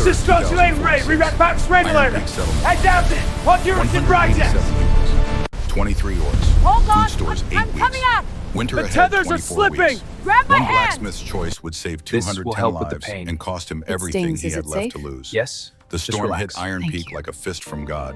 This is Strong Lane Ray. Reroute back straight Iron later. Peak Settlement. Head down to Honduras and 187 Brighton. units. 23 orcs. Hold on, Food stores, 8 I'm weeks. coming up. Winter The ahead, tethers are 24 slipping. weeks. Grab my One hand. blacksmith's choice would save This 210 will help with lives the pain. and cost him everything stings. he Is had it left safe? to lose. Yes. The Just storm relax. hit Iron Thank Peak you. like a fist from God.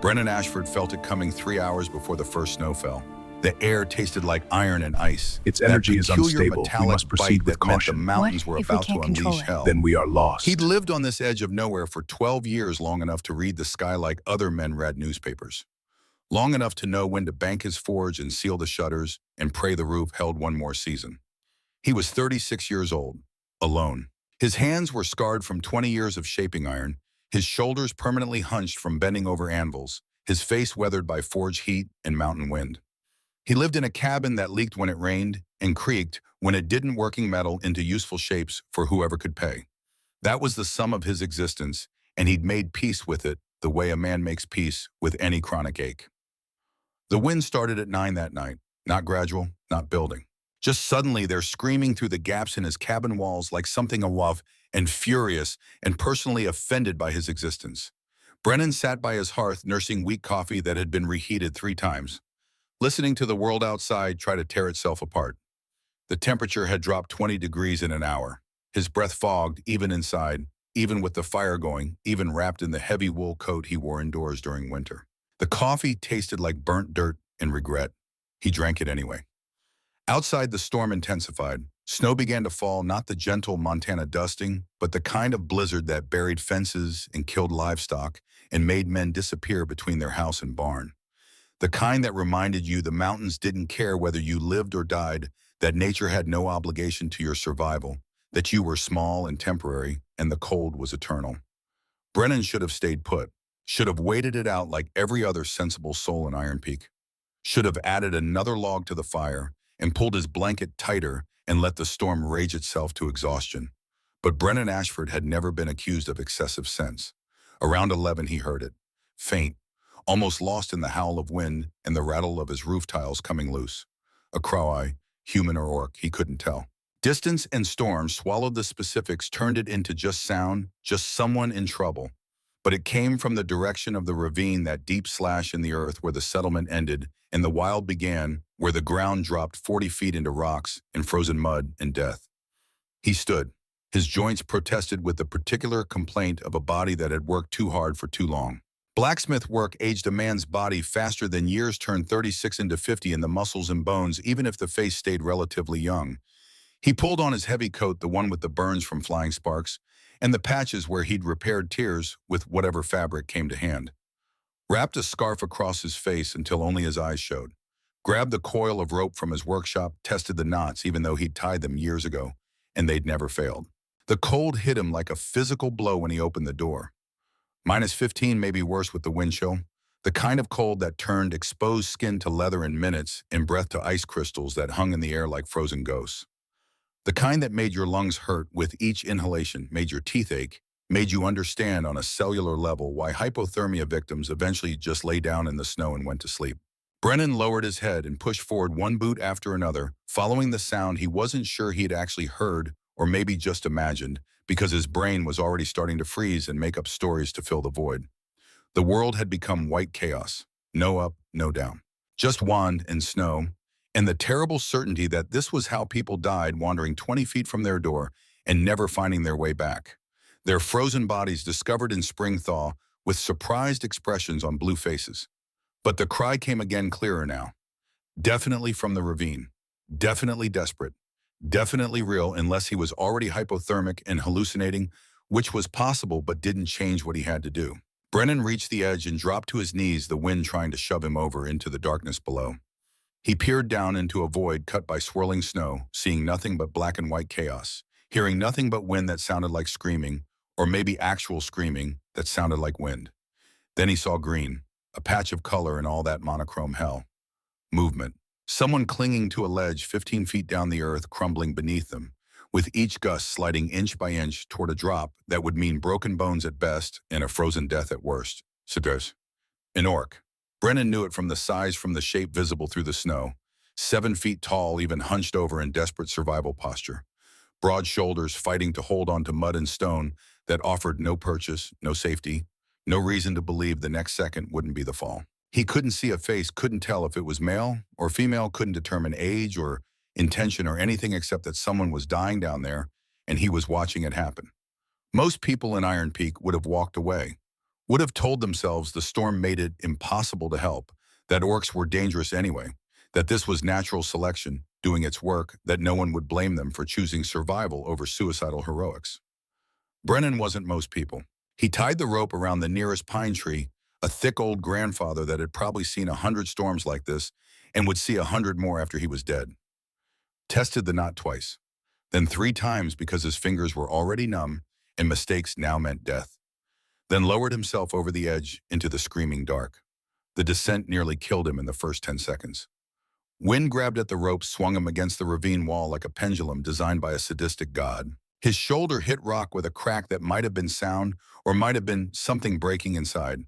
Brennan Ashford felt it coming 3 hours before the first snow fell. The air tasted like iron and ice. Its That energy is peculiar unstable. We metallic must proceed bite with that meant caution. the mountains What were if we about to can't control unleash it? hell. Then we are lost. He'd lived on this edge of nowhere for 12 years, long enough to read the sky like other men read newspapers. Long enough to know when to bank his forge and seal the shutters and pray the roof held one more season. He was 36 years old, alone. His hands were scarred from 20 years of shaping iron, his shoulders permanently hunched from bending over anvils, his face weathered by forge heat and mountain wind. He lived in a cabin that leaked when it rained and creaked when it didn't, working metal into useful shapes for whoever could pay. That was the sum of his existence, and he'd made peace with it the way a man makes peace with any chronic ache. The wind started at 9 that night, not gradual, not building. Just suddenly, they're screaming through the gaps in his cabin walls like something awove and furious and personally offended by his existence. Brennan sat by his hearth nursing weak coffee that had been reheated 3 times, listening to the world outside try to tear itself apart. The temperature had dropped 20 degrees in an hour. His breath fogged, even inside, even with the fire going, even wrapped in the heavy wool coat he wore indoors during winter. The coffee tasted like burnt dirt and regret. He drank it anyway. Outside, the storm intensified. Snow began to fall, not the gentle Montana dusting, but the kind of blizzard that buried fences and killed livestock and made men disappear between their house and barn. The kind that reminded you the mountains didn't care whether you lived or died, that nature had no obligation to your survival, that you were small and temporary, and the cold was eternal. Brennan should have stayed put, should have waited it out like every other sensible soul in Iron Peak, should have added another log to the fire and pulled his blanket tighter and let the storm rage itself to exhaustion. But Brennan Ashford had never been accused of excessive sense. Around 11 he heard it, faint, almost lost in the howl of wind and the rattle of his roof tiles coming loose. A cry, human or orc, he couldn't tell. Distance and storm swallowed the specifics, turned it into just sound, just someone in trouble. But it came from the direction of the ravine, that deep slash in the earth where the settlement ended and the wild began, where the ground dropped 40 feet into rocks and frozen mud and death. He stood. His joints protested with the particular complaint of a body that had worked too hard for too long. Blacksmith work aged a man's body faster than years turned 36 into 50 in the muscles and bones, even if the face stayed relatively young. He pulled on his heavy coat, the one with the burns from flying sparks, and the patches where he'd repaired tears with whatever fabric came to hand. Wrapped a scarf across his face until only his eyes showed. Grabbed the coil of rope from his workshop, tested the knots even though he'd tied them years ago, and they'd never failed. The cold hit him like a physical blow when he opened the door. -15 may be worse with the wind chill, the kind of cold that turned exposed skin to leather in minutes and breath to ice crystals that hung in the air like frozen ghosts. The kind that made your lungs hurt with each inhalation, made your teeth ache, made you understand on a cellular level why hypothermia victims eventually just lay down in the snow and went to sleep. Brennan lowered his head and pushed forward one boot after another, following the sound he wasn't sure he'd actually heard or maybe just imagined, because his brain was already starting to freeze and make up stories to fill the void. The world had become white chaos, no up, no down. Just wand and snow, and the terrible certainty that this was how people died, wandering 20 feet from their door and never finding their way back. Their frozen bodies discovered in spring thaw with surprised expressions on blue faces. But the cry came again, clearer now. Definitely from the ravine. Definitely desperate. Definitely real, unless he was already hypothermic and hallucinating, which was possible but didn't change what he had to do. Brennan reached the edge and dropped to his knees, the wind trying to shove him over into the darkness below. He peered down into a void cut by swirling snow, seeing nothing but black and white chaos, hearing nothing but wind that sounded like screaming, or maybe actual screaming that sounded like wind. Then he saw green, a patch of color in all that monochrome hell. Movement. Someone clinging to a ledge 15 feet down the earth, crumbling beneath them, with each gust sliding inch by inch toward a drop that would mean broken bones at best and a frozen death at worst. Cedars. An orc. Brennan knew it from the size, from the shape visible through the snow. 7 feet tall, even hunched over in desperate survival posture. Broad shoulders fighting to hold onto mud and stone, that offered no purchase, no safety, no reason to believe the next second wouldn't be the fall. He couldn't see a face, couldn't tell if it was male or female, couldn't determine age or intention or anything except that someone was dying down there and he was watching it happen. Most people in Iron Peak would have walked away, would have told themselves the storm made it impossible to help, that orcs were dangerous anyway, that this was natural selection doing its work, that no one would blame them for choosing survival over suicidal heroics. Brennan wasn't most people. He tied the rope around the nearest pine tree, a thick old grandfather that had probably seen 100 storms like this and would see 100 more after he was dead. Tested the knot twice, then 3 times because his fingers were already numb and mistakes now meant death. Then lowered himself over the edge into the screaming dark. The descent nearly killed him in the first 10 seconds. Wind grabbed at the rope, swung him against the ravine wall like a pendulum designed by a sadistic god. His shoulder hit rock with a crack that might have been sound or might have been something breaking inside.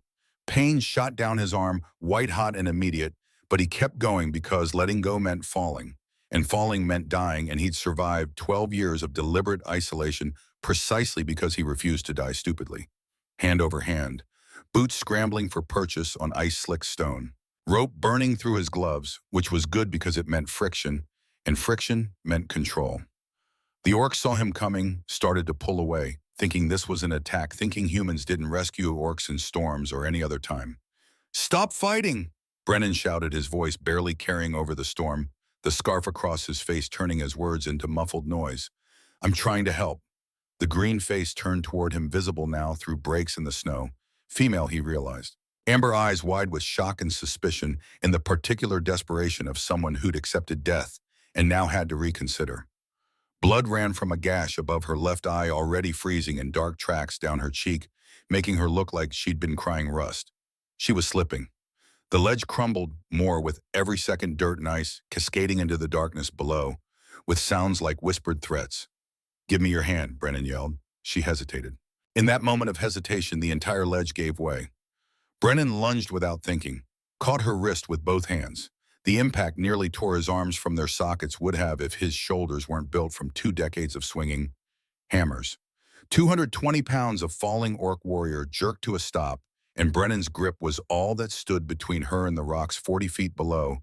Pain shot down his arm, white hot and immediate, but he kept going because letting go meant falling, and falling meant dying, and he'd survived 12 years of deliberate isolation precisely because he refused to die stupidly. Hand over hand, boots scrambling for purchase on ice-slick stone. Rope burning through his gloves, which was good because it meant friction, and friction meant control. The orcs saw him coming, started to pull away, thinking this was an attack, thinking humans didn't rescue orcs in storms or any other time. "Stop fighting!" Brennan shouted, his voice barely carrying over the storm, the scarf across his face turning his words into muffled noise. "I'm trying to help." The green face turned toward him, visible now through breaks in the snow. Female, he realized. Amber eyes wide with shock and suspicion and the particular desperation of someone who'd accepted death and now had to reconsider. Blood ran from a gash above her left eye, already freezing, in dark tracks down her cheek, making her look like she'd been crying rust. She was slipping. The ledge crumbled more with every second, dirt and ice cascading into the darkness below, with sounds like whispered threats. "Give me your hand," Brennan yelled. She hesitated. In that moment of hesitation, the entire ledge gave way. Brennan lunged without thinking, caught her wrist with both hands. The impact nearly tore his arms from their sockets, would have if his shoulders weren't built from 2 decades of swinging hammers. 220 pounds of falling orc warrior jerked to a stop, and Brennan's grip was all that stood between her and the rocks 40 feet below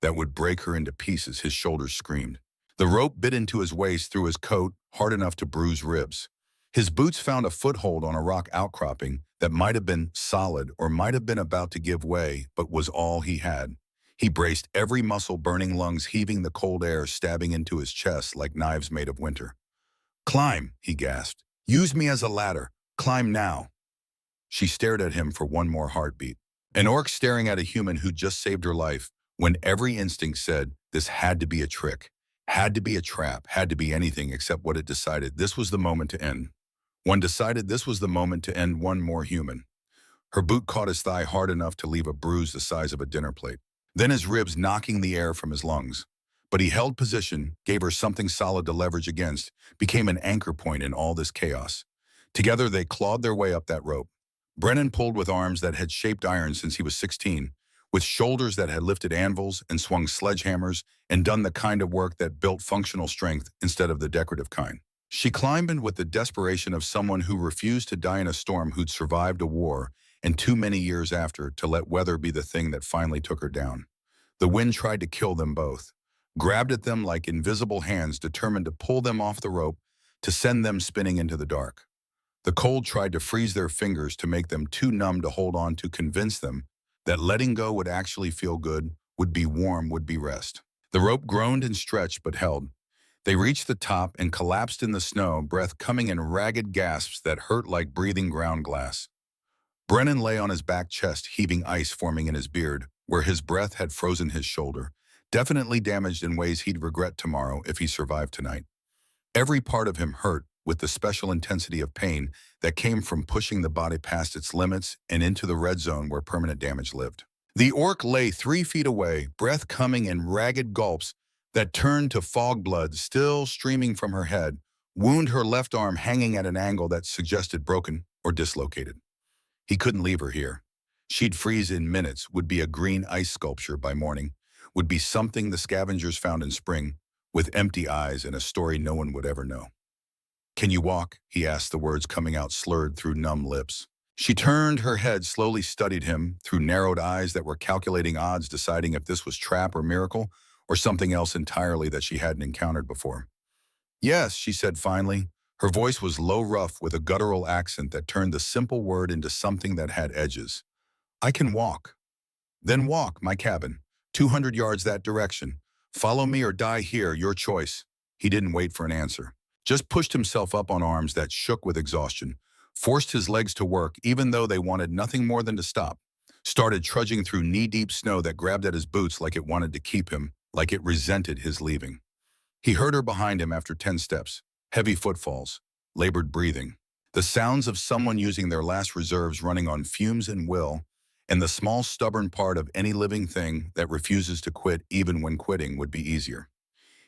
that would break her into pieces. His shoulders screamed. The rope bit into his waist through his coat, hard enough to bruise ribs. His boots found a foothold on a rock outcropping that might have been solid or might have been about to give way, but was all he had. He braced, every muscle burning, lungs heaving, the cold air stabbing into his chest like knives made of winter. "Climb," he gasped. "Use me as a ladder. Climb now." She stared at him for one more heartbeat. An orc staring at a human who'd just saved her life, when every instinct said this had to be a trick, had to be a trap, had to be anything except what it decided. This was the moment to end. One decided this was the moment to end one more human. Her boot caught his thigh hard enough to leave a bruise the size of a dinner plate. Then his ribs knocking the air from his lungs. But he held position, gave her something solid to leverage against, became an anchor point in all this chaos. Together they clawed their way up that rope. Brennan pulled with arms that had shaped iron since he was 16, with shoulders that had lifted anvils and swung sledgehammers and done the kind of work that built functional strength instead of the decorative kind. She climbed in with the desperation of someone who refused to die in a storm, who'd survived a war, and too many years after to let weather be the thing that finally took her down. The wind tried to kill them both, grabbed at them like invisible hands determined to pull them off the rope, to send them spinning into the dark. The cold tried to freeze their fingers, to make them too numb to hold on, to convince them that letting go would actually feel good, would be warm, would be rest. The rope groaned and stretched but held. They reached the top and collapsed in the snow, breath coming in ragged gasps that hurt like breathing ground glass. Brennan lay on his back, chest heaving, ice forming in his beard, where his breath had frozen his shoulder, definitely damaged in ways he'd regret tomorrow if he survived tonight. Every part of him hurt with the special intensity of pain that came from pushing the body past its limits and into the red zone where permanent damage lived. The orc lay 3 feet away, breath coming in ragged gulps that turned to fog, blood still streaming from her head, wound her left arm hanging at an angle that suggested broken or dislocated. He couldn't leave her here. She'd freeze in minutes, would be a green ice sculpture by morning, would be something the scavengers found in spring, with empty eyes and a story no one would ever know. "Can you walk?" he asked, the words coming out slurred through numb lips. She turned her head, slowly studied him through narrowed eyes that were calculating odds, deciding if this was trap or miracle or something else entirely that she hadn't encountered before. "Yes," she said finally. Her voice was low, rough, with a guttural accent that turned the simple word into something that had edges. "I can walk." "Then walk, my cabin. 200 yards that direction. Follow me or die here, your choice." He didn't wait for an answer. Just pushed himself up on arms that shook with exhaustion, forced his legs to work even though they wanted nothing more than to stop, started trudging through knee-deep snow that grabbed at his boots like it wanted to keep him, like it resented his leaving. He heard her behind him after 10 steps, heavy footfalls, labored breathing, the sounds of someone using their last reserves running on fumes and will, and the small stubborn part of any living thing that refuses to quit even when quitting would be easier.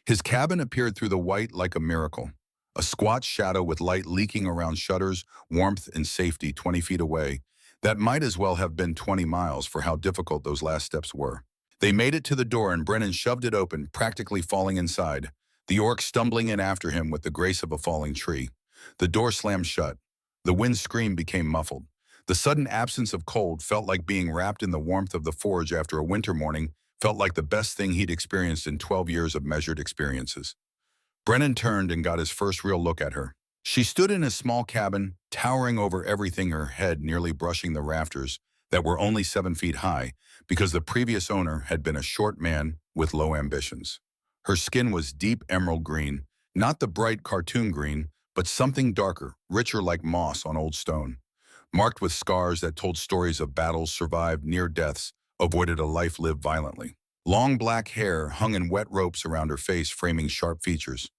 His cabin appeared through the white like a miracle, a squat shadow with light leaking around shutters, warmth and safety 20 feet away. That might as well have been 20 miles for how difficult those last steps were. They made it to the door and Brennan shoved it open, practically falling inside, the orc stumbling in after him with the grace of a falling tree. The door slammed shut. The wind scream became muffled. The sudden absence of cold felt like being wrapped in the warmth of the forge after a winter morning, felt like the best thing he'd experienced in 12 years of measured experiences. Brennan turned and got his first real look at her. She stood in a small cabin, towering over everything, her head nearly brushing the rafters that were only 7 feet high because the previous owner had been a short man with low ambitions. Her skin was deep emerald green, not the bright cartoon green, but something darker, richer like moss on old stone, marked with scars that told stories of battles survived, near deaths, avoided a life lived violently. Long black hair hung in wet ropes around her face, framing sharp features.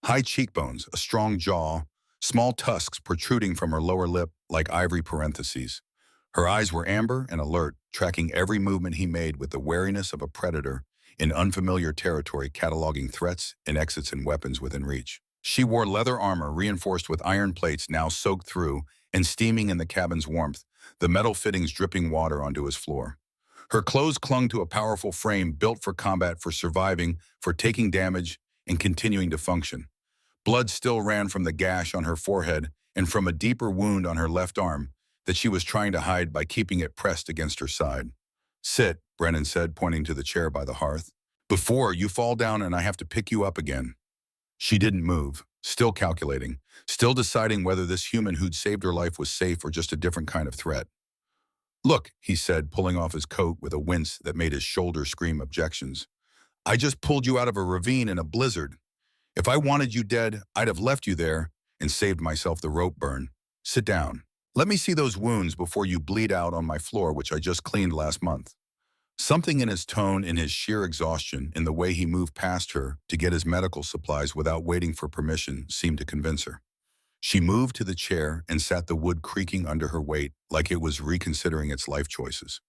High cheekbones, a strong jaw, small tusks protruding from her lower lip like ivory parentheses. Her eyes were amber and alert, tracking every movement he made with the wariness of a predator in unfamiliar territory, cataloging threats and exits and weapons within reach. She wore leather armor reinforced with iron plates now soaked through and steaming in the cabin's warmth, the metal fittings dripping water onto his floor. Her clothes clung to a powerful frame built for combat, for surviving, for taking damage, and continuing to function. Blood still ran from the gash on her forehead and from a deeper wound on her left arm that she was trying to hide by keeping it pressed against her side. "Sit," Brennan said, pointing to the chair by the hearth. "Before you fall down and I have to pick you up again." She didn't move, still calculating, still deciding whether this human who'd saved her life was safe or just a different kind of threat. "Look," he said, pulling off his coat with a wince that made his shoulder scream objections. "I just pulled you out of a ravine in a blizzard. If I wanted you dead, I'd have left you there and saved myself the rope burn. Sit down. Let me see those wounds before you bleed out on my floor, which I just cleaned last month." Something in his tone, in his sheer exhaustion, in the way he moved past her to get his medical supplies without waiting for permission, seemed to convince her. She moved to the chair and sat, the wood creaking under her weight like it was reconsidering its life choices.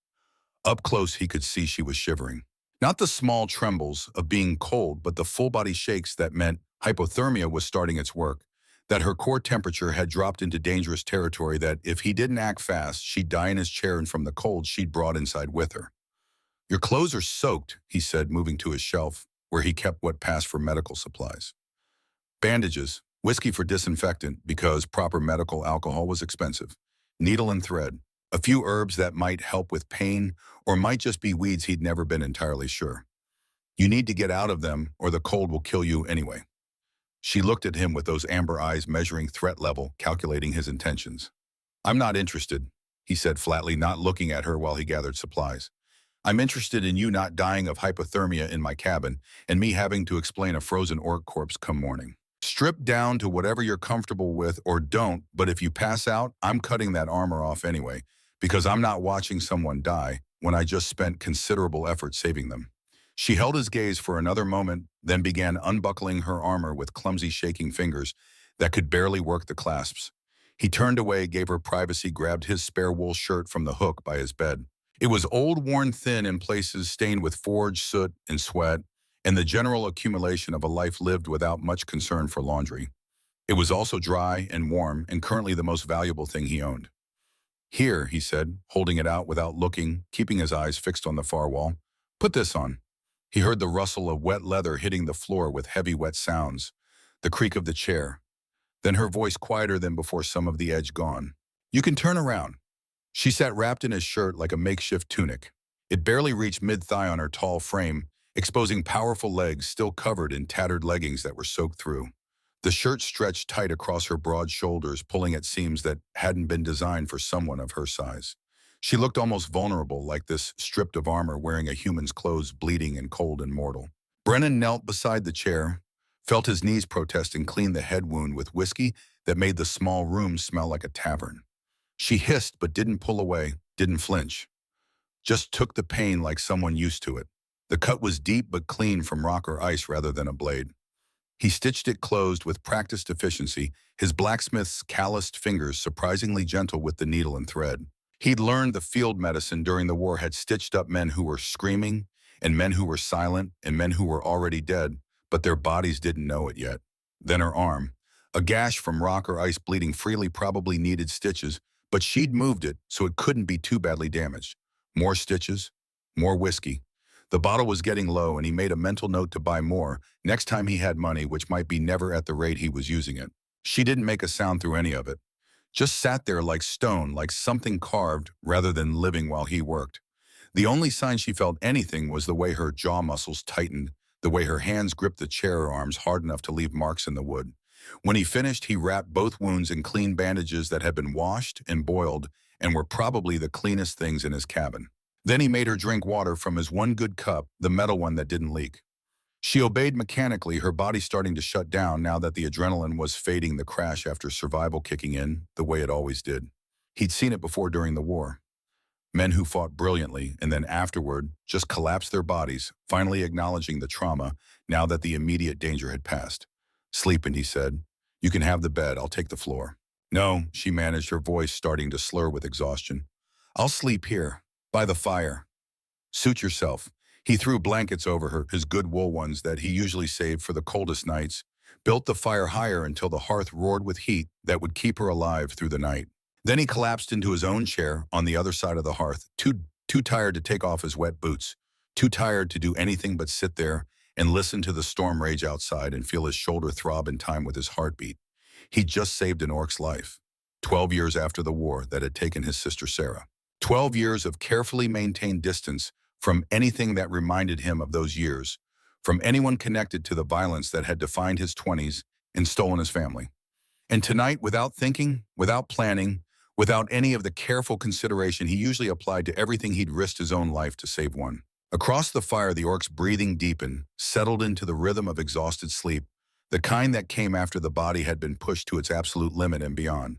Up close, he could see she was shivering. Not the small trembles of being cold, but the full-body shakes that meant hypothermia was starting its work, that her core temperature had dropped into dangerous territory, that if he didn't act fast, she'd die in his chair and from the cold she'd brought inside with her. "Your clothes are soaked," he said, moving to his shelf, where he kept what passed for medical supplies. Bandages, whiskey for disinfectant because proper medical alcohol was expensive, needle and thread, a few herbs that might help with pain or might just be weeds, he'd never been entirely sure. "You need to get out of them or the cold will kill you anyway." She looked at him with those amber eyes measuring threat level, calculating his intentions. "I'm not interested," he said flatly, not looking at her while he gathered supplies. "I'm interested in you not dying of hypothermia in my cabin and me having to explain a frozen orc corpse come morning. Strip down to whatever you're comfortable with or don't, but if you pass out, I'm cutting that armor off anyway, because I'm not watching someone die when I just spent considerable effort saving them." She held his gaze for another moment, then began unbuckling her armor with clumsy shaking fingers that could barely work the clasps. He turned away, gave her privacy, grabbed his spare wool shirt from the hook by his bed. It was old, worn thin in places, stained with forge, soot, and sweat, and the general accumulation of a life lived without much concern for laundry. It was also dry and warm, and currently the most valuable thing he owned. "Here," he said, holding it out without looking, keeping his eyes fixed on the far wall. "Put this on." He heard the rustle of wet leather hitting the floor with heavy, wet sounds, the creak of the chair, Then her voice quieter than before, some of the edge gone. You can turn around. She sat wrapped in his shirt like a makeshift tunic. It barely reached mid-thigh on her tall frame, exposing powerful legs still covered in tattered leggings that were soaked through. The shirt stretched tight across her broad shoulders, pulling at seams that hadn't been designed for someone of her size. She looked almost vulnerable, like this stripped of armor wearing a human's clothes, bleeding and cold and mortal. Brennan knelt beside the chair, felt his knees protest, and cleaned the head wound with whiskey that made the small room smell like a tavern. She hissed but didn't pull away, didn't flinch. Just took the pain like someone used to it. The cut was deep but clean from rock or ice rather than a blade. He stitched it closed with practiced efficiency, his blacksmith's calloused fingers surprisingly gentle with the needle and thread. He'd learned the field medicine during the war had stitched up men who were screaming, and men who were silent, and men who were already dead, but their bodies didn't know it yet. Then her arm. A gash from rock or ice bleeding freely, probably needed stitches, but she'd moved it so it couldn't be too badly damaged. More stitches, more whiskey. The bottle was getting low, and he made a mental note to buy more next time he had money, which might be never at the rate he was using it. She didn't make a sound through any of it. Just sat there like stone, like something carved rather than living while he worked. The only sign she felt anything was the way her jaw muscles tightened, the way her hands gripped the chair arms hard enough to leave marks in the wood. When he finished, he wrapped both wounds in clean bandages that had been washed and boiled and were probably the cleanest things in his cabin. Then he made her drink water from his one good cup, the metal one that didn't leak. She obeyed mechanically, her body starting to shut down now that the adrenaline was fading, the crash after survival kicking in the way it always did. He'd seen it before during the war. Men who fought brilliantly and then afterward just collapsed their bodies, finally acknowledging the trauma now that the immediate danger had passed. Sleeping, he said. You can have the bed, I'll take the floor. No, she managed, her voice starting to slur with exhaustion. I'll sleep here, by the fire. Suit yourself. He threw blankets over her, his good wool ones that he usually saved for the coldest nights, built the fire higher until the hearth roared with heat that would keep her alive through the night. Then he collapsed into his own chair on the other side of the hearth, too tired to take off his wet boots, too tired to do anything but sit there and listen to the storm rage outside and feel his shoulder throb in time with his heartbeat. He'd just saved an orc's life, 12 years after the war that had taken his sister Sarah. 12 years of carefully maintained distance from anything that reminded him of those years, from anyone connected to the violence that had defined his 20s and stolen his family. And tonight, without thinking, without planning, without any of the careful consideration he usually applied to everything, he'd risked his own life to save one. Across the fire, the orc's breathing deepened, settled into the rhythm of exhausted sleep, the kind that came after the body had been pushed to its absolute limit and beyond.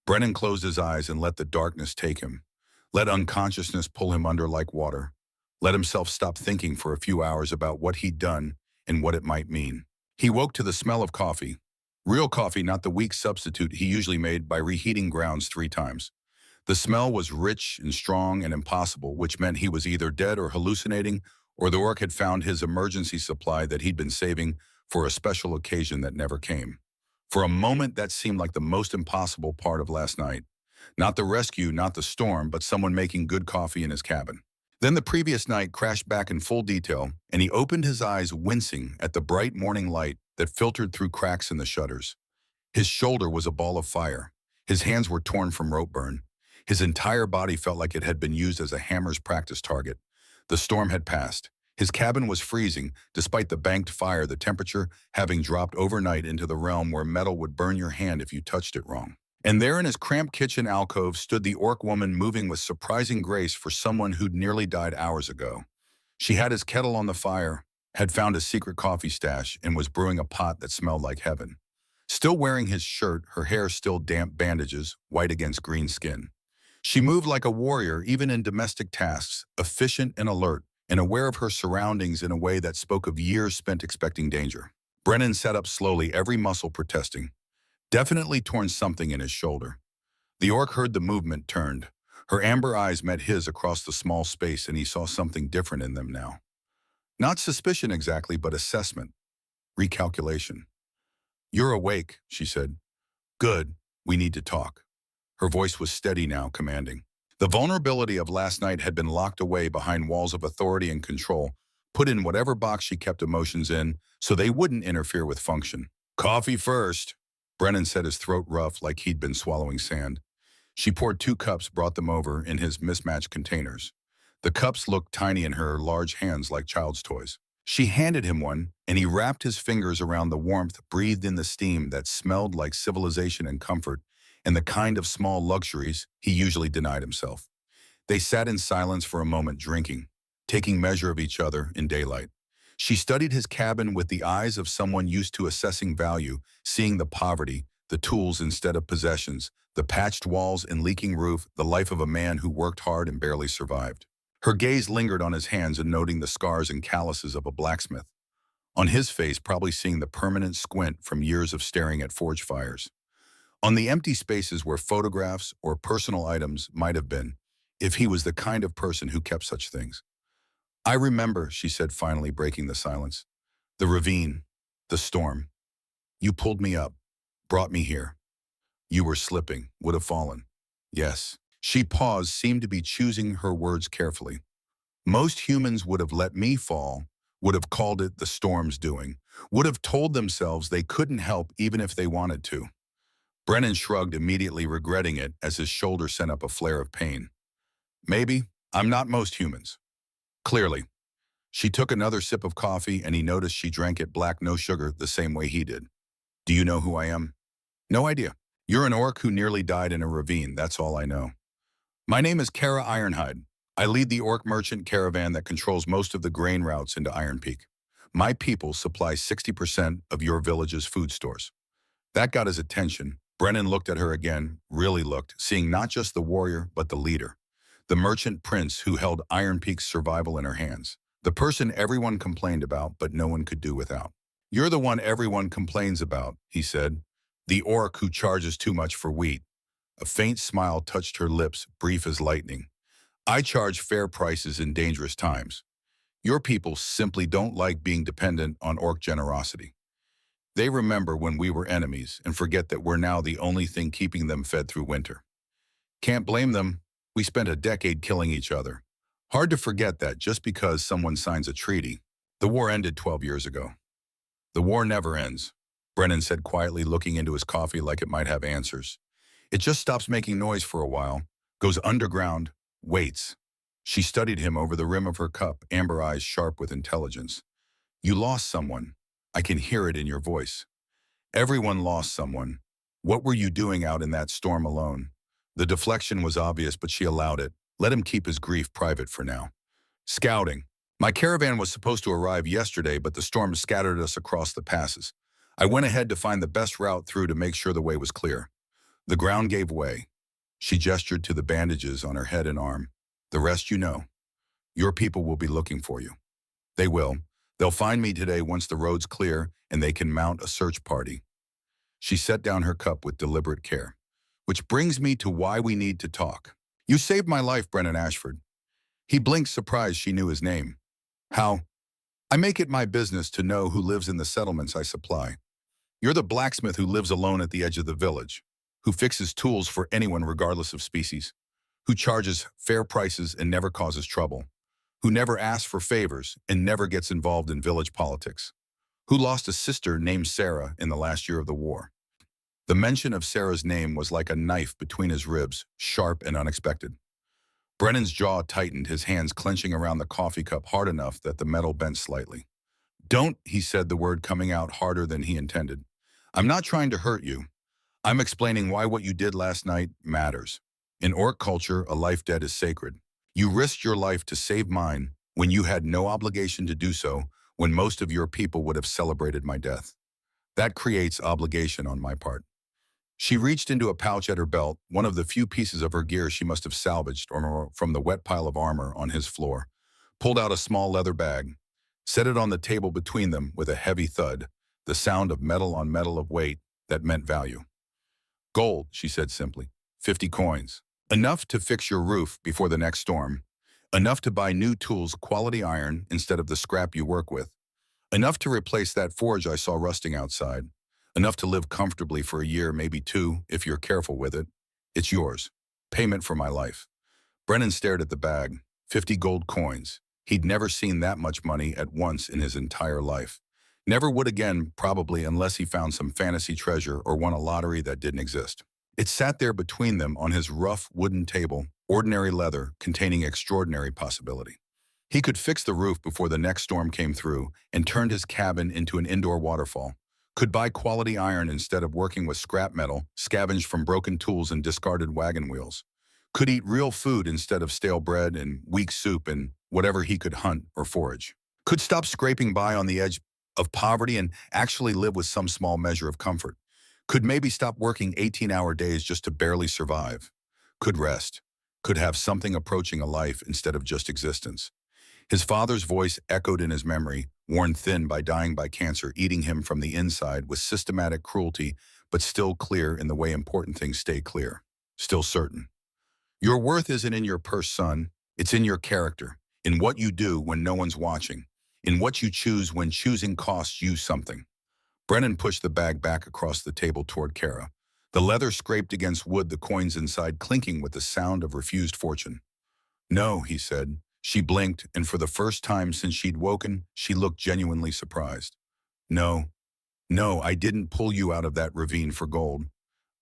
Brennan closed his eyes and let the darkness take him. Let unconsciousness pull him under like water. Let himself stop thinking for a few hours about what he'd done and what it might mean. He woke to the smell of coffee. Real coffee, not the weak substitute he usually made by reheating grounds 3 times. The smell was rich and strong and impossible, which meant he was either dead or hallucinating, or the orc had found his emergency supply that he'd been saving for a special occasion that never came. For a moment, that seemed like the most impossible part of last night. Not the rescue, not the storm, but someone making good coffee in his cabin. Then the previous night crashed back in full detail, and he opened his eyes wincing at the bright morning light that filtered through cracks in the shutters. His shoulder was a ball of fire. His hands were torn from rope burn. His entire body felt like it had been used as a hammer's practice target. The storm had passed. His cabin was freezing, despite the banked fire, the temperature having dropped overnight into the realm where metal would burn your hand if you touched it wrong. And there in his cramped kitchen alcove stood the orc woman, moving with surprising grace for someone who'd nearly died hours ago. She had his kettle on the fire, had found a secret coffee stash, and was brewing a pot that smelled like heaven. Still wearing his shirt, her hair still damp bandages, white against green skin. She moved like a warrior even in domestic tasks, efficient and alert, and aware of her surroundings in a way that spoke of years spent expecting danger. Brennan sat up slowly, every muscle protesting. Definitely torn something in his shoulder. The orc heard the movement, turned. Her amber eyes met his across the small space, and he saw something different in them now. Not suspicion exactly, but assessment. Recalculation. You're awake, she said. Good, we need to talk. Her voice was steady now, commanding. The vulnerability of last night had been locked away behind walls of authority and control, put in whatever box she kept emotions in, so they wouldn't interfere with function. Coffee first. Brennan said, his throat rough like he'd been swallowing sand. She poured 2 cups, brought them over in his mismatched containers. The cups looked tiny in her large hands like child's toys. She handed him one, and he wrapped his fingers around the warmth, breathed in the steam that smelled like civilization and comfort, and the kind of small luxuries he usually denied himself. They sat in silence for a moment, drinking, taking measure of each other in daylight. She studied his cabin with the eyes of someone used to assessing value, seeing the poverty, the tools instead of possessions, the patched walls and leaking roof, the life of a man who worked hard and barely survived. Her gaze lingered on his hands and noting the scars and calluses of a blacksmith. On his face, probably seeing the permanent squint from years of staring at forge fires. On the empty spaces where photographs or personal items might have been, if he was the kind of person who kept such things. I remember, she said, finally breaking the silence. The ravine, the storm. You pulled me up, brought me here. You were slipping, would have fallen. Yes. She paused, seemed to be choosing her words carefully. Most humans would have let me fall, would have called it the storm's doing, would have told themselves they couldn't help even if they wanted to. Brennan shrugged, immediately regretting it as his shoulder sent up a flare of pain. Maybe I'm not most humans. Clearly. She took another sip of coffee, and he noticed she drank it black, no sugar, the same way he did. Do you know who I am? No idea. You're an orc who nearly died in a ravine, that's all I know. My name is Kara Ironhide. I lead the orc merchant caravan that controls most of the grain routes into Iron Peak. My people supply 60% of your village's food stores. That got his attention. Brennan looked at her again, really looked, seeing not just the warrior, but the leader. The merchant prince who held Iron Peak's survival in her hands. The person everyone complained about, but no one could do without. You're the one everyone complains about, he said. The orc who charges too much for wheat. A faint smile touched her lips, brief as lightning. I charge fair prices in dangerous times. Your people simply don't like being dependent on orc generosity. They remember when we were enemies and forget that we're now the only thing keeping them fed through winter. Can't blame them. We spent a decade killing each other. Hard to forget that just because someone signs a treaty. The war ended 12 years ago. The war never ends, Brennan said quietly, looking into his coffee like it might have answers. It just stops making noise for a while, goes underground, waits. She studied him over the rim of her cup, amber eyes sharp with intelligence. You lost someone. I can hear it in your voice. Everyone lost someone. What were you doing out in that storm alone? The deflection was obvious, but she allowed it. Let him keep his grief private for now. Scouting. My caravan was supposed to arrive yesterday, but the storm scattered us across the passes. I went ahead to find the best route through to make sure the way was clear. The ground gave way. She gestured to the bandages on her head and arm. The rest you know. Your people will be looking for you. They will. They'll find me today once the road's clear and they can mount a search party. She set down her cup with deliberate care. Which brings me to why we need to talk. You saved my life, Brennan Ashford. He blinked, surprised she knew his name. How? I make it my business to know who lives in the settlements I supply. You're the blacksmith who lives alone at the edge of the village, who fixes tools for anyone regardless of species, who charges fair prices and never causes trouble, who never asks for favors and never gets involved in village politics, who lost a sister named Sarah in the last year of the war. The mention of Sarah's name was like a knife between his ribs, sharp and unexpected. Brennan's jaw tightened, his hands clenching around the coffee cup hard enough that the metal bent slightly. Don't, he said, the word coming out harder than he intended. I'm not trying to hurt you. I'm explaining why what you did last night matters. In orc culture, a life debt is sacred. You risked your life to save mine when you had no obligation to do so, when most of your people would have celebrated my death. That creates obligation on my part. She reached into a pouch at her belt, one of the few pieces of her gear she must have salvaged or from the wet pile of armor on his floor, pulled out a small leather bag, set it on the table between them with a heavy thud, the sound of metal on metal of weight that meant value. Gold, she said simply, 50 coins. Enough to fix your roof before the next storm. Enough to buy new tools, quality iron instead of the scrap you work with. Enough to replace that forge I saw rusting outside. Enough to live comfortably for a year, maybe 2, if you're careful with it. It's yours. Payment for my life. Brennan stared at the bag. 50 gold coins. He'd never seen that much money at once in his entire life. Never would again, probably, unless he found some fantasy treasure or won a lottery that didn't exist. It sat there between them on his rough wooden table, ordinary leather, containing extraordinary possibility. He could fix the roof before the next storm came through and turned his cabin into an indoor waterfall. Could buy quality iron instead of working with scrap metal, scavenged from broken tools and discarded wagon wheels. Could eat real food instead of stale bread and weak soup and whatever he could hunt or forage. Could stop scraping by on the edge of poverty and actually live with some small measure of comfort. Could maybe stop working 18-hour days just to barely survive. Could rest. Could have something approaching a life instead of just existence. His father's voice echoed in his memory, worn thin by dying by cancer, eating him from the inside with systematic cruelty, but still clear in the way important things stay clear. Still certain. Your worth isn't in your purse, son. It's in your character, in what you do when no one's watching, in what you choose when choosing costs you something. Brennan pushed the bag back across the table toward Kara. The leather scraped against wood, the coins inside clinking with the sound of refused fortune. No, he said. She blinked, and for the first time since she'd woken, she looked genuinely surprised. No, I didn't pull you out of that ravine for gold.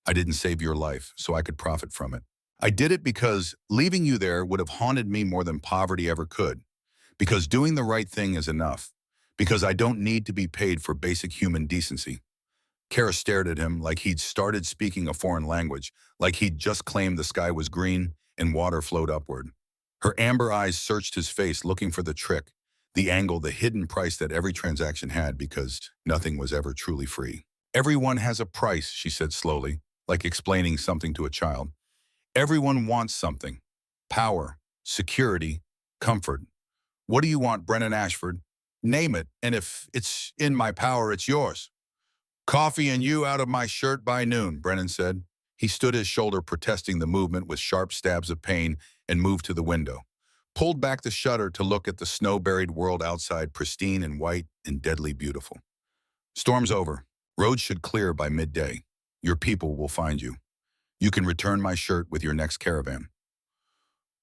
I didn't save your life so I could profit from it. I did it because leaving you there would have haunted me more than poverty ever could. Because doing the right thing is enough. Because I don't need to be paid for basic human decency. Kara stared at him like he'd started speaking a foreign language, like he'd just claimed the sky was green and water flowed upward. Her amber eyes searched his face, looking for the trick, the angle, the hidden price that every transaction had, because nothing was ever truly free. Everyone has a price, she said slowly, like explaining something to a child. Everyone wants something. Power, security, comfort. What do you want, Brennan Ashford? Name it, and if it's in my power, it's yours. Coffee and you out of my shirt by noon, Brennan said. He stood his shoulder, protesting the movement with sharp stabs of pain, and moved to the window. Pulled back the shutter to look at the snow-buried world outside, pristine and white and deadly beautiful. Storm's over. Roads should clear by midday. Your people will find you. You can return my shirt with your next caravan.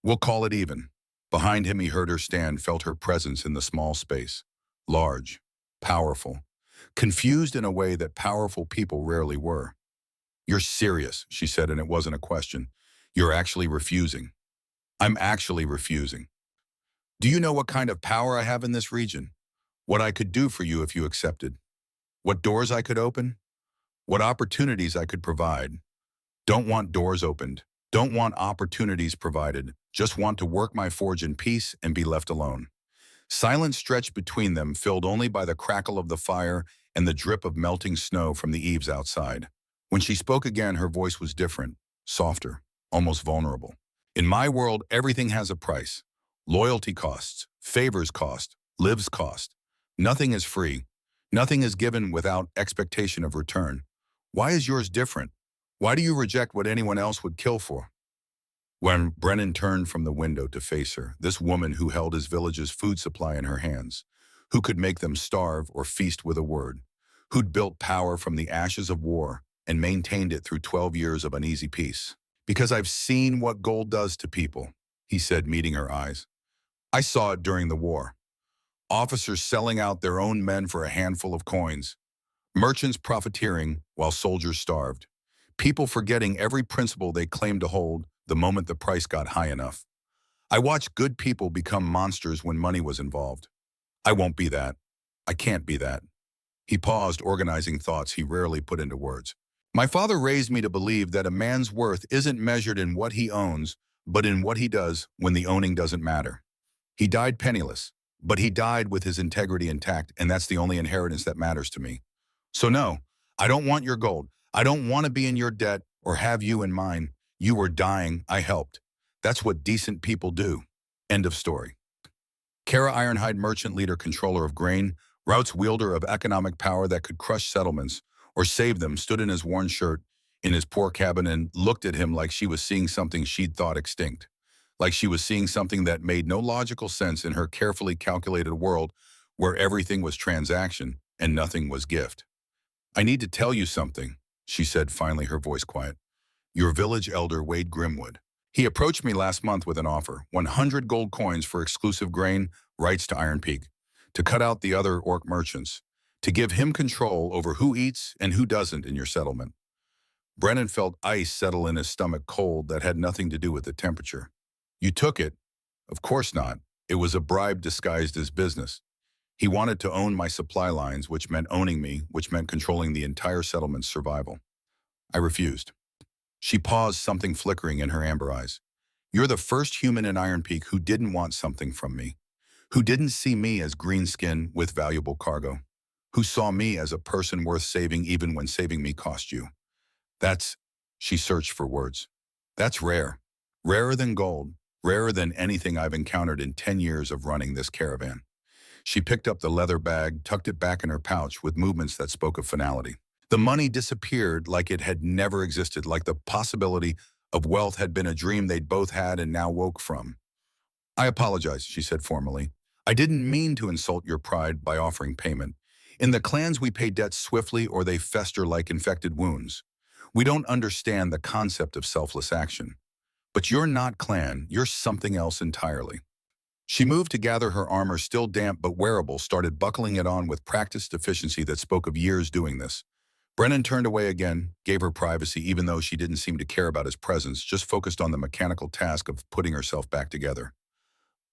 We'll call it even. Behind him he heard her stand, felt her presence in the small space. Large, powerful, confused in a way that powerful people rarely were. You're serious, she said, and it wasn't a question. You're actually refusing. I'm actually refusing. Do you know what kind of power I have in this region? What I could do for you if you accepted? What doors I could open? What opportunities I could provide? Don't want doors opened. Don't want opportunities provided. Just want to work my forge in peace and be left alone. Silence stretched between them, filled only by the crackle of the fire and the drip of melting snow from the eaves outside. When she spoke again, her voice was different, softer, almost vulnerable. In my world, everything has a price. Loyalty costs, favors cost, lives cost. Nothing is free. Nothing is given without expectation of return. Why is yours different? Why do you reject what anyone else would kill for? When Brennan turned from the window to face her, this woman who held his village's food supply in her hands, who could make them starve or feast with a word, who'd built power from the ashes of war and maintained it through 12 years of uneasy peace. Because I've seen what gold does to people, he said, meeting her eyes. I saw it during the war. Officers selling out their own men for a handful of coins. Merchants profiteering while soldiers starved. People forgetting every principle they claimed to hold the moment the price got high enough. I watched good people become monsters when money was involved. I won't be that. I can't be that. He paused, organizing thoughts he rarely put into words. My father raised me to believe that a man's worth isn't measured in what he owns, but in what he does when the owning doesn't matter. He died penniless, but he died with his integrity intact, and that's the only inheritance that matters to me. So no, I don't want your gold. I don't want to be in your debt or have you in mine. You were dying, I helped. That's what decent people do. End of story. Kara Ironhide, merchant leader, controller of grain, routes wielder of economic power that could crush settlements or save them, stood in his worn shirt in his poor cabin and looked at him like she was seeing something she'd thought extinct. Like she was seeing something that made no logical sense in her carefully calculated world where everything was transaction and nothing was gift. I need to tell you something, she said, finally, her voice quiet. Your village elder, Wade Grimwood. He approached me last month with an offer, 100 gold coins for exclusive grain, rights to Iron Peak, to cut out the other orc merchants. to give him control over who eats and who doesn't in your settlement. Brennan felt ice settle in his stomach, cold that had nothing to do with the temperature. You took it? Of course not. It was a bribe disguised as business. He wanted to own my supply lines, which meant owning me, which meant controlling the entire settlement's survival. I refused. She paused, something flickering in her amber eyes. You're the first human in Iron Peak who didn't want something from me, who didn't see me as green skin with valuable cargo, who saw me as a person worth saving even when saving me cost you. That's, she searched for words. That's rare. Rarer than gold, rarer than anything I've encountered in 10 years of running this caravan. She picked up the leather bag, tucked it back in her pouch with movements that spoke of finality. The money disappeared like it had never existed, like the possibility of wealth had been a dream they'd both had and now woke from. I apologize, she said formally. I didn't mean to insult your pride by offering payment. In the clans, we pay debts swiftly or they fester like infected wounds. We don't understand the concept of selfless action. But you're not clan, you're something else entirely. She moved to gather her armor, still damp but wearable, started buckling it on with practiced efficiency that spoke of years doing this. Brennan turned away again, gave her privacy even though she didn't seem to care about his presence, just focused on the mechanical task of putting herself back together.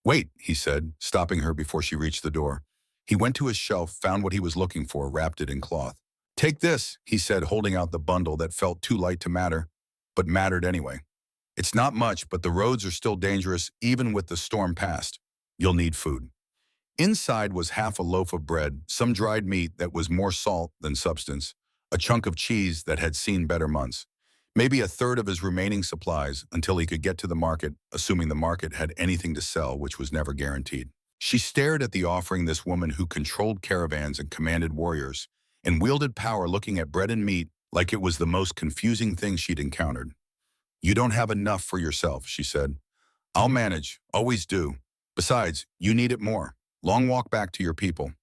Wait, he said, stopping her before she reached the door. He went to his shelf, found what he was looking for, wrapped it in cloth. Take this, he said, holding out the bundle that felt too light to matter, but mattered anyway. It's not much, but the roads are still dangerous, even with the storm past. You'll need food. Inside was half a loaf of bread, some dried meat that was more salt than substance, a chunk of cheese that had seen better months, maybe a third of his remaining supplies until he could get to the market, assuming the market had anything to sell, which was never guaranteed. She stared at the offering, this woman who controlled caravans and commanded warriors, and wielded power, looking at bread and meat like it was the most confusing thing she'd encountered. You don't have enough for yourself, she said. I'll manage, always do. Besides, you need it more. Long walk back to your people.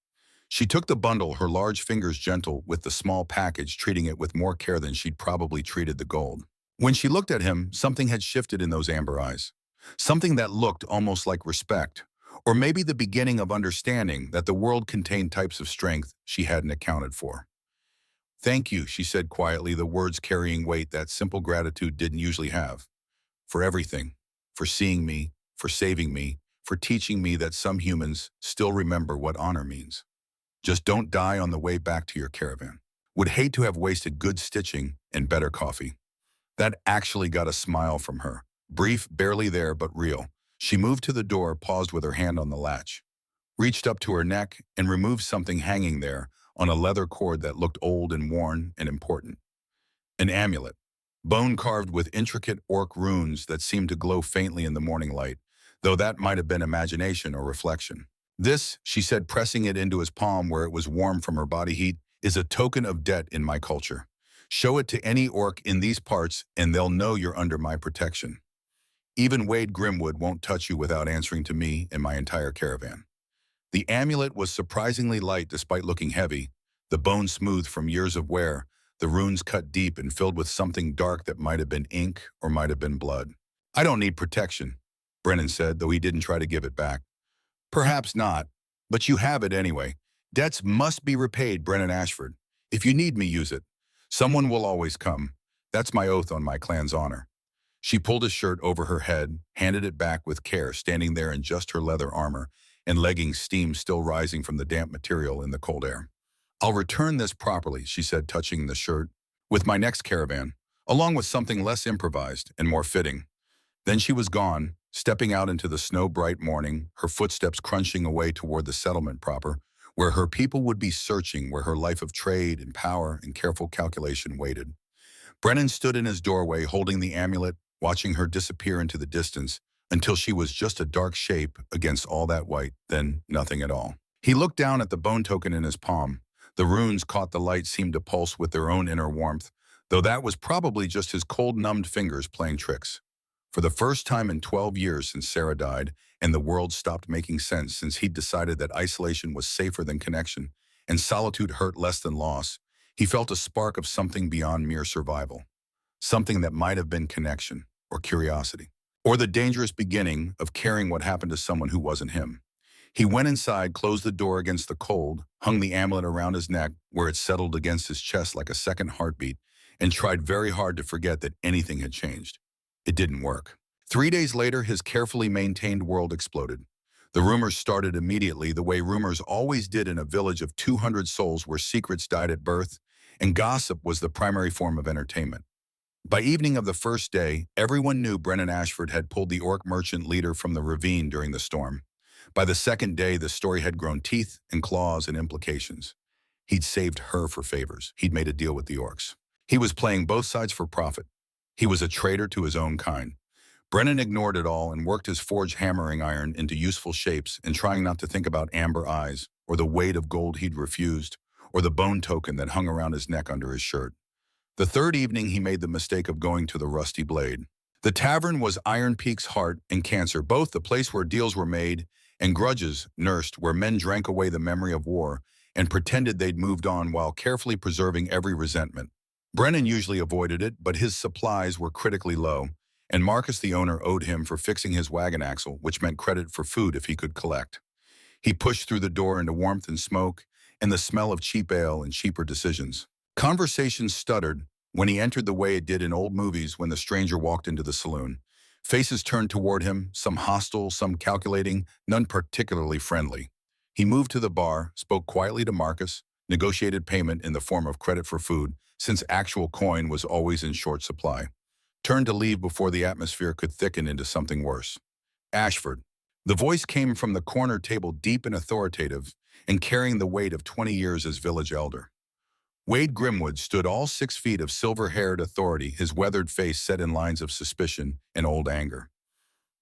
She took the bundle, her large fingers gentle with the small package, treating it with more care than she'd probably treated the gold. When she looked at him, something had shifted in those amber eyes. Something that looked almost like respect, or maybe the beginning of understanding that the world contained types of strength she hadn't accounted for. Thank you, she said quietly, the words carrying weight that simple gratitude didn't usually have. For everything. For seeing me, for saving me, for teaching me that some humans still remember what honor means. Just don't die on the way back to your caravan. Would hate to have wasted good stitching and better coffee. That actually got a smile from her. Brief, barely there, but real. She moved to the door, paused with her hand on the latch, reached up to her neck and removed something hanging there on a leather cord that looked old and worn and important. An amulet, bone carved with intricate orc runes that seemed to glow faintly in the morning light, though that might have been imagination or reflection. This, she said, pressing it into his palm where it was warm from her body heat, is a token of debt in my culture. Show it to any orc in these parts and they'll know you're under my protection. Even Wade Grimwood won't touch you without answering to me and my entire caravan. The amulet was surprisingly light despite looking heavy, the bone smooth from years of wear, the runes cut deep and filled with something dark that might have been ink or might have been blood. I don't need protection, Brennan said, though he didn't try to give it back. Perhaps not, but you have it anyway. Debts must be repaid, Brennan Ashford. If you need me, use it. Someone will always come. That's my oath on my clan's honor. She pulled his shirt over her head, handed it back with care, standing there in just her leather armor and leggings, steam still rising from the damp material in the cold air. I'll return this properly, she said, touching the shirt, with my next caravan, along with something less improvised and more fitting. Then she was gone, stepping out into the snow-bright morning, her footsteps crunching away toward the settlement proper, where her people would be searching, where her life of trade and power and careful calculation waited. Brennan stood in his doorway, holding the amulet, watching her disappear into the distance until she was just a dark shape against all that white, then nothing at all. He looked down at the bone token in his palm. The runes caught the light, seemed to pulse with their own inner warmth, though that was probably just his cold, numbed fingers playing tricks. For the first time in 12 years since Sarah died, and the world stopped making sense since he'd decided that isolation was safer than connection, and solitude hurt less than loss, he felt a spark of something beyond mere survival. Something that might have been connection, or curiosity, or the dangerous beginning of caring what happened to someone who wasn't him. He went inside, closed the door against the cold, hung the amulet around his neck where it settled against his chest like a second heartbeat, and tried very hard to forget that anything had changed. It didn't work. 3 days later, his carefully maintained world exploded. The rumors started immediately, the way rumors always did in a village of 200 souls where secrets died at birth, and gossip was the primary form of entertainment. By evening of the first day, everyone knew Brennan Ashford had pulled the orc merchant leader from the ravine during the storm. By the second day, the story had grown teeth and claws and implications. He'd saved her for favors. He'd made a deal with the orcs. He was playing both sides for profit. He was a traitor to his own kind. Brennan ignored it all and worked his forged hammering iron into useful shapes and trying not to think about amber eyes, or the weight of gold he'd refused, or the bone token that hung around his neck under his shirt. The third evening, he made the mistake of going to the Rusty Blade. The tavern was Iron Peak's heart and cancer, both the place where deals were made and grudges nursed, where men drank away the memory of war and pretended they'd moved on while carefully preserving every resentment. Brennan usually avoided it, but his supplies were critically low, and Marcus, the owner, owed him for fixing his wagon axle, which meant credit for food if he could collect. He pushed through the door into warmth and smoke and the smell of cheap ale and cheaper decisions. Conversation stuttered when he entered the way it did in old movies when the stranger walked into the saloon. Faces turned toward him, some hostile, some calculating, none particularly friendly. He moved to the bar, spoke quietly to Marcus, negotiated payment in the form of credit for food, since actual coin was always in short supply. Turned to leave before the atmosphere could thicken into something worse. Ashford. The voice came from the corner table, deep and authoritative, and carrying the weight of 20 years as village elder. Wade Grimwood stood all 6 feet of silver-haired authority, his weathered face set in lines of suspicion and old anger.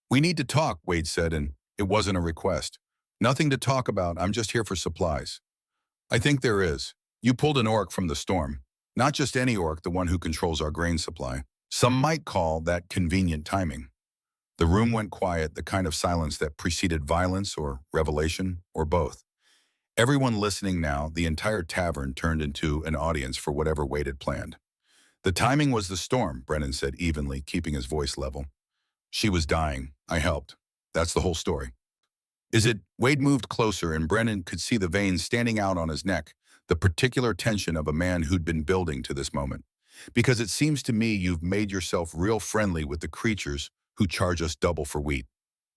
"We need to talk," Wade said, and it wasn't a request. "Nothing to talk about, I'm just here for supplies." "I think there is. You pulled an orc from the storm. Not just any orc, the one who controls our grain supply. Some might call that convenient timing." The room went quiet, the kind of silence that preceded violence or revelation, or both. Everyone listening now, the entire tavern turned into an audience for whatever Wade had planned. "The timing was the storm," Brennan said evenly, keeping his voice level. "She was dying. I helped. That's the whole story." "Is it?" Wade moved closer, and Brennan could see the veins standing out on his neck, the particular tension of a man who'd been building to this moment. "Because it seems to me you've made yourself real friendly with the creatures who charge us double for wheat,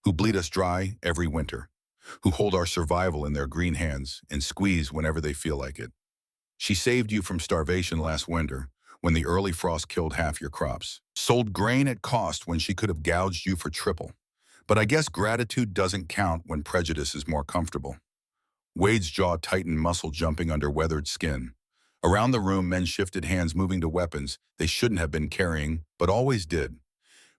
who bleed us dry every winter, who hold our survival in their green hands and squeeze whenever they feel like it. She saved you from starvation last winter when the early frost killed half your crops, sold grain at cost when she could have gouged you for triple. But I guess gratitude doesn't count when prejudice is more comfortable." Wade's jaw tightened, muscle jumping under weathered skin. Around the room, men shifted hands, moving to weapons they shouldn't have been carrying, but always did.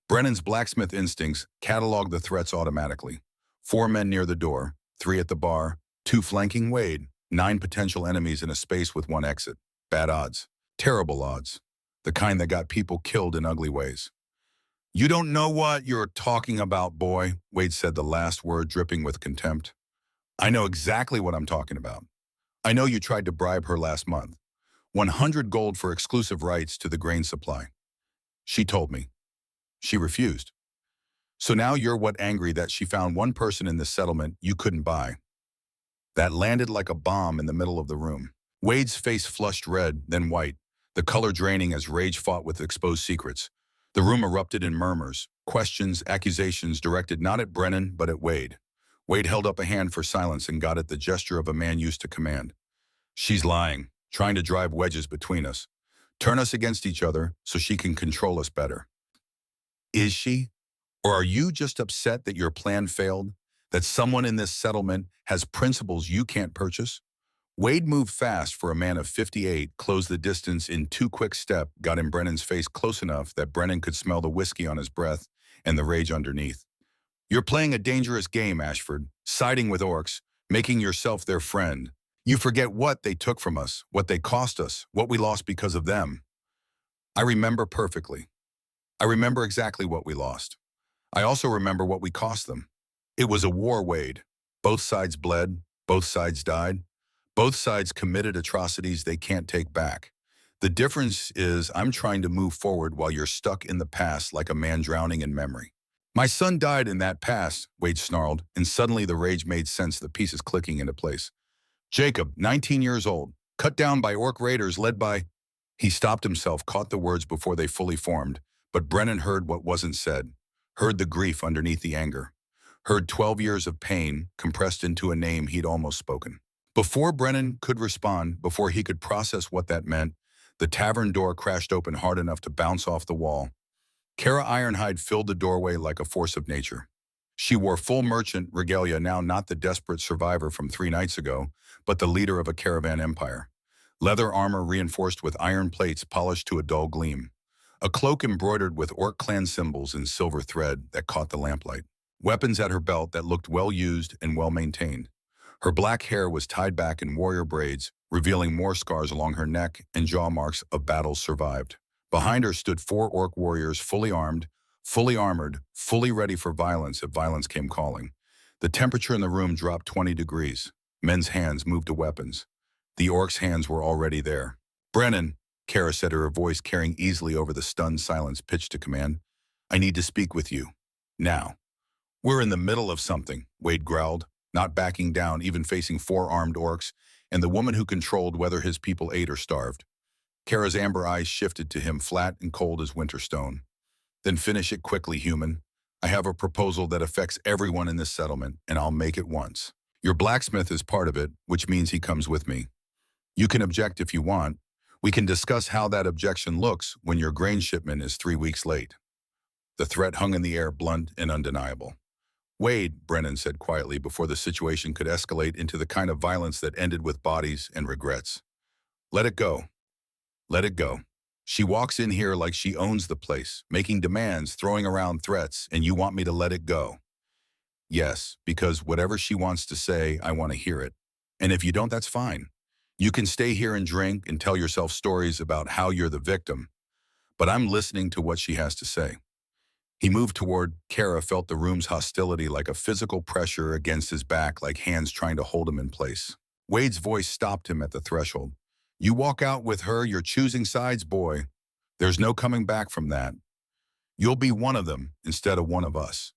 Brennan's blacksmith instincts cataloged the threats automatically. 4 men near the door, 3 at the bar, 2 flanking Wade, 9 potential enemies in a space with 1 exit. Bad odds. Terrible odds. The kind that got people killed in ugly ways. "You don't know what you're talking about, boy," Wade said, the last word dripping with contempt. "I know exactly what I'm talking about. I know you tried to bribe her last month. 100 gold for exclusive rights to the grain supply. She told me. She refused. So now you're what angry that she found one person in this settlement you couldn't buy." That landed like a bomb in the middle of the room. Wade's face flushed red, then white, the color draining as rage fought with exposed secrets. The room erupted in murmurs, questions, accusations directed not at Brennan but at Wade. Wade held up a hand for silence and got at the gesture of a man used to command. "She's lying, trying to drive wedges between us. Turn us against each other so she can control us better." "Is she? Or are you just upset that your plan failed? That someone in this settlement has principles you can't purchase?" Wade moved fast for a man of 58, closed the distance in 2 quick steps, got in Brennan's face close enough that Brennan could smell the whiskey on his breath and the rage underneath. "You're playing a dangerous game, Ashford, siding with orcs, making yourself their friend. You forget what they took from us, what they cost us, what we lost because of them." "I remember perfectly. I remember exactly what we lost. I also remember what we cost them. It was a war, Wade. Both sides bled, both sides died. Both sides committed atrocities they can't take back. The difference is I'm trying to move forward while you're stuck in the past like a man drowning in memory." My son died in that pass, Wade snarled, and suddenly the rage made sense, the pieces clicking into place. Jacob, 19 years old, cut down by orc raiders led by... He stopped himself, caught the words before they fully formed, but Brennan heard what wasn't said, heard the grief underneath the anger, heard 12 years of pain compressed into a name he'd almost spoken. Before Brennan could respond, before he could process what that meant, the tavern door crashed open hard enough to bounce off the wall. Kara Ironhide filled the doorway like a force of nature. She wore full merchant regalia, now not the desperate survivor from 3 nights ago, but the leader of a caravan empire. Leather armor reinforced with iron plates polished to a dull gleam. A cloak embroidered with orc clan symbols in silver thread that caught the lamplight. Weapons at her belt that looked well used and well maintained. Her black hair was tied back in warrior braids, revealing more scars along her neck and jaw marks of battles survived. Behind her stood 4 orc warriors, fully armed, fully armored, fully ready for violence if violence came calling. The temperature in the room dropped 20 degrees. Men's hands moved to weapons. The orc's hands were already there. "Brennan," Kara said, her voice carrying easily over the stunned silence, pitched to command. "I need to speak with you. Now." "We're in the middle of something," Wade growled, not backing down, even facing 4 armed orcs, and the woman who controlled whether his people ate or starved. Kara's amber eyes shifted to him, flat and cold as winter stone. "Then finish it quickly, human. I have a proposal that affects everyone in this settlement, and I'll make it once. Your blacksmith is part of it, which means he comes with me. You can object if you want. We can discuss how that objection looks when your grain shipment is 3 weeks late." The threat hung in the air, blunt and undeniable. "Wade," Brennan said quietly before the situation could escalate into the kind of violence that ended with bodies and regrets. "Let it go. Let it go. She walks in here like she owns the place, making demands, throwing around threats, and you want me to let it go?" "Yes, because whatever she wants to say, I want to hear it. And if you don't, that's fine. You can stay here and drink and tell yourself stories about how you're the victim. But I'm listening to what she has to say." He moved toward. Kara felt the room's hostility like a physical pressure against his back, like hands trying to hold him in place. Wade's voice stopped him at the threshold. "You walk out with her, you're choosing sides, boy. There's no coming back from that. You'll be one of them instead of one of us."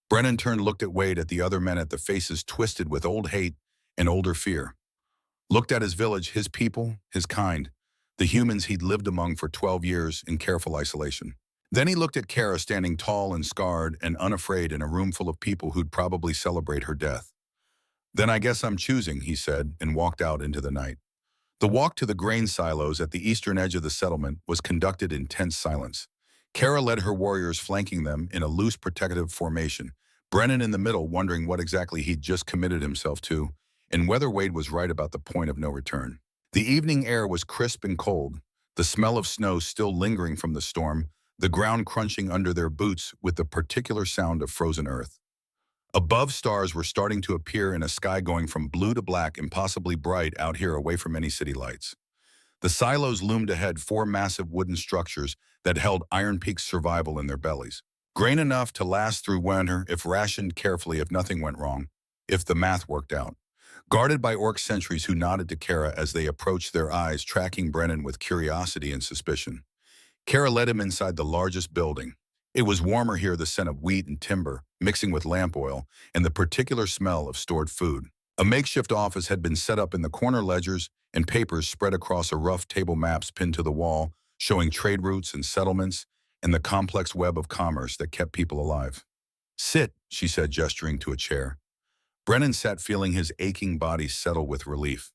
Brennan turned, looked at Wade, at the other men, at the faces twisted with old hate and older fear. Looked at his village, his people, his kind, the humans he'd lived among for 12 years in careful isolation. Then he looked at Kara, standing tall and scarred and unafraid in a room full of people who'd probably celebrate her death. "Then I guess I'm choosing," he said, and walked out into the night. The walk to the grain silos at the eastern edge of the settlement was conducted in tense silence. Kara led her warriors, flanking them in a loose protective formation, Brennan in the middle, wondering what exactly he'd just committed himself to, and whether Wade was right about the point of no return. The evening air was crisp and cold, the smell of snow still lingering from the storm, the ground crunching under their boots with the particular sound of frozen earth. Above, stars were starting to appear in a sky going from blue to black, impossibly bright out here away from any city lights. The silos loomed ahead, 4 massive wooden structures that held Iron Peak's survival in their bellies. Grain enough to last through winter if rationed carefully, if nothing went wrong, if the math worked out. Guarded by orc sentries who nodded to Kara as they approached, their eyes tracking Brennan with curiosity and suspicion. Kara led him inside the largest building. It was warmer here, the scent of wheat and timber, mixing with lamp oil, and the particular smell of stored food. A makeshift office had been set up in the corner, ledgers and papers spread across a rough table, maps pinned to the wall, showing trade routes and settlements, and the complex web of commerce that kept people alive. "Sit," she said, gesturing to a chair. Brennan sat, feeling his aching body settle with relief.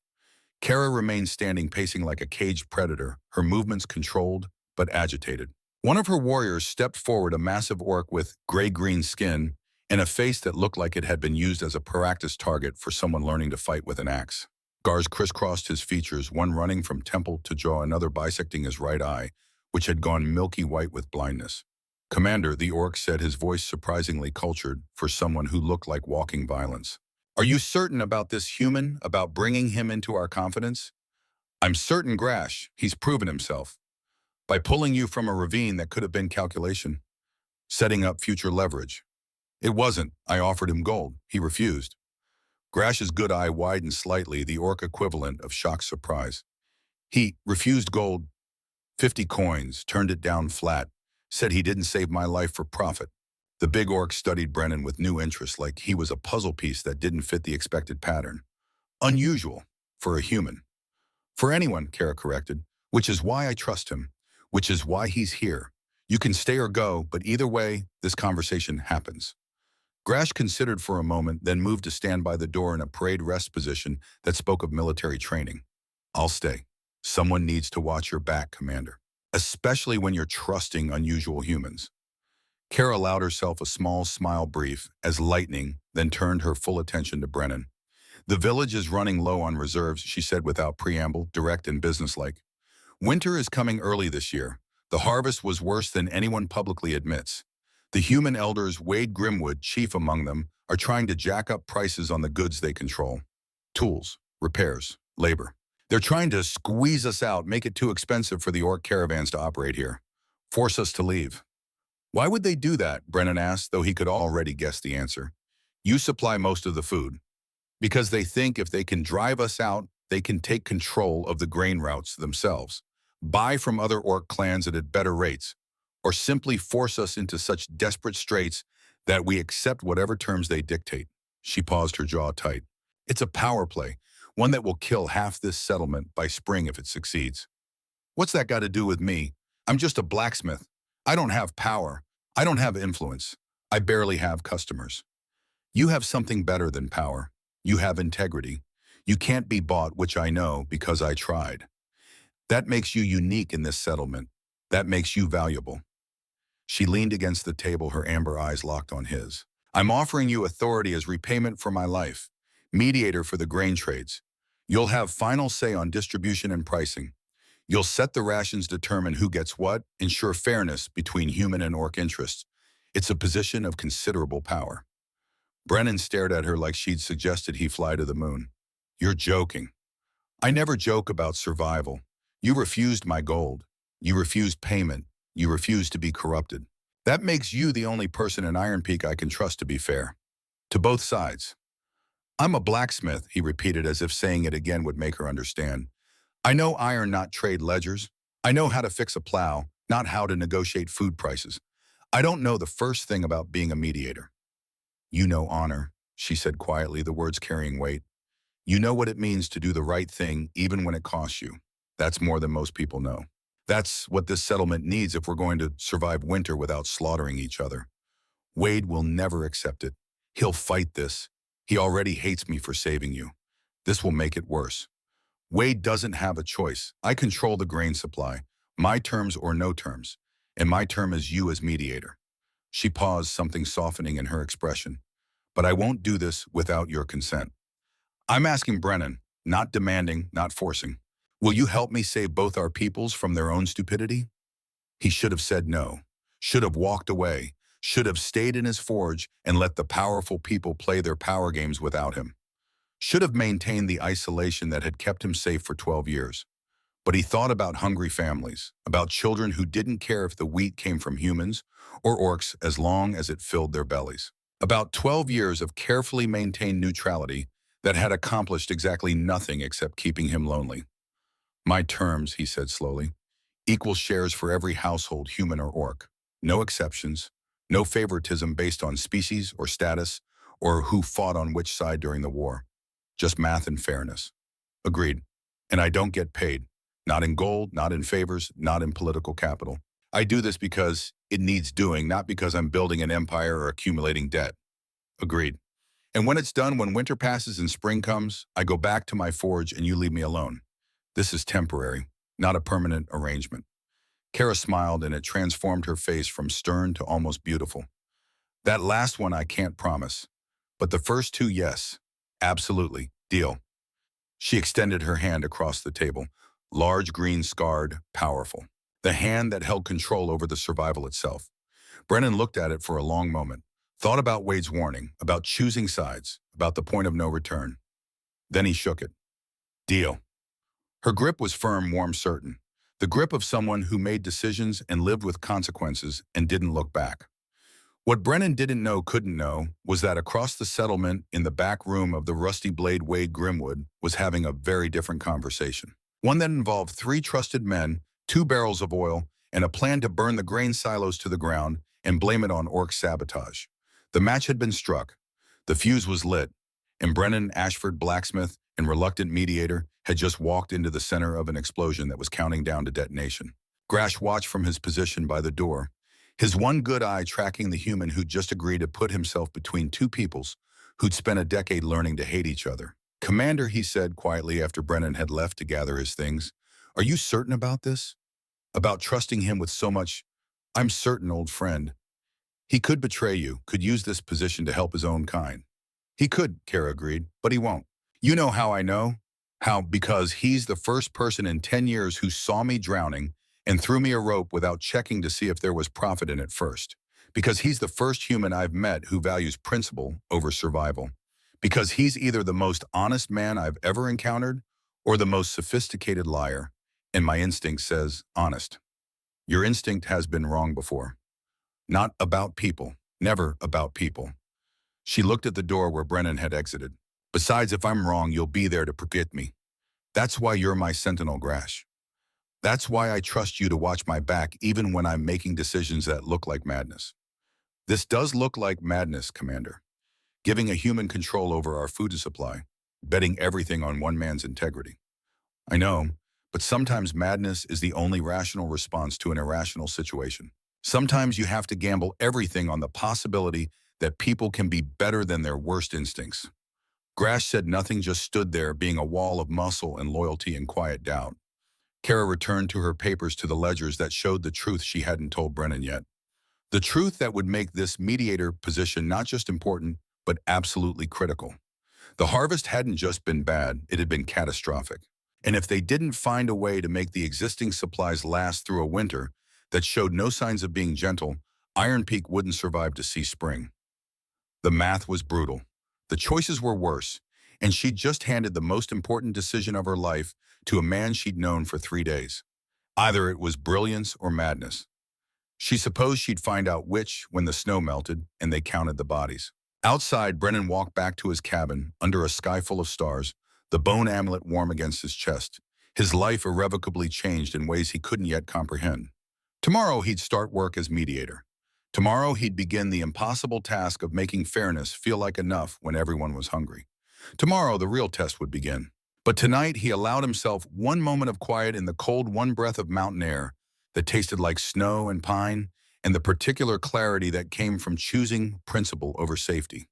Kara remained standing, pacing like a caged predator, her movements controlled but agitated. One of her warriors stepped forward, a massive orc with gray-green skin and a face that looked like it had been used as a practice target for someone learning to fight with an axe. Scars crisscrossed his features, one running from temple to jaw, another bisecting his right eye, which had gone milky white with blindness. "Commander," the orc said, his voice surprisingly cultured for someone who looked like walking violence. "Are you certain about this human, about bringing him into our confidence?" "I'm certain, Grash. He's proven himself. By pulling you from a ravine that could have been calculation, setting up future leverage." "It wasn't. I offered him gold. He refused." Grash's good eye widened slightly, the orc equivalent of shocked surprise. "He refused gold? 50 coins, turned it down flat, said he didn't save my life for profit." The big orc studied Brennan with new interest like he was a puzzle piece that didn't fit the expected pattern. Unusual for a human. For anyone, Kara corrected, which is why I trust him, which is why he's here. You can stay or go, but either way, this conversation happens. Grash considered for a moment, then moved to stand by the door in a parade rest position that spoke of military training. I'll stay. Someone needs to watch your back, Commander, especially when you're trusting unusual humans. Kara allowed herself a small smile brief as lightning, then turned her full attention to Brennan. The village is running low on reserves, she said without preamble, direct and businesslike. Winter is coming early this year. The harvest was worse than anyone publicly admits. The human elders, Wade Grimwood, chief among them, are trying to jack up prices on the goods they control. Tools, repairs, labor. They're trying to squeeze us out, make it too expensive for the orc caravans to operate here. Force us to leave. Why would they do that? Brennan asked, though he could already guess the answer. You supply most of the food. Because they think if they can drive us out, they can take control of the grain routes themselves, buy from other orc clans at better rates, or simply force us into such desperate straits that we accept whatever terms they dictate. She paused, her jaw tight. It's a power play, one that will kill half this settlement by spring if it succeeds. What's that got to do with me? I'm just a blacksmith. I don't have power. I don't have influence. I barely have customers. You have something better than power. You have integrity. You can't be bought, which I know because I tried. That makes you unique in this settlement. That makes you valuable. She leaned against the table, her amber eyes locked on his. I'm offering you authority as repayment for my life, mediator for the grain trades. You'll have final say on distribution and pricing. You'll set the rations, determine who gets what, ensure fairness between human and orc interests. It's a position of considerable power. Brennan stared at her like she'd suggested he fly to the moon. You're joking. I never joke about survival. You refused my gold. You refused payment. You refused to be corrupted. That makes you the only person in Iron Peak I can trust to be fair. To both sides. I'm a blacksmith, he repeated as if saying it again would make her understand. I know iron, not trade ledgers. I know how to fix a plow, not how to negotiate food prices. I don't know the first thing about being a mediator. You know honor, she said quietly, the words carrying weight. You know what it means to do the right thing even when it costs you. That's more than most people know. That's what this settlement needs if we're going to survive winter without slaughtering each other. Wade will never accept it. He'll fight this. He already hates me for saving you. This will make it worse. Wade doesn't have a choice. I control the grain supply, my terms or no terms, and my term is you as mediator. She paused, something softening in her expression. But I won't do this without your consent. I'm asking Brennan, not demanding, not forcing. Will you help me save both our peoples from their own stupidity? He should have said no, should have walked away, should have stayed in his forge and let the powerful people play their power games without him. Should have maintained the isolation that had kept him safe for 12 years. But he thought about hungry families, about children who didn't care if the wheat came from humans or orcs as long as it filled their bellies. About 12 years of carefully maintained neutrality that had accomplished exactly nothing except keeping him lonely. My terms, he said slowly, equal shares for every household, human or orc. No exceptions, no favoritism based on species or status or who fought on which side during the war. Just math and fairness. Agreed. And I don't get paid. Not in gold, not in favors, not in political capital. I do this because it needs doing, not because I'm building an empire or accumulating debt. Agreed. And when it's done, when winter passes and spring comes, I go back to my forge and you leave me alone. This is temporary, not a permanent arrangement. Kara smiled and it transformed her face from stern to almost beautiful. That last one I can't promise. But the first two, yes. Absolutely. Deal. She extended her hand across the table, large, green, scarred, powerful. The hand that held control over the survival itself. Brennan looked at it for a long moment, thought about Wade's warning, about choosing sides, about the point of no return. Then he shook it. Deal. Her grip was firm, warm, certain. The grip of someone who made decisions and lived with consequences and didn't look back. What Brennan didn't know, couldn't know, was that across the settlement in the back room of the Rusty Blade, Wade Grimwood was having a very different conversation. One that involved 3 trusted men, 2 barrels of oil, and a plan to burn the grain silos to the ground and blame it on Orc's sabotage. The match had been struck. The fuse was lit, and Brennan Ashford, blacksmith and reluctant mediator, had just walked into the center of an explosion that was counting down to detonation. Grash watched from his position by the door, his one good eye tracking the human who'd just agreed to put himself between two peoples who'd spent a decade learning to hate each other. "Commander," he said quietly after Brennan had left to gather his things, "are you certain about this? About trusting him with so much?" "I'm certain, old friend. He could betray you, could use this position to help his own kind." "He could," Kara agreed, "but he won't." "You know how I know?" "How? Because he's the first person in 10 years who saw me drowning and threw me a rope without checking to see if there was profit in it first. Because he's the first human I've met who values principle over survival. Because he's either the most honest man I've ever encountered or the most sophisticated liar. And my instinct says honest." "Your instinct has been wrong before. Not about people. Never about people." She looked at the door where Brennan had exited. "Besides, if I'm wrong, you'll be there to protect me. That's why you're my sentinel, Grash. That's why I trust you to watch my back even when I'm making decisions that look like madness." "This does look like madness, Commander. Giving a human control over our food supply, betting everything on one man's integrity." "I know, but sometimes madness is the only rational response to an irrational situation. Sometimes you have to gamble everything on the possibility that people can be better than their worst instincts." Grash said nothing, just stood there, being a wall of muscle and loyalty and quiet doubt. Kara returned to her papers, to the ledgers that showed the truth she hadn't told Brennan yet. The truth that would make this mediator position not just important, but absolutely critical. The harvest hadn't just been bad, it had been catastrophic. And if they didn't find a way to make the existing supplies last through a winter that showed no signs of being gentle, Iron Peak wouldn't survive to see spring. The math was brutal. The choices were worse, and she'd just handed the most important decision of her life to a man she'd known for 3 days. Either it was brilliance or madness. She supposed she'd find out which when the snow melted and they counted the bodies. Outside, Brennan walked back to his cabin under a sky full of stars, the bone amulet warm against his chest. His life irrevocably changed in ways he couldn't yet comprehend. Tomorrow he'd start work as mediator. Tomorrow he'd begin the impossible task of making fairness feel like enough when everyone was hungry. Tomorrow the real test would begin. But tonight he allowed himself one moment of quiet in the cold one breath of mountain air that tasted like snow and pine, and the particular clarity that came from choosing principle over safety.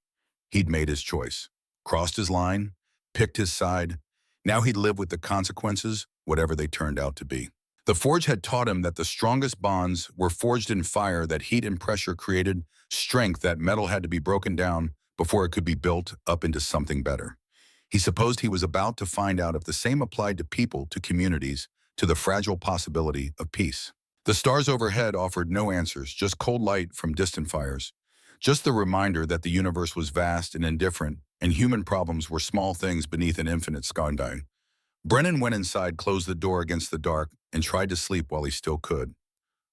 He'd made his choice, crossed his line, picked his side. Now he'd live with the consequences, whatever they turned out to be. The forge had taught him that the strongest bonds were forged in fire, that heat and pressure created strength, that metal had to be broken down before it could be built up into something better. He supposed he was about to find out if the same applied to people, to communities, to the fragile possibility of peace. The stars overhead offered no answers, just cold light from distant fires. Just the reminder that the universe was vast and indifferent, and human problems were small things beneath an infinite skyline. Brennan went inside, closed the door against the dark, and tried to sleep while he still could.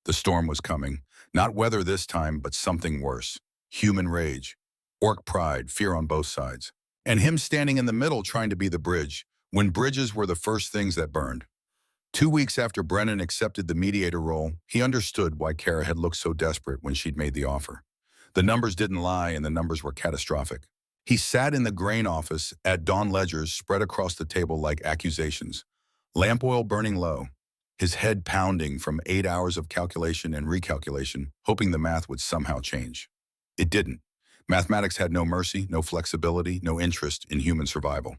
The storm was coming. Not weather this time, but something worse. Human rage, orc pride, fear on both sides. And him standing in the middle trying to be the bridge, when bridges were the first things that burned. 2 weeks after Brennan accepted the mediator role, he understood why Kara had looked so desperate when she'd made the offer. The numbers didn't lie, and the numbers were catastrophic. He sat in the grain office at dawn, ledgers spread across the table like accusations, lamp oil burning low, his head pounding from 8 hours of calculation and recalculation, hoping the math would somehow change. It didn't. Mathematics had no mercy, no flexibility, no interest in human survival.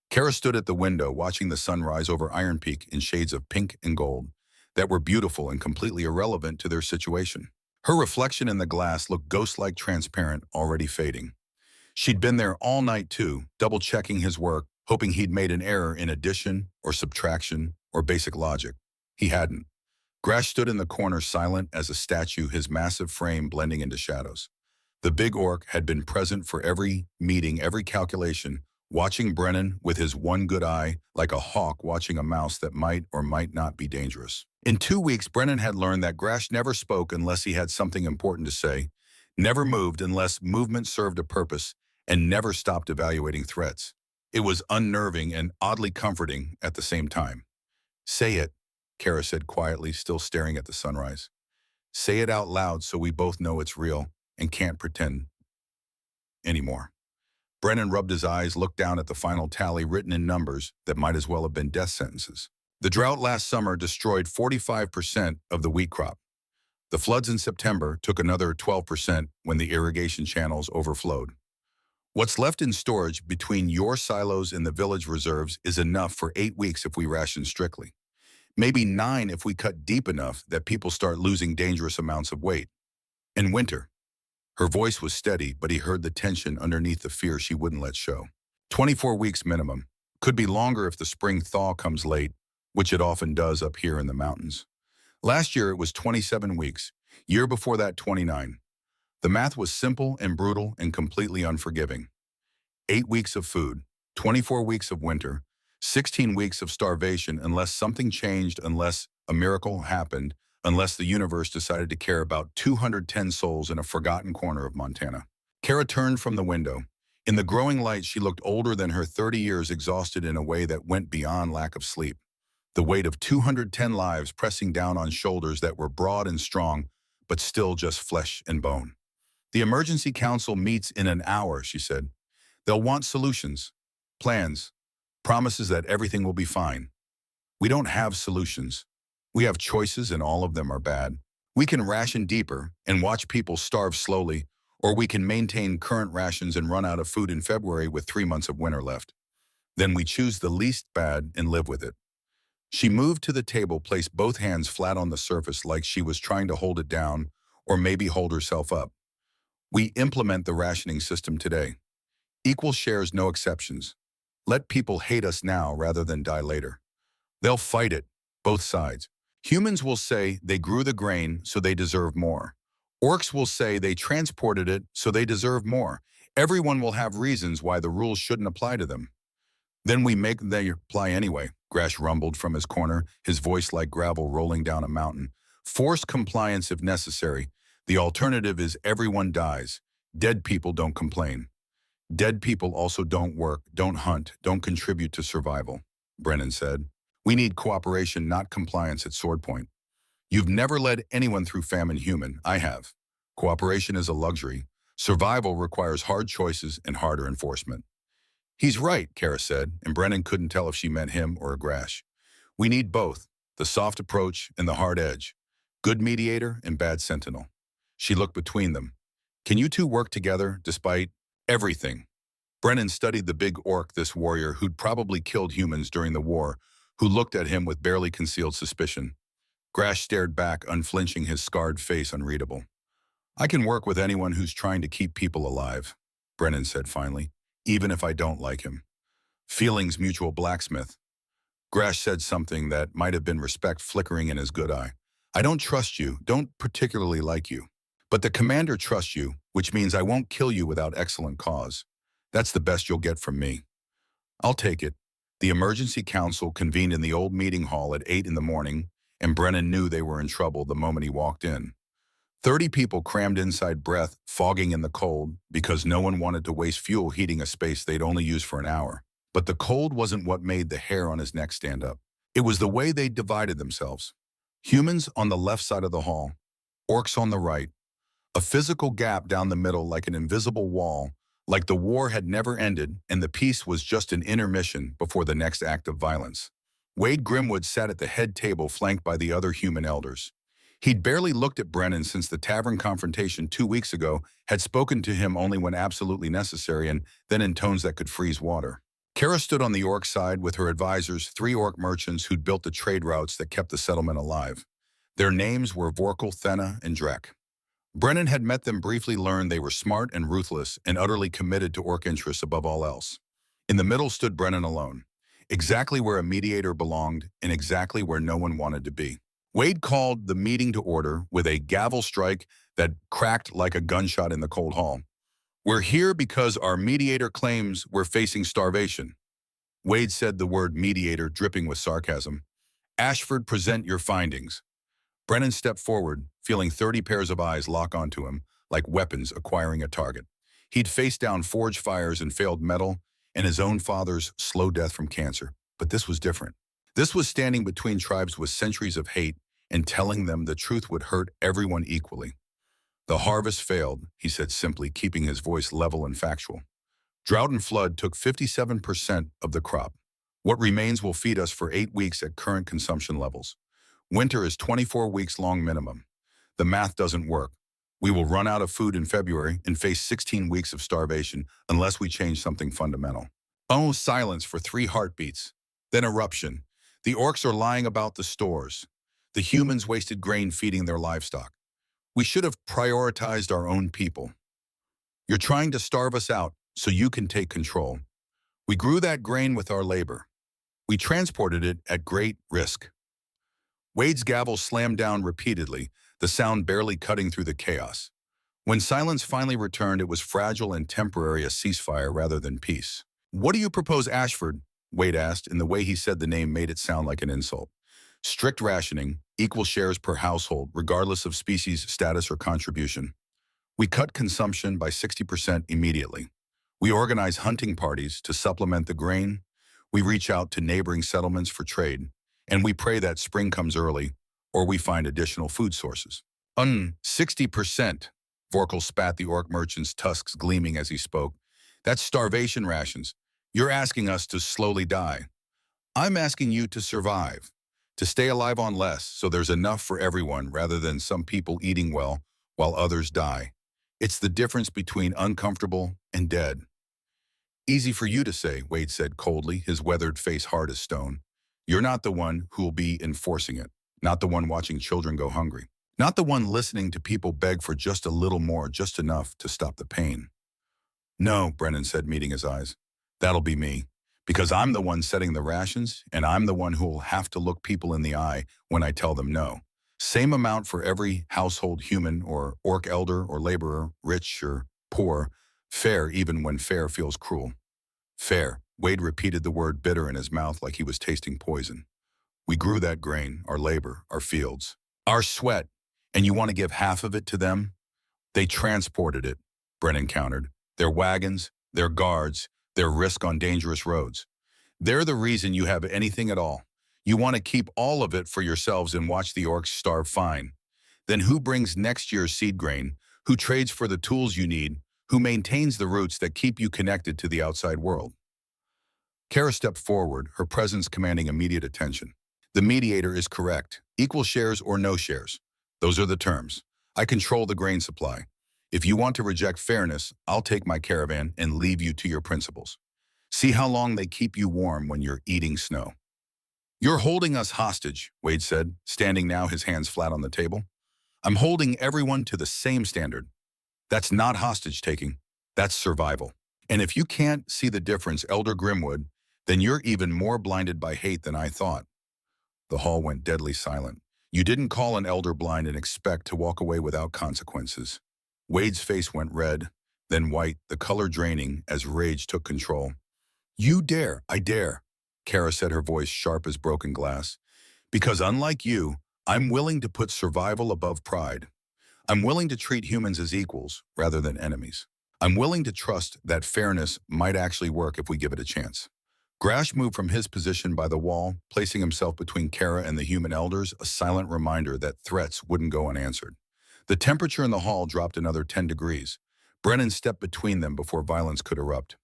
Kara stood at the window, watching the sun rise over Iron Peak in shades of pink and gold that were beautiful and completely irrelevant to their situation. Her reflection in the glass looked ghost-like transparent, already fading. She'd been there all night too, double-checking his work, hoping he'd made an error in addition or subtraction or basic logic. He hadn't. Grash stood in the corner, silent as a statue, his massive frame blending into shadows. The big orc had been present for every meeting, every calculation, watching Brennan with his one good eye, like a hawk watching a mouse that might or might not be dangerous. In 2 weeks, Brennan had learned that Grash never spoke unless he had something important to say, never moved unless movement served a purpose, and never stopped evaluating threats. It was unnerving and oddly comforting at the same time. "Say it," Kara said quietly, still staring at the sunrise. Say it out loud so we both know it's real and can't pretend anymore. Brennan rubbed his eyes, looked down at the final tally written in numbers that might as well have been death sentences. The drought last summer destroyed 45% of the wheat crop. The floods in September took another 12% when the irrigation channels overflowed. What's left in storage between your silos and the village reserves is enough for 8 weeks if we ration strictly. Maybe 9 if we cut deep enough that people start losing dangerous amounts of weight. In winter, her voice was steady, but he heard the tension underneath the fear she wouldn't let show. 24 weeks minimum. Could be longer if the spring thaw comes late, which it often does up here in the mountains. Last year, it was 27 weeks. Year before that, 29. The math was simple and brutal and completely unforgiving. 8 weeks of food, 24 weeks of winter, 16 weeks of starvation unless something changed, unless a miracle happened, unless the universe decided to care about 210 souls in a forgotten corner of Montana. Kara turned from the window. In the growing light, she looked older than her 30 years, exhausted in a way that went beyond lack of sleep. The weight of 210 lives pressing down on shoulders that were broad and strong, but still just flesh and bone. The emergency council meets in an hour, she said. They'll want solutions, plans, promises that everything will be fine. We don't have solutions. We have choices, and all of them are bad. We can ration deeper and watch people starve slowly, or we can maintain current rations and run out of food in February with 3 months of winter left. Then we choose the least bad and live with it. She moved to the table, placed both hands flat on the surface like she was trying to hold it down or maybe hold herself up. We implement the rationing system today. Equal shares, no exceptions. Let people hate us now rather than die later. They'll fight it, both sides. Humans will say they grew the grain, so they deserve more. Orcs will say they transported it, so they deserve more. Everyone will have reasons why the rules shouldn't apply to them. Then we make them apply anyway, Grash rumbled from his corner, his voice like gravel rolling down a mountain. Force compliance if necessary. The alternative is everyone dies. Dead people don't complain. Dead people also don't work, don't hunt, don't contribute to survival, Brennan said. We need cooperation, not compliance at sword point. You've never led anyone through famine, human. I have. Cooperation is a luxury. Survival requires hard choices and harder enforcement. He's right, Kara said, and Brennan couldn't tell if she meant him or Grash. We need both, the soft approach and the hard edge. Good mediator and bad sentinel. She looked between them. Can you two work together despite everything? Brennan studied the big orc, this warrior who'd probably killed humans during the war, who looked at him with barely concealed suspicion. Grash stared back, unflinching, his scarred face unreadable. I can work with anyone who's trying to keep people alive, Brennan said finally, even if I don't like him. Feelings mutual, blacksmith. Grash said something that might have been respect flickering in his good eye. I don't trust you, don't particularly like you. But the commander trusts you, which means I won't kill you without excellent cause. That's the best you'll get from me. I'll take it. The emergency council convened in the old meeting hall at 8 in the morning, and Brennan knew they were in trouble the moment he walked in. 30 people crammed inside, breath fogging in the cold because no one wanted to waste fuel heating a space they'd only use for an hour. But the cold wasn't what made the hair on his neck stand up. It was the way they divided themselves. Humans on the left side of the hall, orcs on the right. A physical gap down the middle like an invisible wall, like the war had never ended and the peace was just an intermission before the next act of violence. Wade Grimwood sat at the head table flanked by the other human elders. He'd barely looked at Brennan since the tavern confrontation 2 weeks ago, had spoken to him only when absolutely necessary and then in tones that could freeze water. Kara stood on the orc side with her advisors, 3 orc merchants who'd built the trade routes that kept the settlement alive. Their names were Vorkal, Thena, and Drek. Brennan had met them, briefly learned they were smart and ruthless and utterly committed to orc interests above all else. In the middle stood Brennan alone, exactly where a mediator belonged and exactly where no one wanted to be. Wade called the meeting to order with a gavel strike that cracked like a gunshot in the cold hall. We're here because our mediator claims we're facing starvation. Wade said the word mediator dripping with sarcasm. Ashford, present your findings. Brennan stepped forward, feeling 30 pairs of eyes lock onto him, like weapons acquiring a target. He'd faced down forge fires and failed metal, and his own father's slow death from cancer. But this was different. This was standing between tribes with centuries of hate and telling them the truth would hurt everyone equally. The harvest failed, he said simply, keeping his voice level and factual. Drought and flood took 57% of the crop. What remains will feed us for 8 weeks at current consumption levels. Winter is 24 weeks long minimum. The math doesn't work. We will run out of food in February and face 16 weeks of starvation unless we change something fundamental. Oh, silence for 3 heartbeats. Then eruption. The orcs are lying about the stores. The humans wasted grain feeding their livestock. We should have prioritized our own people. You're trying to starve us out so you can take control. We grew that grain with our labor. We transported it at great risk. Wade's gavel slammed down repeatedly, the sound barely cutting through the chaos. When silence finally returned, it was fragile and temporary, a ceasefire rather than peace. "What do you propose, Ashford?" Wade asked, and the way he said the name made it sound like an insult. "Strict rationing, equal shares per household, regardless of species, status, or contribution. We cut consumption by 60% immediately. We organize hunting parties to supplement the grain. We reach out to neighboring settlements for trade. And we pray that spring comes early, or we find additional food sources." 60%. Vorkal spat, the orc merchant's tusks gleaming as he spoke. "That's starvation rations. You're asking us to slowly die. I'm asking you to survive, to stay alive on less so there's enough for everyone rather than some people eating well while others die. It's the difference between uncomfortable and dead." "Easy for you to say," Wade said coldly, his weathered face hard as stone. "You're not the one who'll be enforcing it, not the one watching children go hungry, not the one listening to people beg for just a little more, just enough to stop the pain." "No," Brennan said, meeting his eyes. "That'll be me, because I'm the one setting the rations, and I'm the one who'll have to look people in the eye when I tell them no. Same amount for every household, human or orc, elder or laborer, rich or poor, fair even when fair feels cruel." "Fair." Wade repeated the word, bitter in his mouth like he was tasting poison. "We grew that grain, our labor, our fields, our sweat, and you want to give half of it to them?" "They transported it," Brennan countered. "Their wagons, their guards, their risk on dangerous roads. They're the reason you have anything at all. You want to keep all of it for yourselves and watch the orcs starve, fine. Then who brings next year's seed grain? Who trades for the tools you need? Who maintains the roots that keep you connected to the outside world?" Kara stepped forward, her presence commanding immediate attention. "The mediator is correct. Equal shares or no shares. Those are the terms. I control the grain supply. If you want to reject fairness, I'll take my caravan and leave you to your principles. See how long they keep you warm when you're eating snow." "You're holding us hostage," Wade said, standing now, his hands flat on the table. "I'm holding everyone to the same standard. That's not hostage-taking. That's survival. And if you can't see the difference, Elder Grimwood, then you're even more blinded by hate than I thought." The hall went deadly silent. You didn't call an elder blind and expect to walk away without consequences. Wade's face went red, then white, the color draining as rage took control. "You dare, I dare," Kara said, her voice sharp as broken glass. "Because unlike you, I'm willing to put survival above pride. I'm willing to treat humans as equals rather than enemies. I'm willing to trust that fairness might actually work if we give it a chance." Grash moved from his position by the wall, placing himself between Kara and the human elders, a silent reminder that threats wouldn't go unanswered. The temperature in the hall dropped another 10 degrees. Brennan stepped between them before violence could erupt.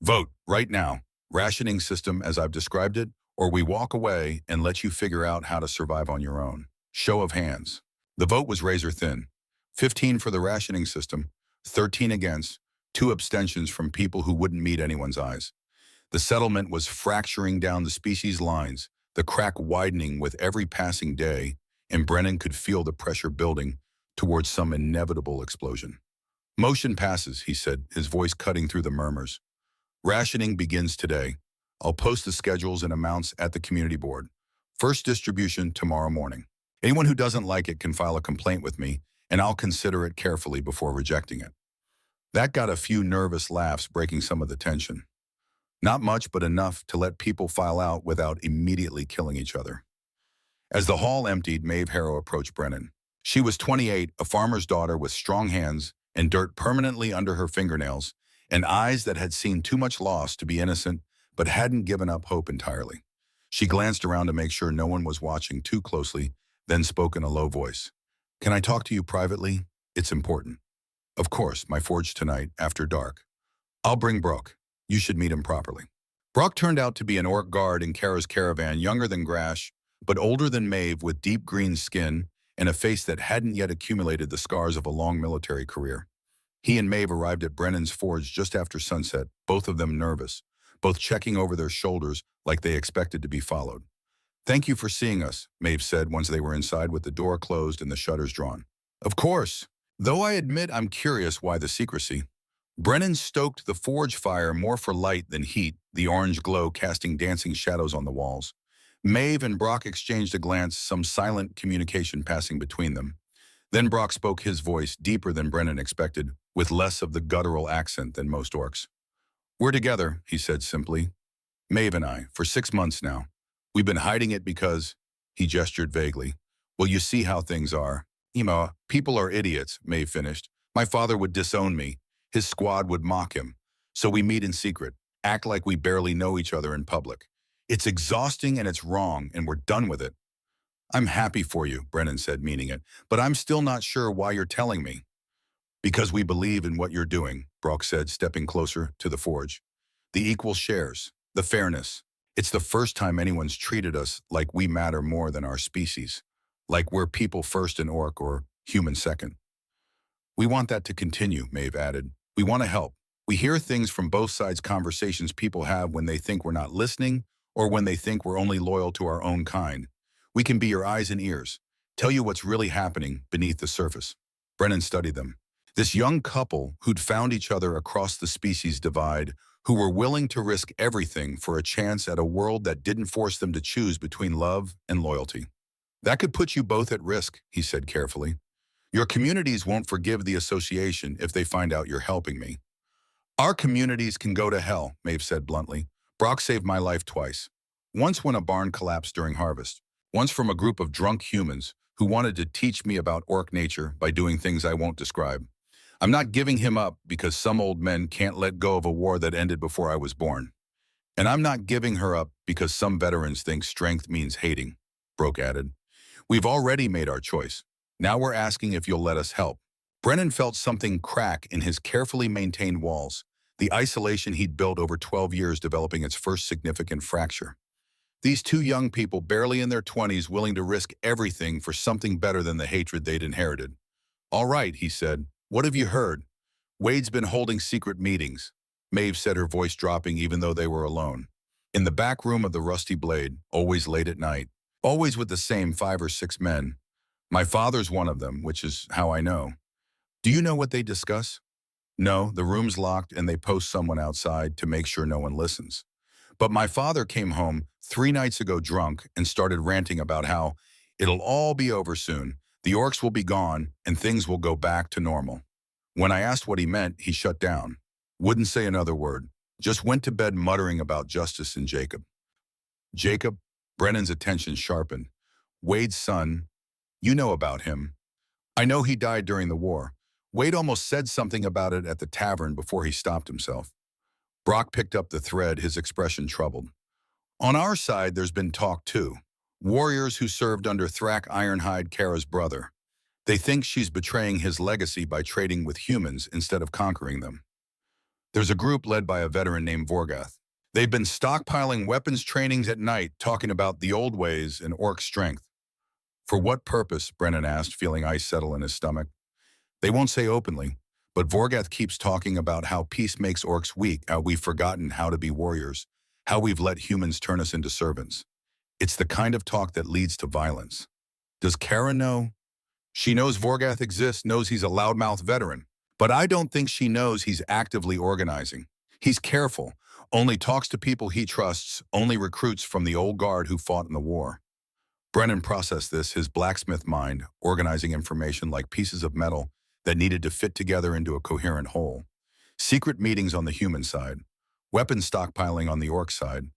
"Vote, right now. Rationing system as I've described it, or we walk away and let you figure out how to survive on your own. Show of hands." The vote was razor thin. 15 for the rationing system, 13 against, 2 abstentions from people who wouldn't meet anyone's eyes. The settlement was fracturing down the species lines, the crack widening with every passing day, and Brennan could feel the pressure building towards some inevitable explosion. "Motion passes," he said, his voice cutting through the murmurs. "Rationing begins today. I'll post the schedules and amounts at the community board. First distribution tomorrow morning. Anyone who doesn't like it can file a complaint with me, and I'll consider it carefully before rejecting it." That got a few nervous laughs, breaking some of the tension. Not much, but enough to let people file out without immediately killing each other. As the hall emptied, Maeve Harrow approached Brennan. She was 28, a farmer's daughter with strong hands and dirt permanently under her fingernails, and eyes that had seen too much loss to be innocent but hadn't given up hope entirely. She glanced around to make sure no one was watching too closely, then spoke in a low voice. Can I talk to you privately? It's important. Of course, my forge tonight, after dark. I'll bring Brock. You should meet him properly. Brock turned out to be an orc guard in Kara's caravan, younger than Grash, but older than Maeve, with deep green skin and a face that hadn't yet accumulated the scars of a long military career. He and Maeve arrived at Brennan's forge just after sunset, both of them nervous, both checking over their shoulders like they expected to be followed. Thank you for seeing us, Maeve said once they were inside with the door closed and the shutters drawn. Of course, though I admit I'm curious why the secrecy. Brennan stoked the forge fire more for light than heat, the orange glow casting dancing shadows on the walls. Maeve and Brock exchanged a glance, some silent communication passing between them. Then Brock spoke, his voice deeper than Brennan expected, with less of the guttural accent than most orcs. We're together, he said simply. Maeve and I, for 6 months now. We've been hiding it because, he gestured vaguely. Well, you see how things are. People are idiots, Maeve finished. My father would disown me. His squad would mock him. So we meet in secret, act like we barely know each other in public. It's exhausting and it's wrong, and we're done with it. I'm happy for you, Brennan said, meaning it, but I'm still not sure why you're telling me. Because we believe in what you're doing, Brock said, stepping closer to the forge. The equal shares, the fairness. It's the first time anyone's treated us like we matter more than our species, like we're people first in orc or human second. We want that to continue, Maeve added. We want to help. We hear things from both sides, conversations people have when they think we're not listening or when they think we're only loyal to our own kind. We can be your eyes and ears, tell you what's really happening beneath the surface. Brennan studied them. This young couple who'd found each other across the species divide, who were willing to risk everything for a chance at a world that didn't force them to choose between love and loyalty. That could put you both at risk, he said carefully. Your communities won't forgive the association if they find out you're helping me. Our communities can go to hell, Maeve said bluntly. Brock saved my life twice. Once when a barn collapsed during harvest. Once from a group of drunk humans who wanted to teach me about orc nature by doing things I won't describe. I'm not giving him up because some old men can't let go of a war that ended before I was born. And I'm not giving her up because some veterans think strength means hating, Brock added. We've already made our choice. Now we're asking if you'll let us help. Brennan felt something crack in his carefully maintained walls, the isolation he'd built over 12 years developing its first significant fracture. These two young people, barely in their 20s, willing to risk everything for something better than the hatred they'd inherited. All right, he said. What have you heard? Wade's been holding secret meetings, Maeve said, her voice dropping even though they were alone. In the back room of the Rusty Blade, always late at night, always with the same 5 or 6 men. My father's one of them, which is how I know. Do you know what they discuss? No, the room's locked and they post someone outside to make sure no one listens. But my father came home 3 nights ago drunk and started ranting about how it'll all be over soon. The orcs will be gone and things will go back to normal. When I asked what he meant, he shut down. Wouldn't say another word. Just went to bed muttering about Justice and Jacob. Jacob? Brennan's attention sharpened. Wade's son. You know about him. I know he died during the war. Wade almost said something about it at the tavern before he stopped himself. Brock picked up the thread, his expression troubled. On our side, there's been talk too. Warriors who served under Thrak Ironhide, Kara's brother. They think she's betraying his legacy by trading with humans instead of conquering them. There's a group led by a veteran named Vorgath. They've been stockpiling weapons trainings at night, talking about the old ways and orc strength. For what purpose, Brennan asked, feeling ice settle in his stomach. They won't say openly, but Vorgath keeps talking about how peace makes orcs weak, how we've forgotten how to be warriors, how we've let humans turn us into servants. It's the kind of talk that leads to violence. Does Kara know? She knows Vorgath exists, knows he's a loudmouth veteran, but I don't think she knows he's actively organizing. He's careful, only talks to people he trusts, only recruits from the old guard who fought in the war. Brennan processed this, his blacksmith mind, organizing information like pieces of metal that needed to fit together into a coherent whole. Secret meetings on the human side, weapons stockpiling on the orc side,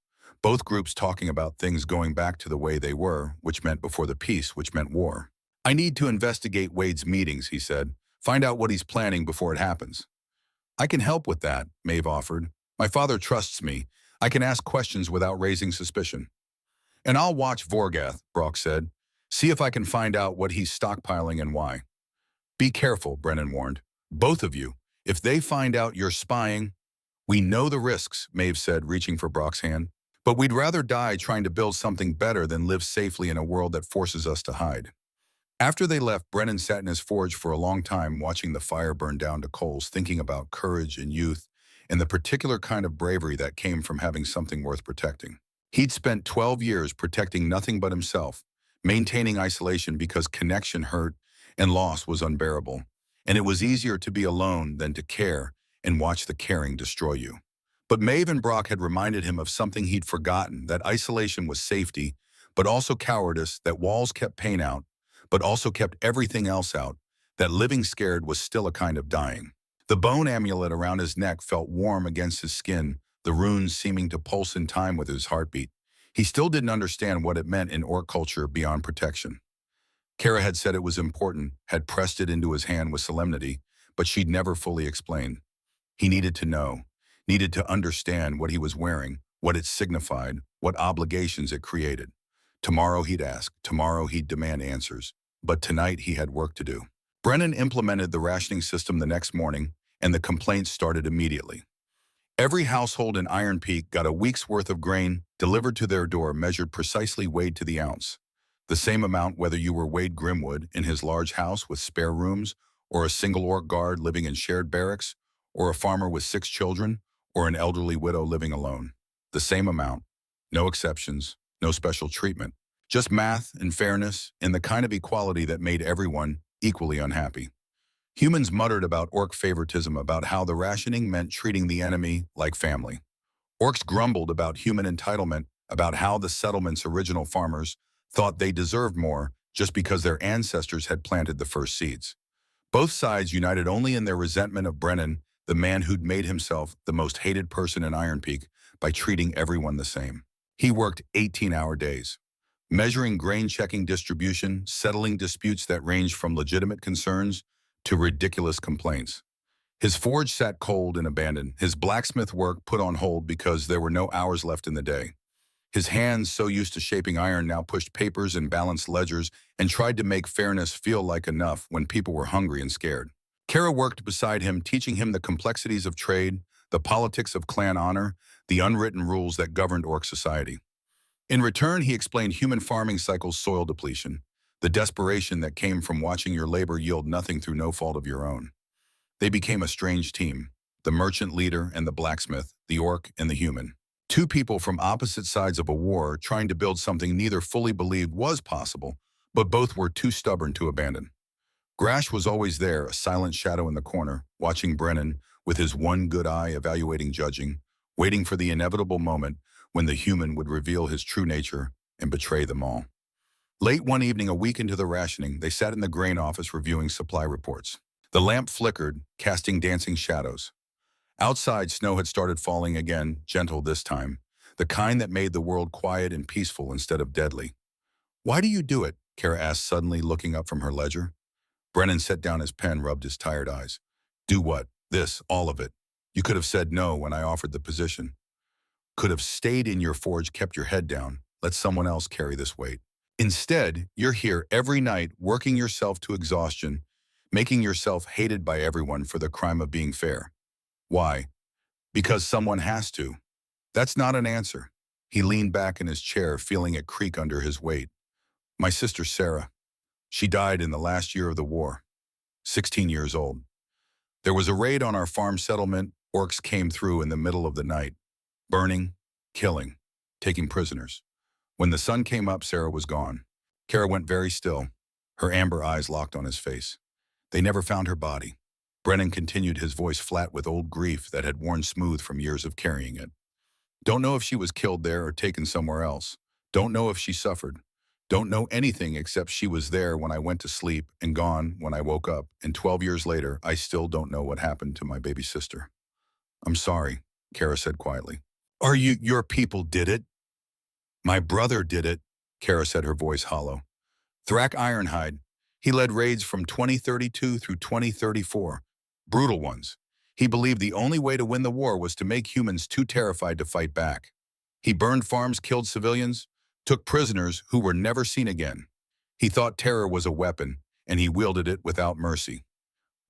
both groups talking about things going back to the way they were, which meant before the peace, which meant war. I need to investigate Wade's meetings, he said. Find out what he's planning before it happens. I can help with that, Maeve offered. My father trusts me. I can ask questions without raising suspicion. And I'll watch Vorgath, Brock said. See if I can find out what he's stockpiling and why. Be careful, Brennan warned. Both of you. If they find out you're spying, we know the risks, Maeve said, reaching for Brock's hand. But we'd rather die trying to build something better than live safely in a world that forces us to hide. After they left, Brennan sat in his forge for a long time, watching the fire burn down to coals, thinking about courage and youth and the particular kind of bravery that came from having something worth protecting. He'd spent 12 years protecting nothing but himself, maintaining isolation because connection hurt and loss was unbearable. And it was easier to be alone than to care and watch the caring destroy you. But Maeve and Brock had reminded him of something he'd forgotten, that isolation was safety, but also cowardice, that walls kept pain out, but also kept everything else out, that living scared was still a kind of dying. The bone amulet around his neck felt warm against his skin, the runes seeming to pulse in time with his heartbeat. He still didn't understand what it meant in orc culture beyond protection. Kara had said it was important, had pressed it into his hand with solemnity, but she'd never fully explained. He needed to know, needed to understand what he was wearing, what it signified, what obligations it created. Tomorrow he'd ask, tomorrow he'd demand answers, but tonight he had work to do. Brennan implemented the rationing system the next morning, and the complaints started immediately. Every household in Iron Peak got a week's worth of grain delivered to their door, measured precisely, weighed to the ounce. The same amount whether you were Wade Grimwood in his large house with spare rooms, or a single orc guard living in shared barracks, or a farmer with 6 children, or an elderly widow living alone. The same amount, no exceptions, no special treatment. Just math and fairness and the kind of equality that made everyone equally unhappy. Humans muttered about orc favoritism, about how the rationing meant treating the enemy like family. Orcs grumbled about human entitlement, about how the settlement's original farmers thought they deserved more just because their ancestors had planted the first seeds. Both sides united only in their resentment of Brennan, the man who'd made himself the most hated person in Iron Peak by treating everyone the same. He worked 18-hour days, measuring grain, checking distribution, settling disputes that ranged from legitimate concerns to ridiculous complaints. His forge sat cold and abandoned, his blacksmith work put on hold because there were no hours left in the day. His hands, so used to shaping iron, now pushed papers and balanced ledgers and tried to make fairness feel like enough when people were hungry and scared. Kara worked beside him, teaching him the complexities of trade, the politics of clan honor, the unwritten rules that governed orc society. In return, he explained human farming cycles, soil depletion, the desperation that came from watching your labor yield nothing through no fault of your own. They became a strange team, the merchant leader and the blacksmith, the orc and the human. 2 people from opposite sides of a war trying to build something neither fully believed was possible, but both were too stubborn to abandon. Grash was always there, a silent shadow in the corner, watching Brennan with his one good eye, evaluating, judging, waiting for the inevitable moment when the human would reveal his true nature and betray them all. Late one evening, a week into the rationing, they sat in the grain office reviewing supply reports. The lamp flickered, casting dancing shadows. Outside, snow had started falling again, gentle this time, the kind that made the world quiet and peaceful instead of deadly. "Why do you do it?" Kara asked, suddenly looking up from her ledger. Brennan set down his pen, rubbed his tired eyes. "Do what? This, all of it. You could have said no when I offered the position. Could have stayed in your forge, kept your head down, let someone else carry this weight. Instead, you're here every night, working yourself to exhaustion, making yourself hated by everyone for the crime of being fair. Why? Because someone has to. That's not an answer." He leaned back in his chair, feeling it creak under his weight. "My sister Sarah. She died in the last year of the war, 16 years old. There was a raid on our farm settlement. Orcs came through in the middle of the night, burning, killing, taking prisoners. When the sun came up, Sarah was gone." Kara went very still, her amber eyes locked on his face. "They never found her body." Brennan continued, his voice flat with old grief that had worn smooth from years of carrying it. "Don't know if she was killed there or taken somewhere else. Don't know if she suffered. Don't know anything except she was there when I went to sleep and gone when I woke up, and 12 years later, I still don't know what happened to my baby sister." "I'm sorry," Kara said quietly. Your people did it?" "My brother did it," Kara said, her voice hollow. "Thrak Ironhide. He led raids from 2032 through 2034. Brutal ones. He believed the only way to win the war was to make humans too terrified to fight back. He burned farms, killed civilians, took prisoners who were never seen again. He thought terror was a weapon, and he wielded it without mercy.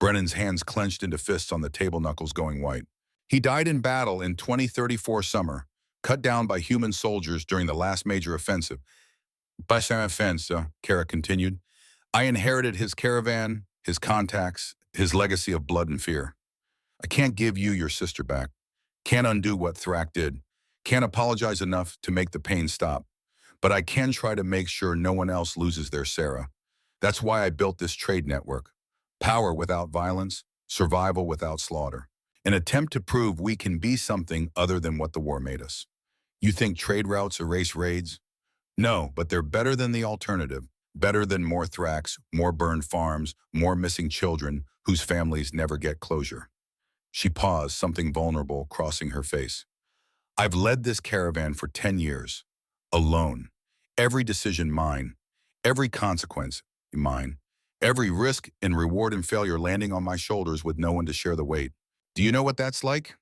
Brennan's hands clenched into fists on the table, knuckles going white. He died in battle in 2034 summer, cut down by human soldiers during the last major offensive. By some offense, Kara continued. I inherited his caravan, his contacts, his legacy of blood and fear. I can't give you your sister back. Can't undo what Thrak did. Can't apologize enough to make the pain stop. But I can try to make sure no one else loses their Sarah. That's why I built this trade network. Power without violence, survival without slaughter. An attempt to prove we can be something other than what the war made us. You think trade routes erase raids? No, but they're better than the alternative. Better than more Thraks, more burned farms, more missing children whose families never get closure. She paused, something vulnerable crossing her face. I've led this caravan for 10 years, alone. Every decision mine, every consequence mine, every risk and reward and failure landing on my shoulders with no one to share the weight. Do you know what that's like?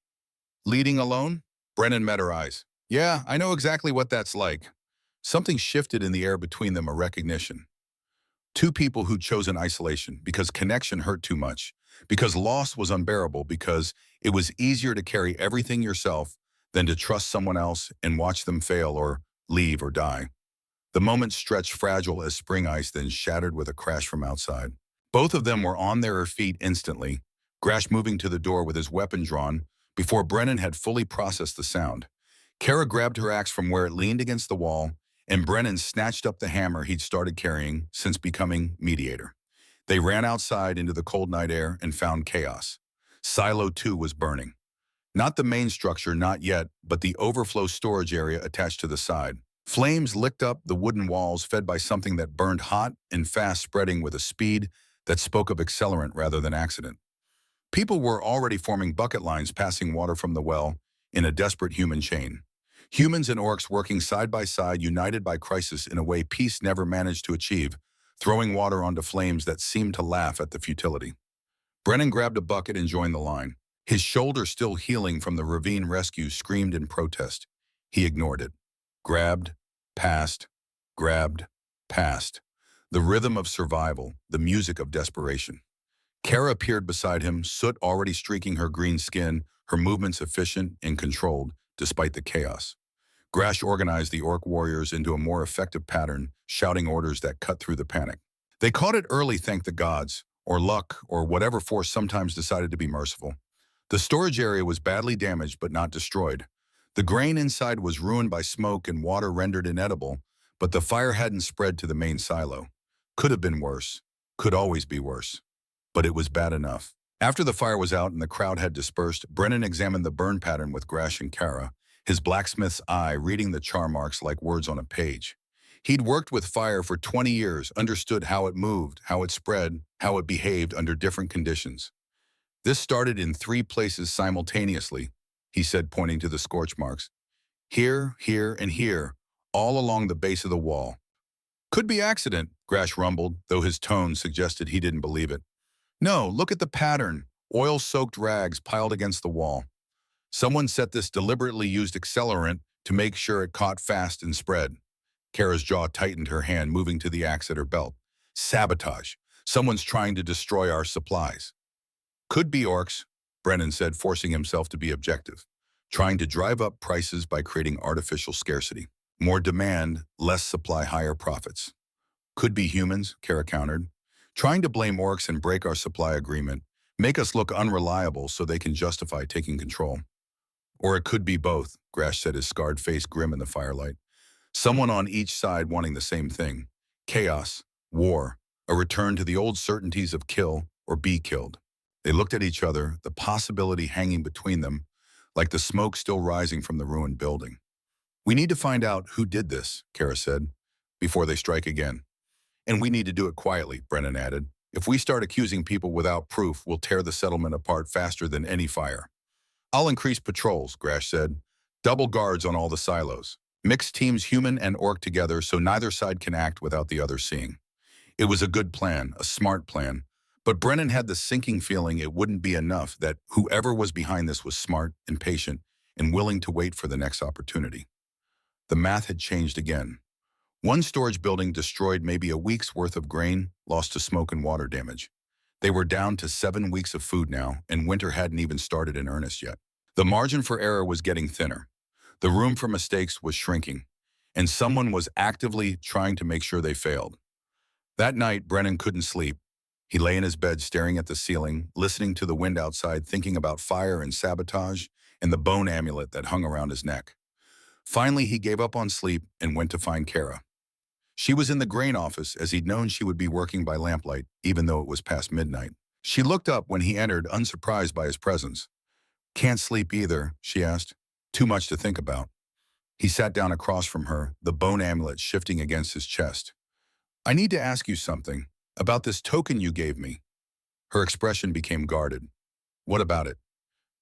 Leading alone? Brennan met her eyes. Yeah, I know exactly what that's like. Something shifted in the air between them, a recognition. Two people who'd chosen isolation because connection hurt too much, because loss was unbearable, because it was easier to carry everything yourself than to trust someone else and watch them fail or leave or die. The moment stretched fragile as spring ice, then shattered with a crash from outside. Both of them were on their feet instantly, Grash moving to the door with his weapon drawn before Brennan had fully processed the sound. Kara grabbed her axe from where it leaned against the wall, and Brennan snatched up the hammer he'd started carrying since becoming mediator. They ran outside into the cold night air and found chaos. Silo 2 was burning. Not the main structure, not yet, but the overflow storage area attached to the side. Flames licked up the wooden walls, fed by something that burned hot and fast, spreading with a speed that spoke of accelerant rather than accident. People were already forming bucket lines, passing water from the well in a desperate human chain. Humans and orcs working side by side, united by crisis in a way peace never managed to achieve, throwing water onto flames that seemed to laugh at the futility. Brennan grabbed a bucket and joined the line. His shoulder, still healing from the ravine rescue, screamed in protest. He ignored it. Grabbed, passed, grabbed, passed. The rhythm of survival, the music of desperation. Kara appeared beside him, soot already streaking her green skin, her movements efficient and controlled, despite the chaos. Grash organized the orc warriors into a more effective pattern, shouting orders that cut through the panic. They caught it early, thank the gods, or luck, or whatever force sometimes decided to be merciful. The storage area was badly damaged but not destroyed. The grain inside was ruined by smoke and water rendered inedible, but the fire hadn't spread to the main silo. Could have been worse. Could always be worse. But it was bad enough. After the fire was out and the crowd had dispersed, Brennan examined the burn pattern with Grash and Kara, his blacksmith's eye reading the char marks like words on a page. He'd worked with fire for 20 years, understood how it moved, how it spread, how it behaved under different conditions. This started in 3 places simultaneously, he said, pointing to the scorch marks. Here, here, and here, all along the base of the wall. Could be accident, Grash rumbled, though his tone suggested he didn't believe it. No, look at the pattern. Oil-soaked rags piled against the wall. Someone set this deliberately used accelerant to make sure it caught fast and spread. Kara's jaw tightened, her hand moving to the axe at her belt. Sabotage. Someone's trying to destroy our supplies. Could be orcs, Brennan said, forcing himself to be objective. Trying to drive up prices by creating artificial scarcity. More demand, less supply, higher profits. Could be humans, Kara countered. Trying to blame orcs and break our supply agreement. Make us look unreliable so they can justify taking control. Or it could be both, Grash said, his scarred face grim in the firelight. Someone on each side wanting the same thing. Chaos, war, a return to the old certainties of kill or be killed. They looked at each other, the possibility hanging between them, like the smoke still rising from the ruined building. We need to find out who did this, Kara said, before they strike again. And we need to do it quietly, Brennan added. If we start accusing people without proof, we'll tear the settlement apart faster than any fire. I'll increase patrols, Grash said. Double guards on all the silos. Mix teams human and orc together so neither side can act without the other seeing. It was a good plan, a smart plan, but Brennan had the sinking feeling it wouldn't be enough, that whoever was behind this was smart and patient and willing to wait for the next opportunity. The math had changed again. One storage building destroyed maybe a week's worth of grain, lost to smoke and water damage. They were down to 7 weeks of food now, and winter hadn't even started in earnest yet. The margin for error was getting thinner. The room for mistakes was shrinking, and someone was actively trying to make sure they failed. That night, Brennan couldn't sleep. He lay in his bed staring at the ceiling, listening to the wind outside, thinking about fire and sabotage and the bone amulet that hung around his neck. Finally, he gave up on sleep and went to find Kara. She was in the grain office, as he'd known she would be working by lamplight, even though it was past midnight. She looked up when he entered, unsurprised by his presence. "Can't sleep either," she asked. "Too much to think about." He sat down across from her, the bone amulet shifting against his chest. "I need to ask you something about this token you gave me." Her expression became guarded. "What about it?"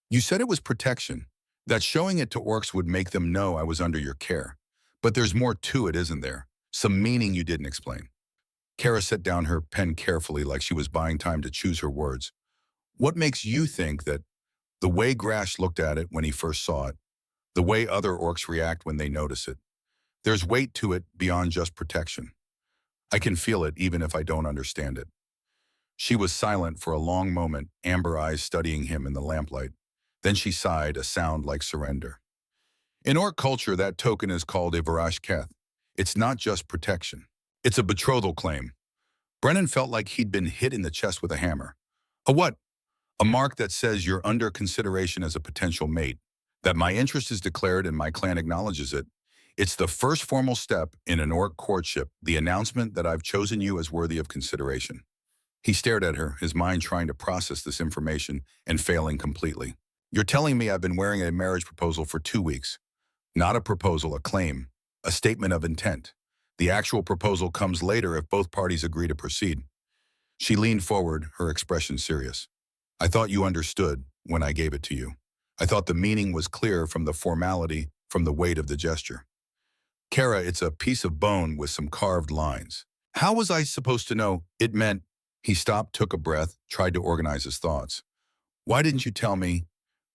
"You said it was protection, that showing it to orcs would make them know I was under your care. But there's more to it, isn't there? Some meaning you didn't explain." Kara set down her pen carefully, like she was buying time to choose her words. "What makes you think that the way Grash looked at it when he first saw it, the way other orcs react when they notice it, there's weight to it beyond just protection. I can feel it even if I don't understand it." She was silent for a long moment, amber eyes studying him in the lamplight. Then she sighed, a sound like surrender. "In orc culture, that token is called a Varash Keth. It's not just protection. It's a betrothal claim." Brennan felt like he'd been hit in the chest with a hammer. "A what?" "A mark that says you're under consideration as a potential mate, that my interest is declared and my clan acknowledges it. It's the first formal step in an orc courtship, the announcement that I've chosen you as worthy of consideration." He stared at her, his mind trying to process this information and failing completely. "You're telling me I've been wearing a marriage proposal for 2 weeks. Not a proposal, a claim, a statement of intent. The actual proposal comes later if both parties agree to proceed." She leaned forward, her expression serious. "I thought you understood when I gave it to you. I thought the meaning was clear from the formality, from the weight of the gesture." "Kara, it's a piece of bone with some carved lines. How was I supposed to know it meant—" He stopped, took a breath, tried to organize his thoughts. "Why didn't you tell me?"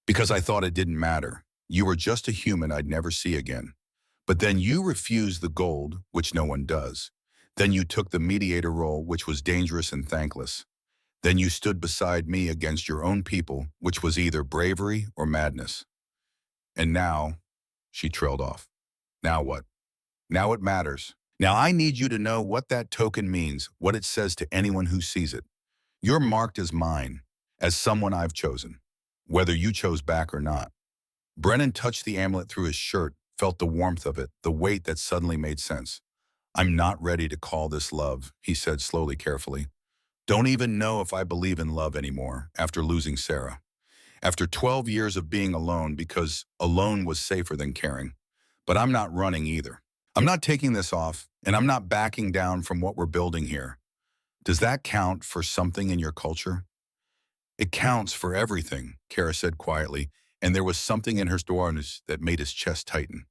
"Because I thought it didn't matter. You were just a human I'd never see again. But then you refused the gold, which no one does. Then you took the mediator role, which was dangerous and thankless. Then you stood beside me against your own people, which was either bravery or madness. And now," she trailed off. "Now what? Now it matters. Now I need you to know what that token means, what it says to anyone who sees it. You're marked as mine, as someone I've chosen, whether you chose back or not." Brennan touched the amulet through his shirt, felt the warmth of it, the weight that suddenly made sense. "I'm not ready to call this love," he said slowly, carefully. "Don't even know if I believe in love anymore after losing Sarah. After 12 years of being alone, because alone was safer than caring. But I'm not running either. I'm not taking this off, and I'm not backing down from what we're building here. Does that count for something in your culture?" "It counts for everything," Kara said quietly, and there was something in her stories that made his chest tighten.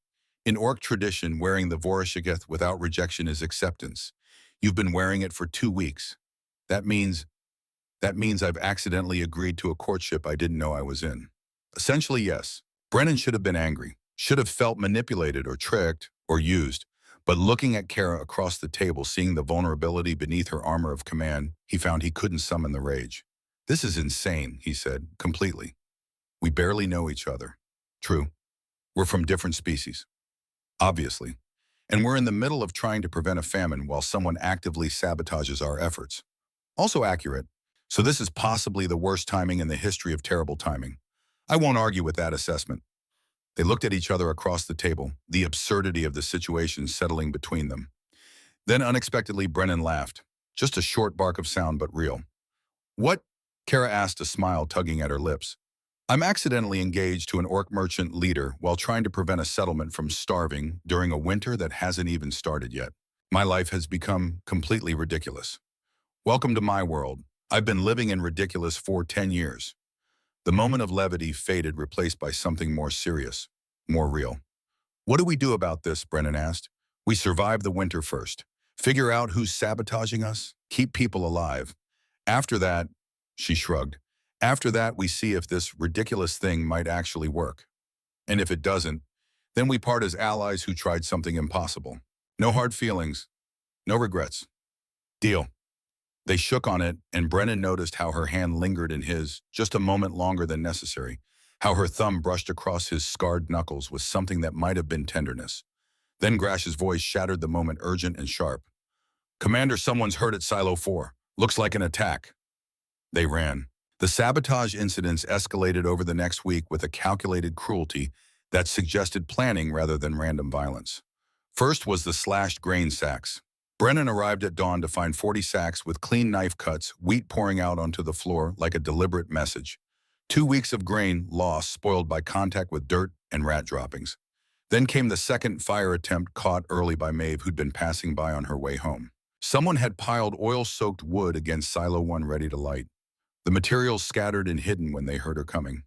"In orc tradition, wearing the Vorashigeth without rejection is acceptance. You've been wearing it for 2 weeks. That means I've accidentally agreed to a courtship I didn't know I was in." Essentially, yes. Brennan should have been angry, should have felt manipulated or tricked or used. But looking at Kara across the table, seeing the vulnerability beneath her armor of command, he found he couldn't summon the rage. "This is insane," he said, completely. "We barely know each other. True. We're from different species. Obviously. And we're in the middle of trying to prevent a famine while someone actively sabotages our efforts. Also accurate. So this is possibly the worst timing in the history of terrible timing. I won't argue with that assessment." They looked at each other across the table, the absurdity of the situation settling between them. Then unexpectedly, Brennan laughed. Just a short bark of sound, but real. "What?" Kara asked, a smile tugging at her lips. "I'm accidentally engaged to an orc merchant leader while trying to prevent a settlement from starving during a winter that hasn't even started yet. My life has become completely ridiculous. Welcome to my world. I've been living in ridiculous for 10 years. The moment of levity faded, replaced by something more serious, more real. "What do we do about this?" Brennan asked. "We survive the winter first. Figure out who's sabotaging us. Keep people alive. After that," she shrugged, "after that we see if this ridiculous thing might actually work. And if it doesn't, then we part as allies who tried something impossible." No hard feelings, no regrets. Deal. They shook on it, and Brennan noticed how her hand lingered in his, just a moment longer than necessary, how her thumb brushed across his scarred knuckles with something that might have been tenderness. Then Grash's voice shattered the moment, urgent and sharp. Commander, someone's hurt at Silo 4. Looks like an attack. They ran. The sabotage incidents escalated over the next week with a calculated cruelty that suggested planning rather than random violence. First was the slashed grain sacks. Brennan arrived at dawn to find 40 sacks with clean knife cuts, wheat pouring out onto the floor like a deliberate message. 2 weeks of grain lost, spoiled by contact with dirt and rat droppings. Then came the second fire attempt caught early by Maeve, who'd been passing by on her way home. Someone had piled oil-soaked wood against Silo 1 ready to light. The materials scattered and hidden when they heard her coming.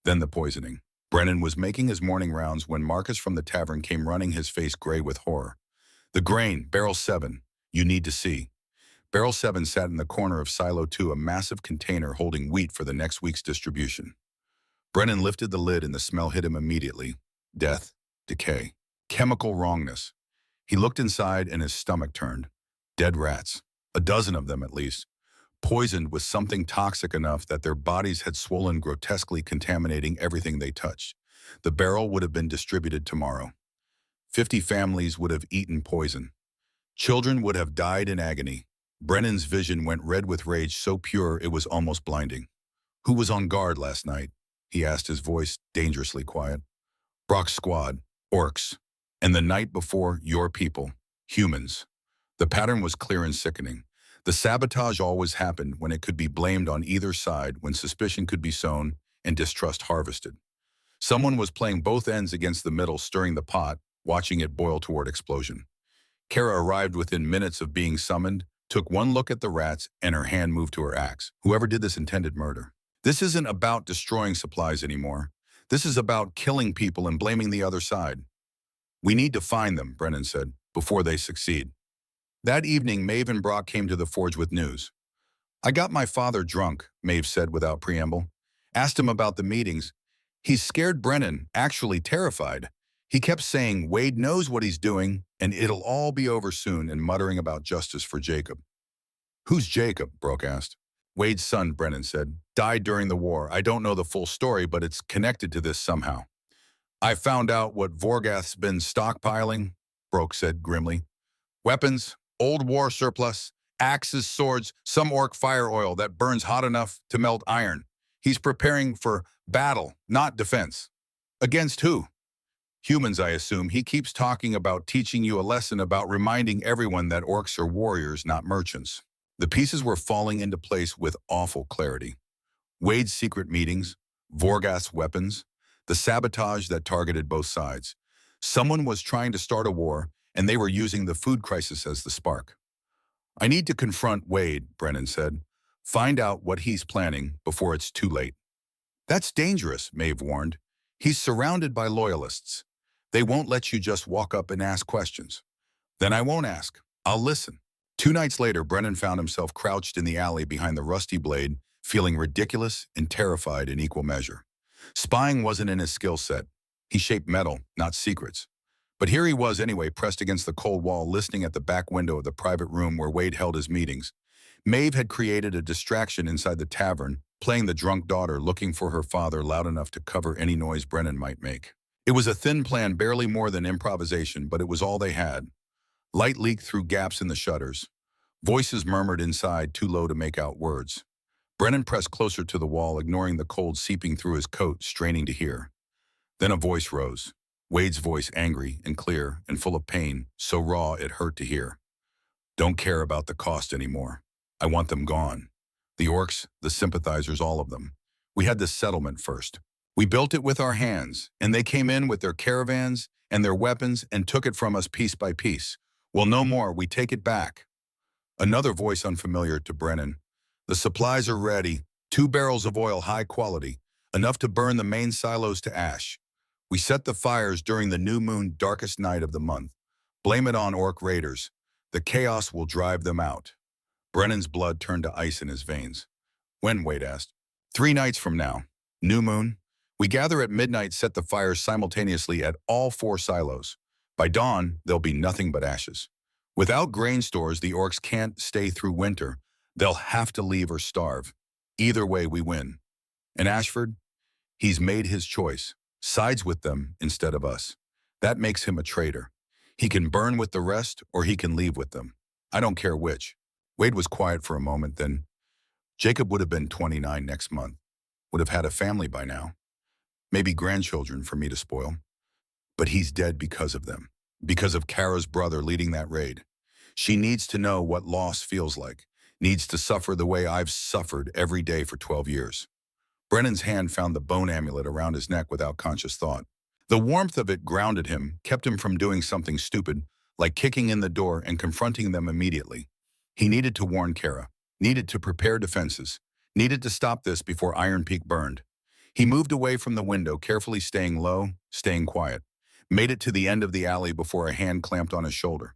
Then the poisoning. Brennan was making his morning rounds when Marcus from the tavern came running, his face gray with horror. The grain, Barrel 7, you need to see. Barrel 7 sat in the corner of Silo 2, a massive container holding wheat for the next week's distribution. Brennan lifted the lid and the smell hit him immediately. Death, decay, chemical wrongness. He looked inside and his stomach turned. Dead rats, a dozen of them at least, poisoned with something toxic enough that their bodies had swollen, grotesquely contaminating everything they touched. The barrel would have been distributed tomorrow. 50 families would have eaten poison. Children would have died in agony. Brennan's vision went red with rage, so pure it was almost blinding. Who was on guard last night? He asked, his voice dangerously quiet. Brock's squad, orcs. And the night before, your people, humans. The pattern was clear and sickening. The sabotage always happened when it could be blamed on either side, when suspicion could be sown and distrust harvested. Someone was playing both ends against the middle, stirring the pot, watching it boil toward explosion. Kara arrived within minutes of being summoned, took one look at the rats, and her hand moved to her axe. Whoever did this intended murder. This isn't about destroying supplies anymore. This is about killing people and blaming the other side. We need to find them, Brennan said, before they succeed. That evening, Maeve and Brock came to the forge with news. I got my father drunk, Maeve said without preamble. Asked him about the meetings. He's scared Brennan, actually terrified. He kept saying Wade knows what he's doing and it'll all be over soon, and muttering about justice for Jacob. Who's Jacob? Brock asked. Wade's son, Brennan said. Died during the war. I don't know the full story, but it's connected to this somehow. I found out what Vorgath's been stockpiling, Brock said grimly. Weapons, old war surplus, axes, swords, some orc fire oil that burns hot enough to melt iron. He's preparing for battle, not defense. Against who? Humans, I assume. He keeps talking about teaching you a lesson, about reminding everyone that orcs are warriors, not merchants. The pieces were falling into place with awful clarity. Wade's secret meetings, Vorgath's weapons, the sabotage that targeted both sides. Someone was trying to start a war, and they were using the food crisis as the spark. I need to confront Wade, Brennan said. Find out what he's planning before it's too late. That's dangerous, Maeve warned. He's surrounded by loyalists. They won't let you just walk up and ask questions. Then I won't ask. I'll listen. 2 nights later, Brennan found himself crouched in the alley behind the rusty blade, feeling ridiculous and terrified in equal measure. Spying wasn't in his skill set. He shaped metal, not secrets. But here he was anyway, pressed against the cold wall, listening at the back window of the private room where Wade held his meetings. Maeve had created a distraction inside the tavern, playing the drunk daughter, looking for her father loud enough to cover any noise Brennan might make. It was a thin plan, barely more than improvisation, but it was all they had. Light leaked through gaps in the shutters. Voices murmured inside, too low to make out words. Brennan pressed closer to the wall, ignoring the cold seeping through his coat, straining to hear. Then a voice rose. Wade's voice, angry and clear and full of pain, so raw it hurt to hear. Don't care about the cost anymore. I want them gone. The orcs, the sympathizers, all of them. We had this settlement first. We built it with our hands, and they came in with their caravans and their weapons and took it from us piece by piece. Well, no more. We take it back. Another voice unfamiliar to Brennan. The supplies are ready. 2 barrels of oil, high quality, enough to burn the main silos to ash. We set the fires during the new moon, darkest night of the month. Blame it on orc raiders. The chaos will drive them out. Brennan's blood turned to ice in his veins. When? Wade asked. 3 nights from now. New moon. We gather at midnight, set the fires simultaneously at all 4 silos. By dawn, there'll be nothing but ashes. Without grain stores, the orcs can't stay through winter. They'll have to leave or starve. Either way, we win. And Ashford, he's made his choice, sides with them instead of us. That makes him a traitor. He can burn with the rest or he can leave with them. I don't care which. Wade was quiet for a moment, then Jacob would have been 29 next month, would have had a family by now, maybe grandchildren for me to spoil. But he's dead because of them, because of Kara's brother leading that raid. She needs to know what loss feels like, needs to suffer the way I've suffered every day for 12 years. Brennan's hand found the bone amulet around his neck without conscious thought. The warmth of it grounded him, kept him from doing something stupid, like kicking in the door and confronting them immediately. He needed to warn Kara, needed to prepare defenses, needed to stop this before Iron Peak burned. He moved away from the window, carefully staying low, staying quiet. Made it to the end of the alley before a hand clamped on his shoulder.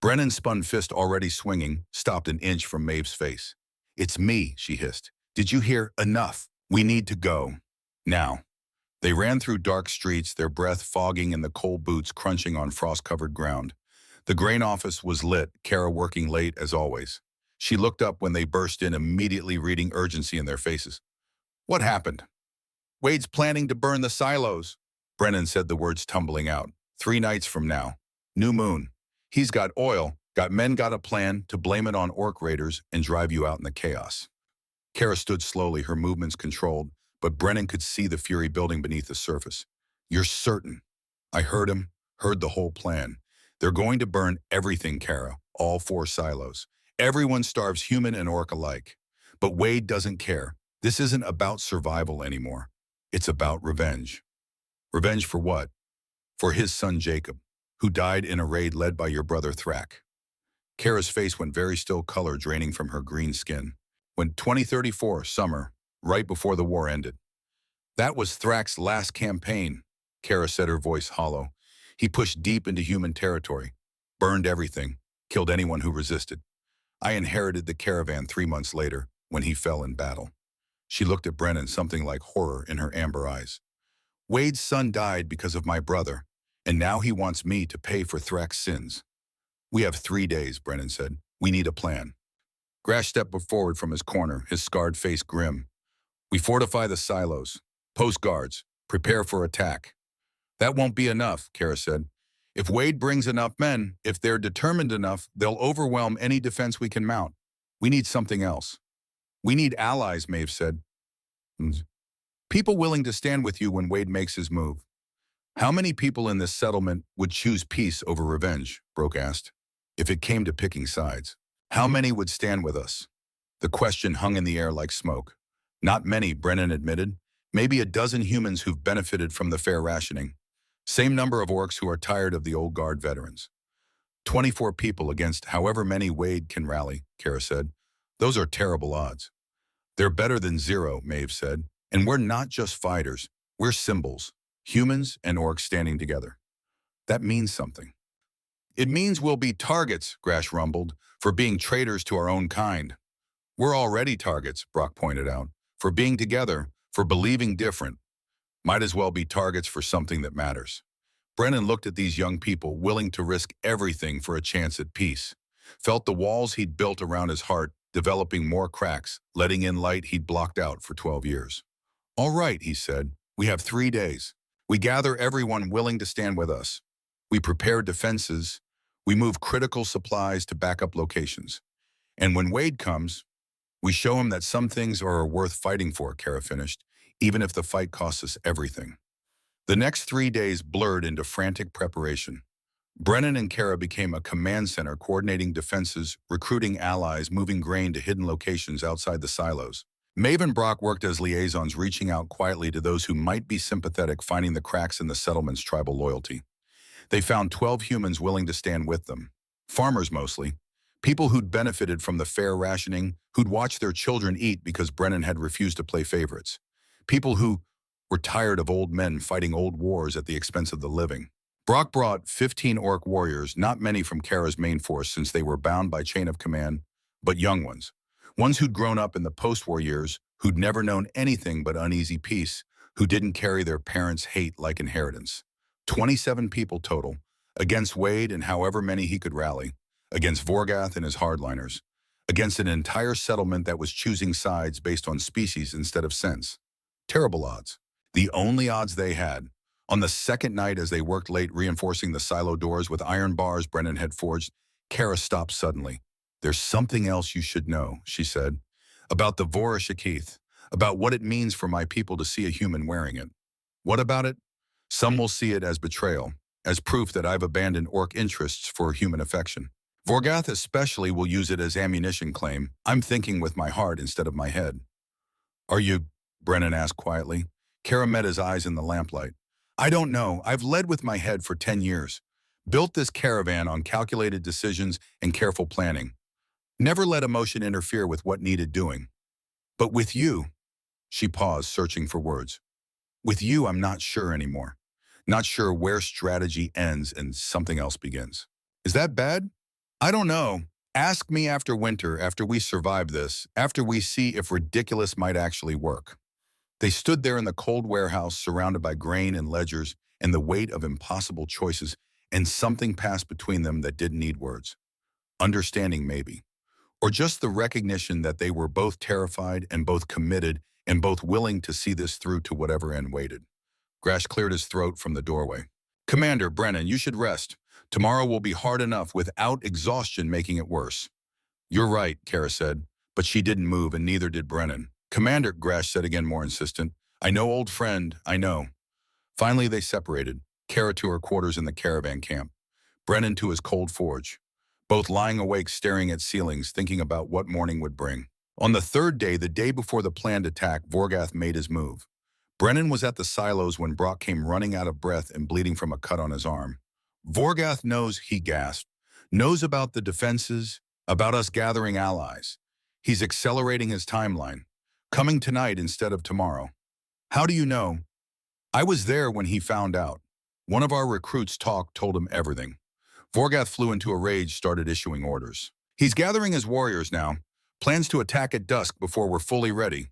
Brennan's spun fist already swinging, stopped an inch from Maeve's face. "It's me," she hissed. "Did you hear? Enough. We need to go. Now." They ran through dark streets, their breath fogging and the cold boots crunching on frost-covered ground. The grain office was lit, Kara working late as always. She looked up when they burst in, immediately reading urgency in their faces. "What happened?" "Wade's planning to burn the silos." Brennan said the words tumbling out. 3 nights from now. New moon. He's got oil, got men, got a plan to blame it on orc raiders and drive you out in the chaos. Kara stood slowly, her movements controlled, but Brennan could see the fury building beneath the surface. "You're certain?" "I heard him, heard the whole plan. They're going to burn everything, Kara, all 4 silos. Everyone starves, human and orc alike. But Wade doesn't care. This isn't about survival anymore. It's about revenge." "Revenge for what?" "For his son Jacob, who died in a raid led by your brother Thrak." Kara's face went very still, color draining from her green skin. "When 2034, summer, right before the war ended." "That was Thrak's last campaign," Kara said, her voice hollow. "He pushed deep into human territory, burned everything, killed anyone who resisted. I inherited the caravan 3 months later when he fell in battle." She looked at Brennan, something like horror in her amber eyes. "Wade's son died because of my brother, and now he wants me to pay for Thrak's sins." "We have 3 days," Brennan said. "We need a plan." Grash stepped forward from his corner, his scarred face grim. "We fortify the silos, post guards, prepare for attack." "That won't be enough," Kara said. "If Wade brings enough men, if they're determined enough, they'll overwhelm any defense we can mount. We need something else." "We need allies," Maeve said. "People willing to stand with you when Wade makes his move." "How many people in this settlement would choose peace over revenge?" Broke asked. "If it came to picking sides, how many would stand with us?" The question hung in the air like smoke. "Not many," Brennan admitted. "Maybe a dozen humans who've benefited from the fair rationing. Same number of orcs who are tired of the old guard veterans." 24 people against however many Wade can rally, Kara said. "Those are terrible odds." "They're better than 0, Maeve said. "And we're not just fighters. We're symbols. Humans and orcs standing together." "That means something." "It means we'll be targets," Grash rumbled, "for being traitors to our own kind." "We're already targets," Brock pointed out, "for being together, for believing different. Might as well be targets for something that matters." Brennan looked at these young people, willing to risk everything for a chance at peace. Felt the walls he'd built around his heart developing more cracks, letting in light he'd blocked out for 12 years. "All right," he said. "We have 3 days. We gather everyone willing to stand with us. We prepare defenses. We move critical supplies to backup locations. And when Wade comes, we show him that some things are worth fighting for," Kara finished, "even if the fight costs us everything." The next 3 days blurred into frantic preparation. Brennan and Kara became a command center, coordinating defenses, recruiting allies, moving grain to hidden locations outside the silos. Maeve and Brock worked as liaisons, reaching out quietly to those who might be sympathetic, finding the cracks in the settlement's tribal loyalty. They found 12 humans willing to stand with them. Farmers mostly. People who'd benefited from the fair rationing, who'd watched their children eat because Brennan had refused to play favorites. People who were tired of old men fighting old wars at the expense of the living. Brock brought 15 orc warriors, not many from Kara's main force since they were bound by chain of command, but young ones. Ones who'd grown up in the post-war years, who'd never known anything but uneasy peace, who didn't carry their parents' hate like inheritance. 27 people total, Against Wade and however many he could rally. Against Vorgath and his hardliners. Against an entire settlement that was choosing sides based on species instead of sense. Terrible odds. The only odds they had. On the second night as they worked late reinforcing the silo doors with iron bars Brennan had forged, Kara stopped suddenly. "There's something else you should know," she said. "About the Vorashakith. About what it means for my people to see a human wearing it." "What about it?" "Some will see it as betrayal, as proof that I've abandoned orc interests for human affection. Vorgath especially will use it as ammunition claim. I'm thinking with my heart instead of my head." "Are you?" Brennan asked quietly. Kara met his eyes in the lamplight. "I don't know. I've led with my head for 10 years. Built this caravan on calculated decisions and careful planning. Never let emotion interfere with what needed doing. But with you," she paused, searching for words. "With you, I'm not sure anymore. Not sure where strategy ends and something else begins." "Is that bad?" "I don't know. Ask me after winter, after we survive this, after we see if ridiculous might actually work." They stood there in the cold warehouse, surrounded by grain and ledgers and the weight of impossible choices, and something passed between them that didn't need words. Understanding, maybe. Or just the recognition that they were both terrified and both committed and both willing to see this through to whatever end waited. Grash cleared his throat from the doorway. "Commander, Brennan, you should rest. Tomorrow will be hard enough without exhaustion making it worse." "You're right," Kara said, but she didn't move and neither did Brennan. "Commander," Grash said again, more insistent. "I know, old friend, I know." Finally, they separated, Kara to her quarters in the caravan camp, Brennan to his cold forge, both lying awake staring at ceilings, thinking about what morning would bring. On the third day, the day before the planned attack, Vorgath made his move. Brennan was at the silos when Brock came running out of breath and bleeding from a cut on his arm. "Vorgath knows," he gasped, "knows about the defenses, about us gathering allies. He's accelerating his timeline, coming tonight instead of tomorrow." "How do you know?" "I was there when he found out. One of our recruits told him everything." Vorgath flew into a rage, started issuing orders. "He's gathering his warriors now. Plans to attack at dusk before we're fully ready."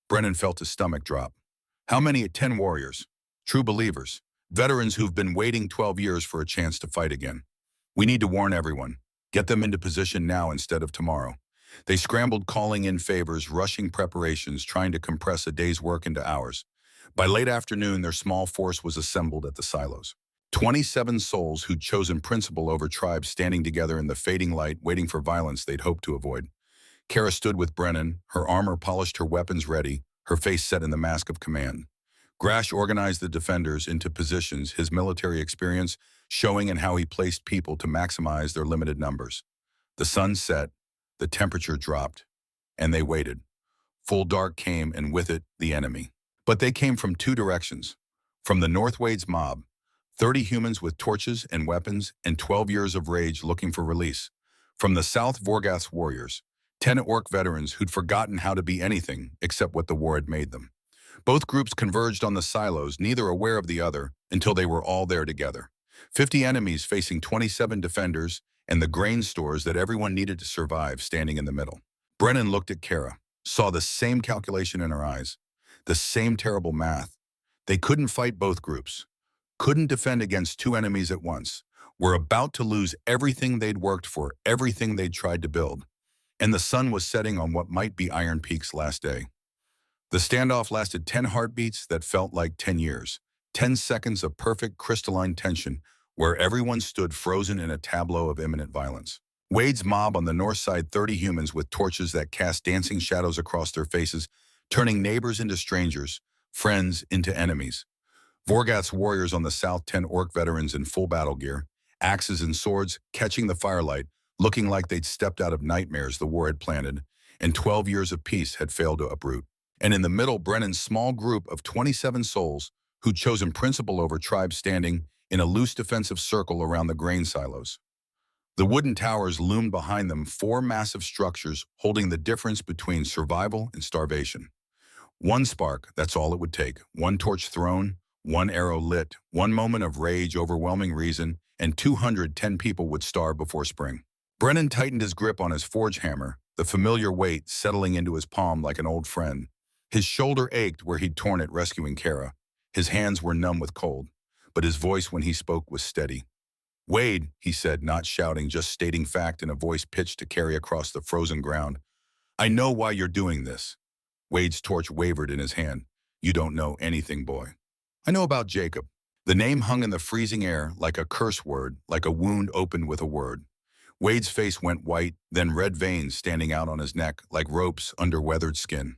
Brennan felt his stomach drop. "How many? 10 warriors. True believers. Veterans who've been waiting 12 years for a chance to fight again. We need to warn everyone. Get them into position now instead of tomorrow." They scrambled, calling in favors, rushing preparations, trying to compress a day's work into hours. By late afternoon, their small force was assembled at the silos. 27 souls who'd chosen principle over tribes standing together in the fading light, waiting for violence they'd hoped to avoid. Kara stood with Brennan, her armor polished, her weapons ready, her face set in the mask of command. Grash organized the defenders into positions, his military experience showing in how he placed people to maximize their limited numbers. The sun set, the temperature dropped, and they waited. Full dark came, and with it, the enemy. But they came from 2 directions. From the North Wade's mob, 30 humans with torches and weapons and 12 years of rage looking for release. From the South, Vorgath's warriors, 10 orc veterans who'd forgotten how to be anything except what the war had made them. Both groups converged on the silos, neither aware of the other, until they were all there together. 50 enemies facing 27 defenders, and the grain stores that everyone needed to survive standing in the middle. Brennan looked at Kara, saw the same calculation in her eyes, the same terrible math. They couldn't fight both groups, couldn't defend against 2 enemies at once, were about to lose everything they'd worked for, everything they'd tried to build. And the sun was setting on what might be Iron Peak's last day. The standoff lasted 10 heartbeats that felt like 10 years, 10 seconds of perfect crystalline tension where everyone stood frozen in a tableau of imminent violence. Wade's mob on the north side, 30 humans with torches that cast dancing shadows across their faces, turning neighbors into strangers, friends into enemies. Vorgath's warriors on the south, 10 orc veterans in full battle gear, axes and swords, catching the firelight, looking like they'd stepped out of nightmares the war had planted, and 12 years of peace had failed to uproot. And in the middle, Brennan's small group of 27 souls who'd chosen principle over tribes standing in a loose defensive circle around the grain silos. The wooden towers loomed behind them, 4 massive structures holding the difference between survival and starvation. 1 spark, that's all it would take. 1 torch thrown, 1 arrow lit, 1 moment of rage overwhelming reason, and 210 people would starve before spring. Brennan tightened his grip on his forge hammer, the familiar weight settling into his palm like an old friend. His shoulder ached where he'd torn it rescuing Kara. His hands were numb with cold, but his voice when he spoke was steady. Wade, he said, not shouting, just stating fact in a voice pitched to carry across the frozen ground. I know why you're doing this. Wade's torch wavered in his hand. You don't know anything, boy. I know about Jacob. The name hung in the freezing air like a curse word, like a wound opened with a word. Wade's face went white, then red veins standing out on his neck like ropes under weathered skin.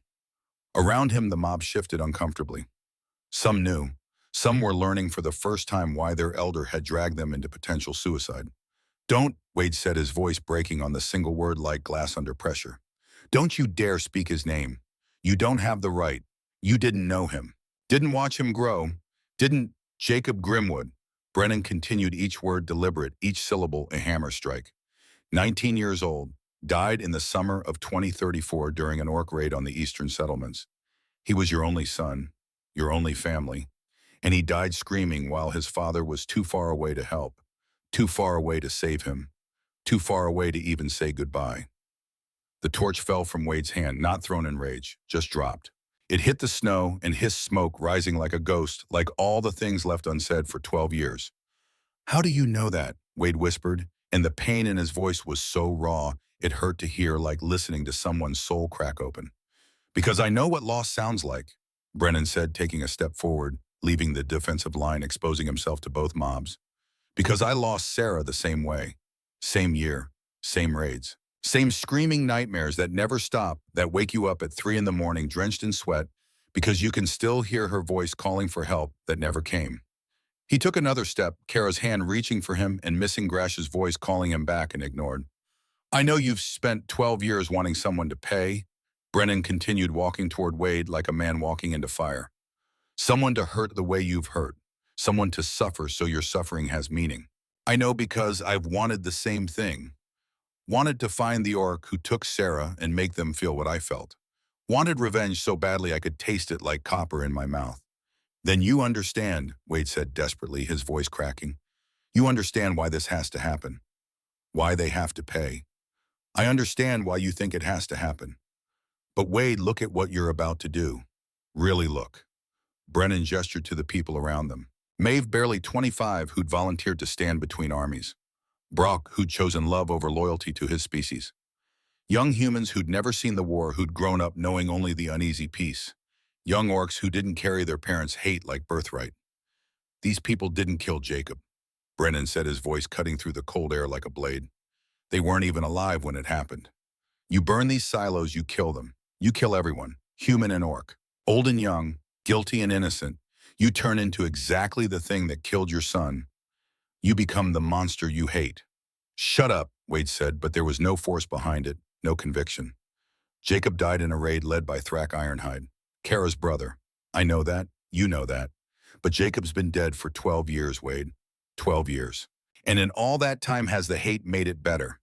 Around him, the mob shifted uncomfortably. Some knew. Some were learning for the first time why their elder had dragged them into potential suicide. Don't, Wade said, his voice breaking on the single word like glass under pressure. Don't you dare speak his name. You don't have the right. You didn't know him. Didn't watch him grow. Didn't Jacob Grimwood. Brennan continued, each word deliberate, each syllable a hammer strike. 19 years old, died in the summer of 2034 during an orc raid on the eastern settlements. He was your only son, your only family, and he died screaming while his father was too far away to help, too far away to save him, too far away to even say goodbye. The torch fell from Wade's hand, not thrown in rage, just dropped. It hit the snow and hissed smoke rising like a ghost, like all the things left unsaid for 12 years. How do you know that? Wade whispered, and the pain in his voice was so raw it hurt to hear, like listening to someone's soul crack open. Because I know what loss sounds like, Brennan said, taking a step forward, leaving the defensive line, exposing himself to both mobs. Because I lost Sarah the same way. Same year, same raids. Same screaming nightmares that never stop, that wake you up at 3 in the morning drenched in sweat because you can still hear her voice calling for help that never came. He took another step, Kara's hand reaching for him and missing Grash's voice calling him back and ignored. I know you've spent 12 years wanting someone to pay. Brennan continued, walking toward Wade like a man walking into fire. Someone to hurt the way you've hurt. Someone to suffer so your suffering has meaning. I know because I've wanted the same thing. Wanted to find the orc who took Sarah and make them feel what I felt. Wanted revenge so badly I could taste it like copper in my mouth. Then you understand, Wade said desperately, his voice cracking. You understand why this has to happen. Why they have to pay. I understand why you think it has to happen. But Wade, look at what you're about to do. Really look. Brennan gestured to the people around them. Maeve, barely 25, who'd volunteered to stand between armies. Brock, who'd chosen love over loyalty to his species. Young humans who'd never seen the war, who'd grown up knowing only the uneasy peace. Young orcs who didn't carry their parents' hate like birthright. These people didn't kill Jacob, Brennan said, his voice cutting through the cold air like a blade. They weren't even alive when it happened. You burn these silos, you kill them. You kill everyone, human and orc. Old and young, guilty and innocent. You turn into exactly the thing that killed your son. You become the monster you hate. Shut up, Wade said, but there was no force behind it, no conviction. Jacob died in a raid led by Thrak Ironhide, Kara's brother. I know that, you know that. But Jacob's been dead for 12 years, Wade. 12 years. And in all that time, has the hate made it better?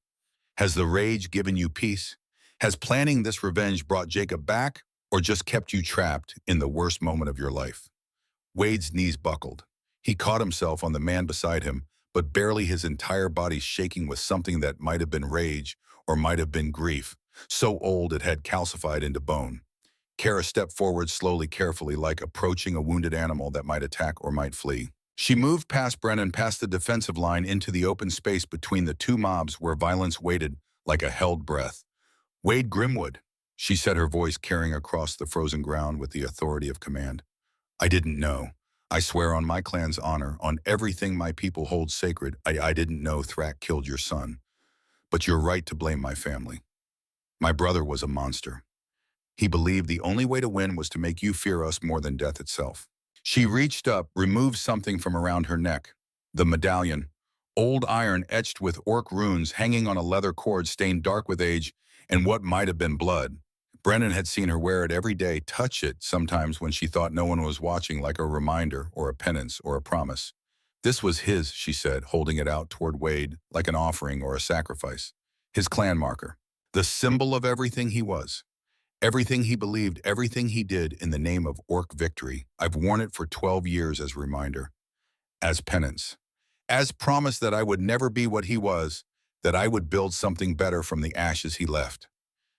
Has the rage given you peace? Has planning this revenge brought Jacob back, or just kept you trapped in the worst moment of your life? Wade's knees buckled. He caught himself on the man beside him, but barely, his entire body shaking with something that might have been rage or might have been grief, so old it had calcified into bone. Kara stepped forward slowly, carefully, like approaching a wounded animal that might attack or might flee. She moved past Brennan, past the defensive line, into the open space between the two mobs where violence waited like a held breath. Wade Grimwood, she said, her voice carrying across the frozen ground with the authority of command. I didn't know. I swear on my clan's honor, on everything my people hold sacred, I didn't know Thrak killed your son. But you're right to blame my family. My brother was a monster. He believed the only way to win was to make you fear us more than death itself. She reached up, removed something from around her neck. The medallion, old iron etched with orc runes hanging on a leather cord stained dark with age and what might have been blood. Brennan had seen her wear it every day, touch it sometimes when she thought no one was watching, like a reminder or a penance or a promise. This was his, she said, holding it out toward Wade like an offering or a sacrifice. His clan marker. The symbol of everything he was. Everything he believed, everything he did in the name of orc victory. I've worn it for 12 years as a reminder. As penance. As promise that I would never be what he was, that I would build something better from the ashes he left.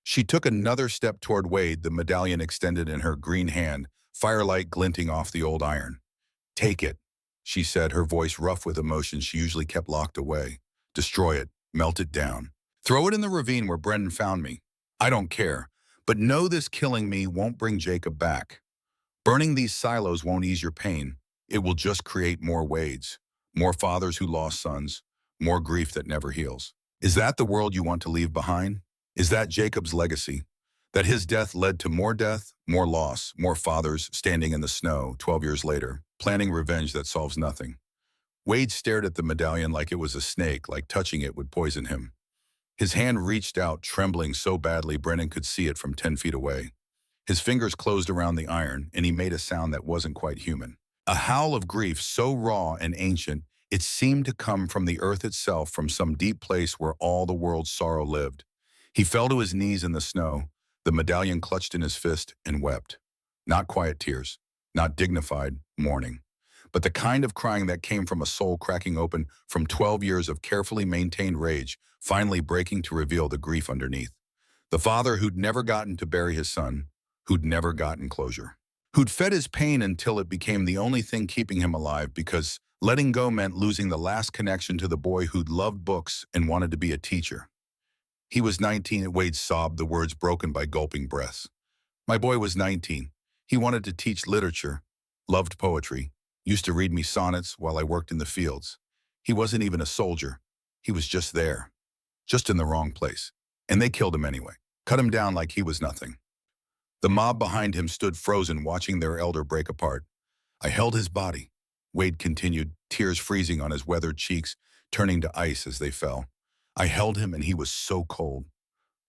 She took another step toward Wade, the medallion extended in her green hand, firelight glinting off the old iron. Take it. she said, her voice rough with emotion she usually kept locked away. Destroy it. Melt it down. Throw it in the ravine where Brennan found me. I don't care. But know this killing me won't bring Jacob back. Burning these silos won't ease your pain. It will just create more Wades, more fathers who lost sons, more grief that never heals. Is that the world you want to leave behind? Is that Jacob's legacy? That his death led to more death, more loss, more fathers standing in the snow 12 years later, planning revenge that solves nothing. Wade stared at the medallion like it was a snake, like touching it would poison him. His hand reached out, trembling so badly Brennan could see it from 10 feet away. His fingers closed around the iron, and he made a sound that wasn't quite human. A howl of grief so raw and ancient, it seemed to come from the earth itself, from some deep place where all the world's sorrow lived. He fell to his knees in the snow, the medallion clutched in his fist, and wept. Not quiet tears, not dignified mourning, but the kind of crying that came from a soul cracking open from 12 years of carefully maintained rage, finally breaking to reveal the grief underneath. The father who'd never gotten to bury his son, who'd never gotten closure, who'd fed his pain until it became the only thing keeping him alive, because letting go meant losing the last connection to the boy who'd loved books and wanted to be a teacher. He was 19, and Wade sobbed, the words broken by gulping breaths. My boy was 19. He wanted to teach literature, loved poetry, used to read me sonnets while I worked in the fields. He wasn't even a soldier. He was just there, just in the wrong place. And they killed him anyway, cut him down like he was nothing. The mob behind him stood frozen, watching their elder break apart. I held his body, Wade continued, tears freezing on his weathered cheeks, turning to ice as they fell. I held him, and he was so cold,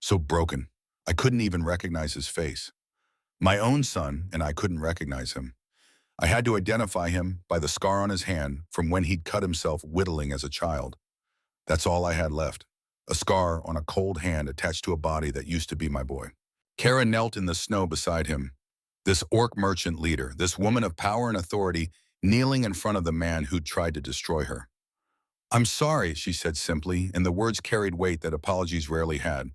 so broken. I couldn't even recognize his face. My own son, and I couldn't recognize him. I had to identify him by the scar on his hand from when he'd cut himself whittling as a child. That's all I had left, a scar on a cold hand attached to a body that used to be my boy. Kara knelt in the snow beside him, this orc merchant leader, this woman of power and authority, kneeling in front of the man who'd tried to destroy her. I'm sorry, she said simply, and the words carried weight that apologies rarely had.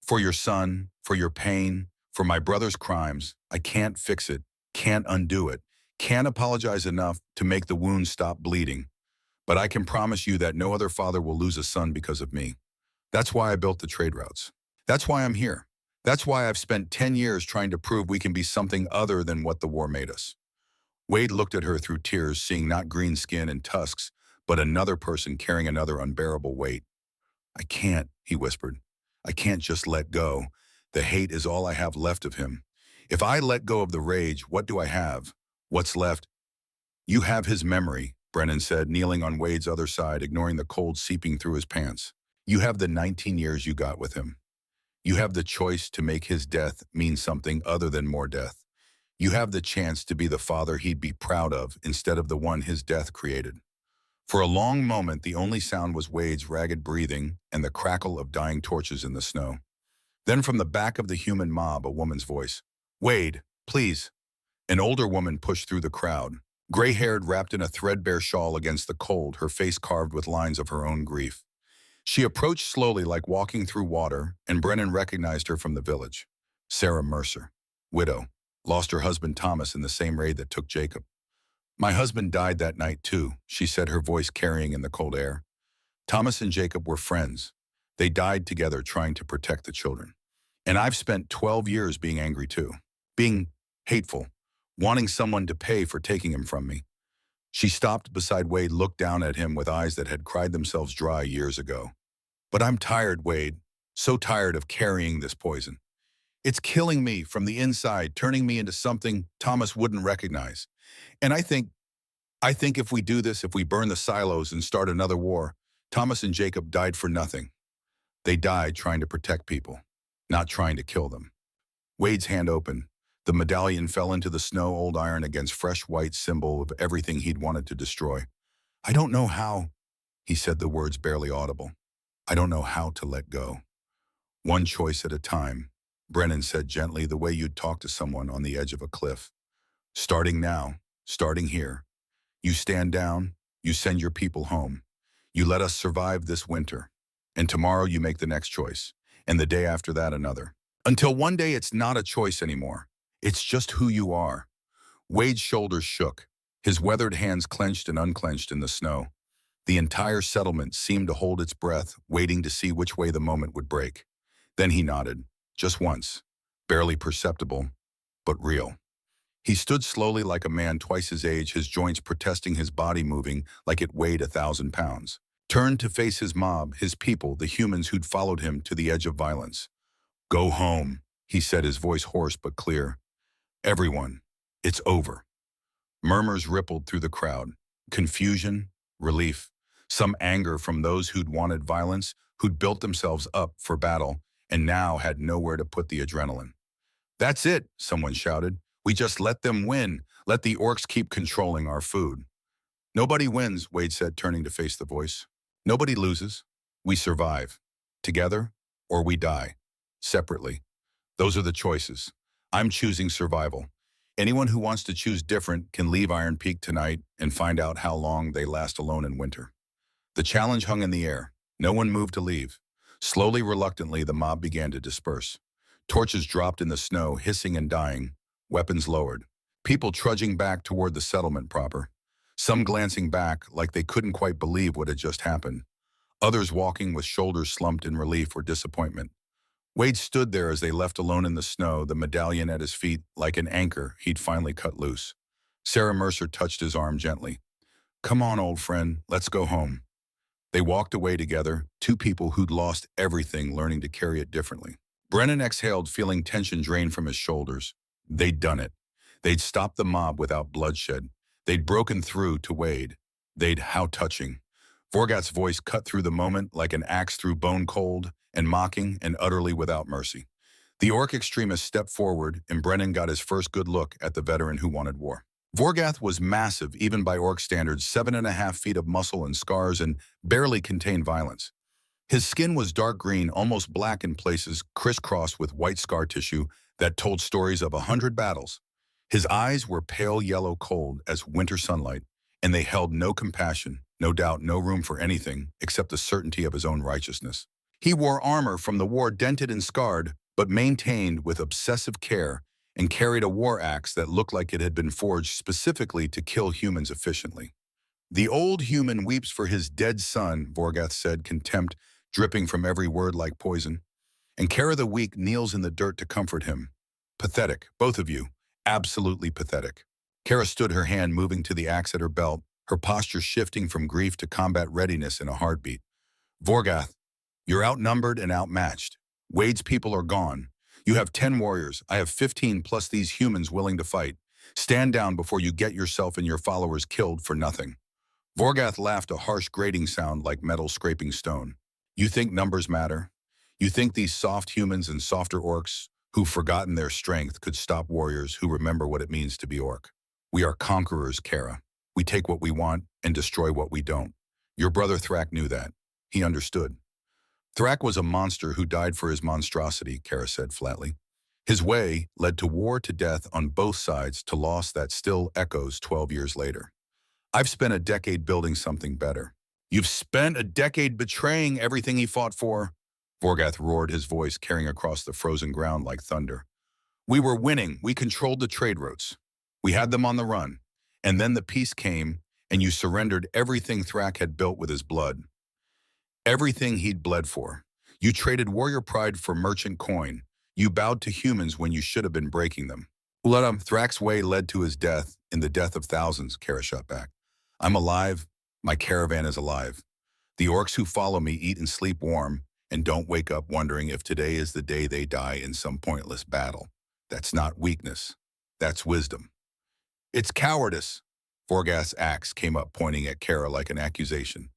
For your son, for your pain, for my brother's crimes, I can't fix it, can't undo it, can't apologize enough to make the wound stop bleeding. But I can promise you that no other father will lose a son because of me. That's why I built the trade routes. That's why I'm here. That's why I've spent 10 years trying to prove we can be something other than what the war made us. Wade looked at her through tears, seeing not green skin and tusks, but another person carrying another unbearable weight. I can't, he whispered. I can't just let go. The hate is all I have left of him. If I let go of the rage, what do I have? What's left? You have his memory, Brennan said, kneeling on Wade's other side, ignoring the cold seeping through his pants. You have the 19 years you got with him. You have the choice to make his death mean something other than more death. You have the chance to be the father he'd be proud of instead of the one his death created. For a long moment, the only sound was Wade's ragged breathing and the crackle of dying torches in the snow. Then from the back of the human mob, a woman's voice. Wade, please. An older woman pushed through the crowd, gray-haired, wrapped in a threadbare shawl against the cold, her face carved with lines of her own grief. She approached slowly like walking through water, and Brennan recognized her from the village. Sarah Mercer, widow, lost her husband Thomas in the same raid that took Jacob. My husband died that night too, she said, her voice carrying in the cold air. Thomas and Jacob were friends. They died together trying to protect the children. And I've spent 12 years being angry too, being hateful, wanting someone to pay for taking him from me. She stopped beside Wade, looked down at him with eyes that had cried themselves dry years ago. But I'm tired, Wade, so tired of carrying this poison. It's killing me from the inside, turning me into something Thomas wouldn't recognize. And I think if we do this, if we burn the silos and start another war, Thomas and Jacob died for nothing. They died trying to protect people, not trying to kill them. Wade's hand opened. The medallion fell into the snow, old iron against fresh white, symbol of everything he'd wanted to destroy. I don't know how, he said, the words barely audible. I don't know how to let go. One choice at a time, Brennan said gently, the way you'd talk to someone on the edge of a cliff. Starting now, starting here. You stand down, you send your people home. You let us survive this winter. And tomorrow you make the next choice. And the day after that, another. Until one day it's not a choice anymore. It's just who you are. Wade's shoulders shook. His weathered hands clenched and unclenched in the snow. The entire settlement seemed to hold its breath, waiting to see which way the moment would break. Then he nodded, just once, barely perceptible, but real. He stood slowly like a man twice his age, his joints protesting, his body moving like it weighed 1,000 pounds. Turned to face his mob, his people, the humans who'd followed him to the edge of violence. "Go home," he said, his voice hoarse but clear. "Everyone, it's over." Murmurs rippled through the crowd. Confusion, relief, some anger from those who'd wanted violence, who'd built themselves up for battle, and now had nowhere to put the adrenaline. "That's it," someone shouted. "We just let them win. Let the orcs keep controlling our food." "Nobody wins," Wade said, turning to face the voice. "Nobody loses. We survive. Together, or we die. Separately. Those are the choices. I'm choosing survival. Anyone who wants to choose different can leave Iron Peak tonight and find out how long they last alone in winter." The challenge hung in the air. No one moved to leave. Slowly, reluctantly, the mob began to disperse. Torches dropped in the snow, hissing and dying, weapons lowered. People trudging back toward the settlement proper. Some glancing back like they couldn't quite believe what had just happened. Others walking with shoulders slumped in relief or disappointment. Wade stood there as they left alone in the snow, the medallion at his feet like an anchor he'd finally cut loose. Sarah Mercer touched his arm gently. "Come on, old friend, let's go home." They walked away together, two people who'd lost everything learning to carry it differently. Brennan exhaled, feeling tension drain from his shoulders. They'd done it. They'd stopped the mob without bloodshed. They'd broken through to Wade. How touching. Vorgath's voice cut through the moment like an axe through bone, cold and mocking and utterly without mercy. The orc extremist stepped forward, and Brennan got his first good look at the veteran who wanted war. Vorgath was massive, even by orc standards, 7.5 feet of muscle and scars, and barely contained violence. His skin was dark green, almost black in places, crisscrossed with white scar tissue that told stories of 100 battles. His eyes were pale yellow, cold as winter sunlight, and they held no compassion, no doubt, no room for anything except the certainty of his own righteousness. He wore armor from the war, dented and scarred, but maintained with obsessive care, and carried a war axe that looked like it had been forged specifically to kill humans efficiently. "The old human weeps for his dead son," Vorgath said, contempt dripping from every word like poison. "And Kara the weak kneels in the dirt to comfort him. Pathetic, both of you. Absolutely pathetic." Kara stood, her hand moving to the axe at her belt, her posture shifting from grief to combat readiness in a heartbeat. "Vorgath, you're outnumbered and outmatched. Wade's people are gone. You have 10 warriors. I have 15 plus these humans willing to fight. Stand down before you get yourself and your followers killed for nothing." Vorgath laughed, a harsh grating sound like metal scraping stone. "You think numbers matter? You think these soft humans and softer orcs who've forgotten their strength could stop warriors who remember what it means to be orc? We are conquerors, Kara. We take what we want and destroy what we don't. Your brother Thrak knew that. He understood." "Thrak was a monster who died for his monstrosity," Kara said flatly. "His way led to war, to death on both sides, to loss that still echoes 12 years later. I've spent a decade building something better." "You've spent a decade betraying everything he fought for," Vorgath roared, his voice carrying across the frozen ground like thunder. "We were winning. We controlled the trade routes. We had them on the run. And then the peace came, and you surrendered everything Thrak had built with his blood. Everything he'd bled for. You traded warrior pride for merchant coin. You bowed to humans when you should have been breaking them." "Thrak's way led to his death, in the death of thousands," Kara shot back. "I'm alive. My caravan is alive. The orcs who follow me eat and sleep warm, and don't wake up wondering if today is the day they die in some pointless battle. That's not weakness. That's wisdom." "It's cowardice." Vorgath's axe came up, pointing at Kara like an accusation.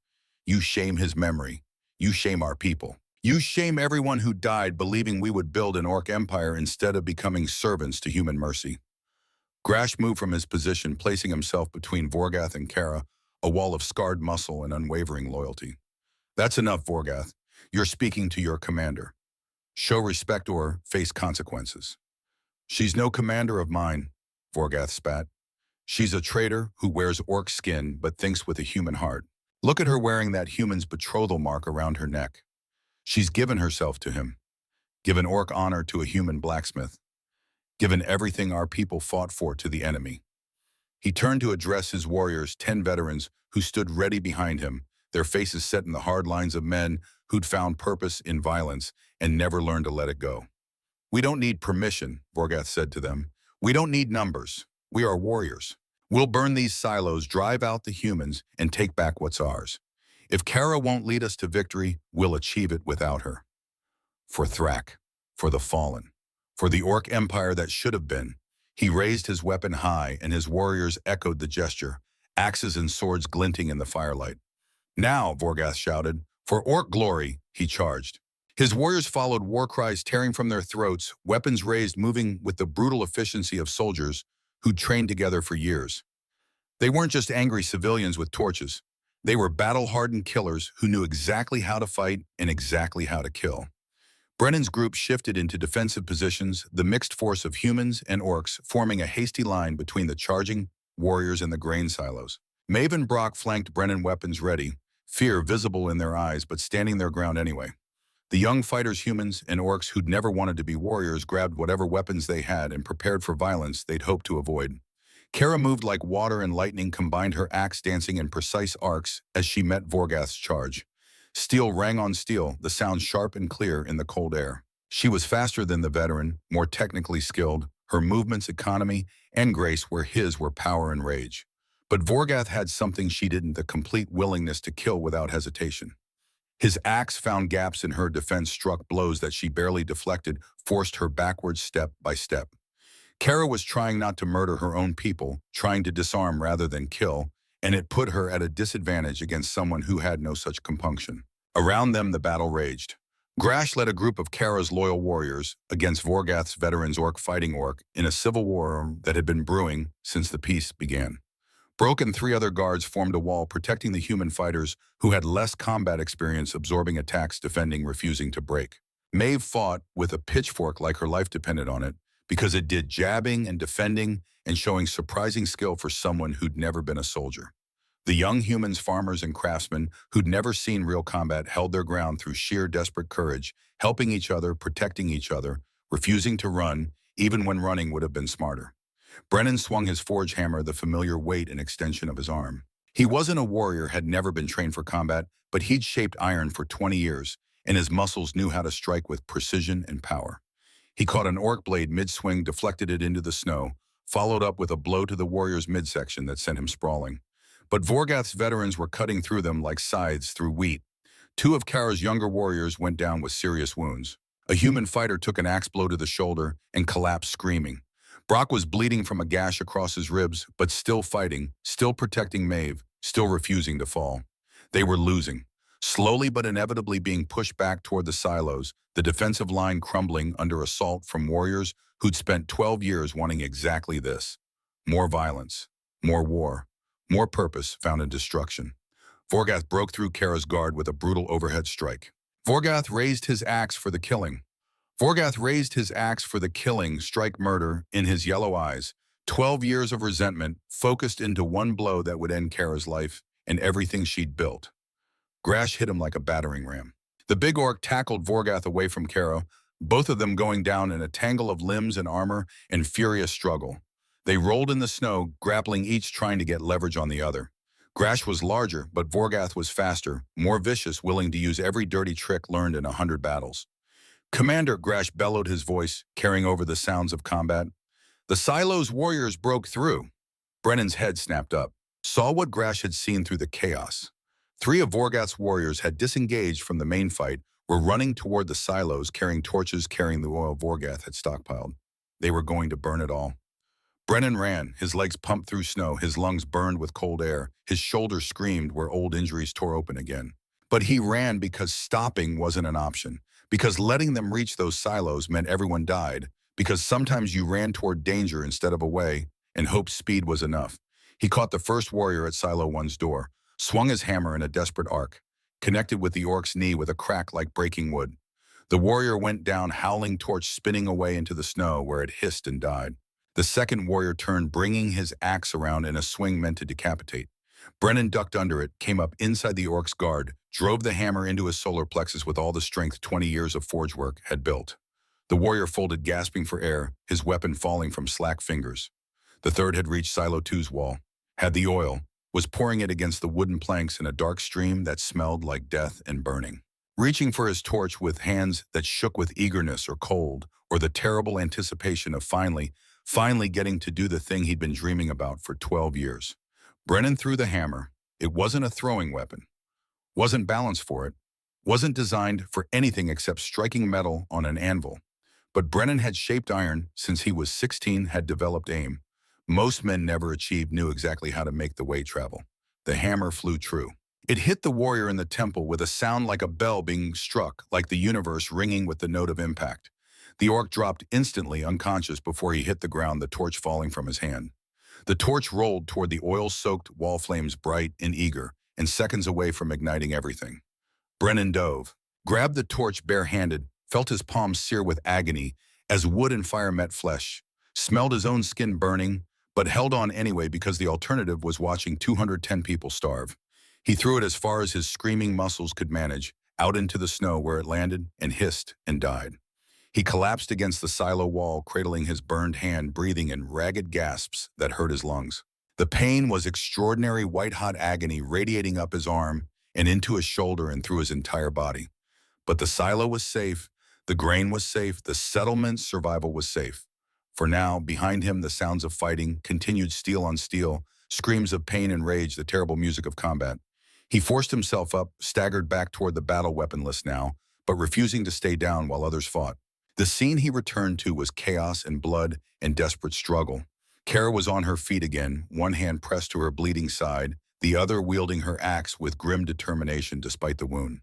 "You shame his memory. You shame our people. You shame everyone who died believing we would build an orc empire instead of becoming servants to human mercy." Grash moved from his position, placing himself between Vorgath and Kara, a wall of scarred muscle and unwavering loyalty. "That's enough, Vorgath. You're speaking to your commander. Show respect or face consequences." "She's no commander of mine," Vorgath spat. "She's a traitor who wears orc skin but thinks with a human heart. Look at her wearing that human's betrothal mark around her neck. She's given herself to him, given orc honor to a human blacksmith, given everything our people fought for to the enemy. He turned to address his warriors, 10 veterans who stood ready behind him, their faces set in the hard lines of men who'd found purpose in violence and never learned to let it go. "We don't need permission," Vorgath said to them. "We don't need numbers. We are warriors. We'll burn these silos, drive out the humans, and take back what's ours. If Kara won't lead us to victory, we'll achieve it without her. For Thrak, for the fallen, for the Orc Empire that should have been." He raised his weapon high, and his warriors echoed the gesture, axes and swords glinting in the firelight. "Now," Vorgath shouted, "for Orc glory," he charged. His warriors followed, war cries tearing from their throats, weapons raised, moving with the brutal efficiency of soldiers who'd trained together for years. They weren't just angry civilians with torches. They were battle-hardened killers who knew exactly how to fight and exactly how to kill. Brennan's group shifted into defensive positions, the mixed force of humans and orcs forming a hasty line between the charging warriors and the grain silos. Maeve and Brock flanked Brennan, weapons ready, fear visible in their eyes but standing their ground anyway. The young fighters, humans and orcs who'd never wanted to be warriors, grabbed whatever weapons they had and prepared for violence they'd hoped to avoid. Kara moved like water, and lightning combined, her axe dancing in precise arcs as she met Vorgath's charge. Steel rang on steel, the sound sharp and clear in the cold air. She was faster than the veteran, more technically skilled. Her movements, economy, and grace where his were power and rage. But Vorgath had something she didn't, the complete willingness to kill without hesitation. His axe found gaps in her defense, struck blows that she barely deflected, forced her backwards step by step. Kara was trying not to murder her own people, trying to disarm rather than kill, and it put her at a disadvantage against someone who had no such compunction. Around them, the battle raged. Grash led a group of Kara's loyal warriors against Vorgath's veterans, orc fighting orc, in a civil war that had been brewing since the peace began. Broke and 3 other guards formed a wall protecting the human fighters who had less combat experience, absorbing attacks, defending, refusing to break. Maeve fought with a pitchfork like her life depended on it, because it did jabbing and defending and showing surprising skill for someone who'd never been a soldier. The young humans, farmers, and craftsmen who'd never seen real combat held their ground through sheer desperate courage, helping each other, protecting each other, refusing to run, even when running would have been smarter. Brennan swung his forge hammer, the familiar weight and extension of his arm. He wasn't a warrior, had never been trained for combat, but he'd shaped iron for 20 years, and his muscles knew how to strike with precision and power. He caught an orc blade mid-swing, deflected it into the snow, followed up with a blow to the warrior's midsection that sent him sprawling. But Vorgath's veterans were cutting through them like scythes through wheat. 2 of Kara's younger warriors went down with serious wounds. A human fighter took an axe blow to the shoulder and collapsed screaming. Brock was bleeding from a gash across his ribs, but still fighting, still protecting Maeve, still refusing to fall. They were losing, slowly but inevitably being pushed back toward the silos, the defensive line crumbling under assault from warriors who'd spent 12 years wanting exactly this. More violence, more war, more purpose found in destruction. Vorgath broke through Kara's guard with a brutal overhead strike. Vorgath raised his axe for the killing. Vorgath raised his axe for the killing, strike murder in his yellow eyes. 12 years of resentment focused into one blow that would end Kara's life and everything she'd built. Grash hit him like a battering ram. The big orc tackled Vorgath away from Kara, both of them going down in a tangle of limbs and armor and furious struggle. They rolled in the snow, grappling, each trying to get leverage on the other. Grash was larger, but Vorgath was faster, more vicious, willing to use every dirty trick learned in 100 battles. "Commander," Grash bellowed, his voice carrying over the sounds of combat. "The silos warriors broke through." Brennan's head snapped up, saw what Grash had seen through the chaos. 3 of Vorgath's warriors had disengaged from the main fight, were running toward the silos, carrying torches, carrying the oil Vorgath had stockpiled. They were going to burn it all. Brennan ran, his legs pumped through snow, his lungs burned with cold air, his shoulders screamed where old injuries tore open again. But he ran because stopping wasn't an option, because letting them reach those silos meant everyone died, because sometimes you ran toward danger instead of away, and hoped speed was enough. He caught the first warrior at Silo 1's door, swung his hammer in a desperate arc, connected with the orc's knee with a crack like breaking wood. The warrior went down, howling, torch spinning away into the snow where it hissed and died. The second warrior turned, bringing his axe around in a swing meant to decapitate. Brennan ducked under it, came up inside the orc's guard, drove the hammer into his solar plexus with all the strength 20 years of forge work had built. The warrior folded, gasping for air, his weapon falling from slack fingers. The third had reached Silo Two's wall, had the oil, was pouring it against the wooden planks in a dark stream that smelled like death and burning. Reaching for his torch with hands that shook with eagerness or cold, or the terrible anticipation of finally getting to do the thing he'd been dreaming about for 12 years. Brennan threw the hammer. It wasn't a throwing weapon, wasn't balanced for it, wasn't designed for anything except striking metal on an anvil. But Brennan had shaped iron since he was 16, had developed aim. Most men never achieved knew exactly how to make the weight travel. The hammer flew true. It hit the warrior in the temple with a sound like a bell being struck, like the universe ringing with the note of impact. The orc dropped instantly unconscious before he hit the ground, the torch falling from his hand. The torch rolled toward the oil-soaked wall flames, bright and eager, and seconds away from igniting everything. Brennan dove, grabbed the torch barehanded, felt his palms sear with agony as wood and fire met flesh, smelled his own skin burning, but held on anyway because the alternative was watching 210 people starve. He threw it as far as his screaming muscles could manage, out into the snow where it landed and hissed and died. He collapsed against the silo wall, cradling his burned hand, breathing in ragged gasps that hurt his lungs. The pain was extraordinary white-hot agony radiating up his arm and into his shoulder and through his entire body. But the silo was safe, the grain was safe, the settlement's survival was safe. For now, behind him, the sounds of fighting continued, steel on steel, screams of pain and rage, the terrible music of combat. He forced himself up, staggered back toward the battle, weaponless now, but refusing to stay down while others fought. The scene he returned to was chaos and blood and desperate struggle. Kara was on her feet again, one hand pressed to her bleeding side, the other wielding her axe with grim determination despite the wound.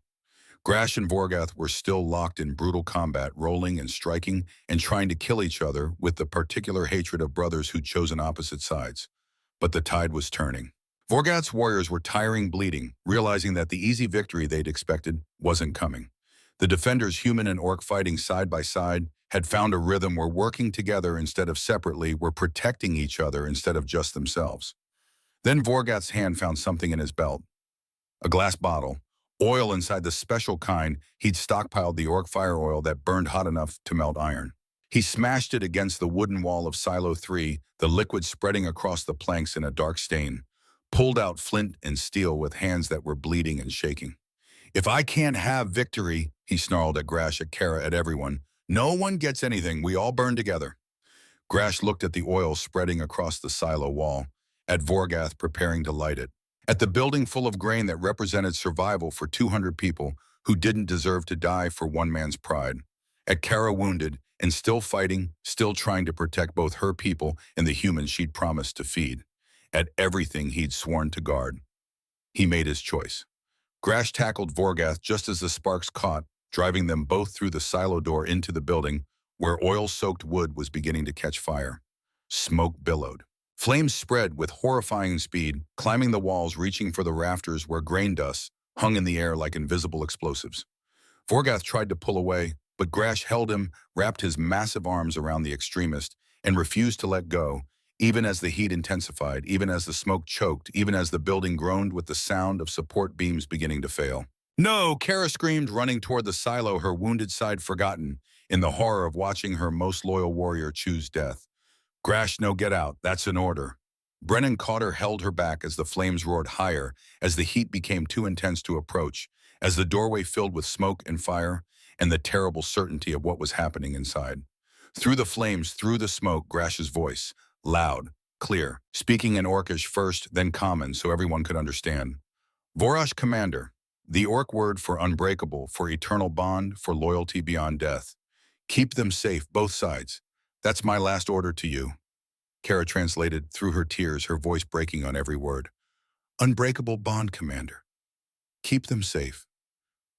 Grash and Vorgath were still locked in brutal combat, rolling and striking and trying to kill each other with the particular hatred of brothers who'd chosen opposite sides. But the tide was turning. Vorgath's warriors were tiring, bleeding, realizing that the easy victory they'd expected wasn't coming. The defenders, human and orc fighting side by side, had found a rhythm, were working together instead of separately, were protecting each other instead of just themselves. Then Vorgath's hand found something in his belt. A glass bottle, oil inside the special kind he'd stockpiled, the orc fire oil that burned hot enough to melt iron. He smashed it against the wooden wall of Silo 3, the liquid spreading across the planks in a dark stain, pulled out flint and steel with hands that were bleeding and shaking. "If I can't have victory," he snarled at Grash, at Kara, at everyone, "no one gets anything. We all burn together." Grash looked at the oil spreading across the silo wall, at Vorgath preparing to light it, at the building full of grain that represented survival for 200 people who didn't deserve to die for one man's pride, at Kara wounded and still fighting, still trying to protect both her people and the humans she'd promised to feed, at everything he'd sworn to guard. He made his choice. Grash tackled Vorgath just as the sparks caught, driving them both through the silo door into the building, where oil-soaked wood was beginning to catch fire. Smoke billowed. Flames spread with horrifying speed, climbing the walls, reaching for the rafters where grain dust hung in the air like invisible explosives. Vorgath tried to pull away, but Grash held him, wrapped his massive arms around the extremist, and refused to let go, even as the heat intensified, even as the smoke choked, even as the building groaned with the sound of support beams beginning to fail. "No!" Kara screamed, running toward the silo, her wounded side forgotten, in the horror of watching her most loyal warrior choose death. "Grash, no, get out. That's an order." Brennan caught her, held her back as the flames roared higher, as the heat became too intense to approach, as the doorway filled with smoke and fire, and the terrible certainty of what was happening inside. Through the flames, through the smoke, Grash's voice, loud, clear, speaking in Orcish first, then Common, so everyone could understand. "Vorash, Commander, the Orc word for unbreakable, for eternal bond, for loyalty beyond death. Keep them safe, both sides. That's my last order to you." Kara translated through her tears, her voice breaking on every word. "Unbreakable bond, Commander. Keep them safe."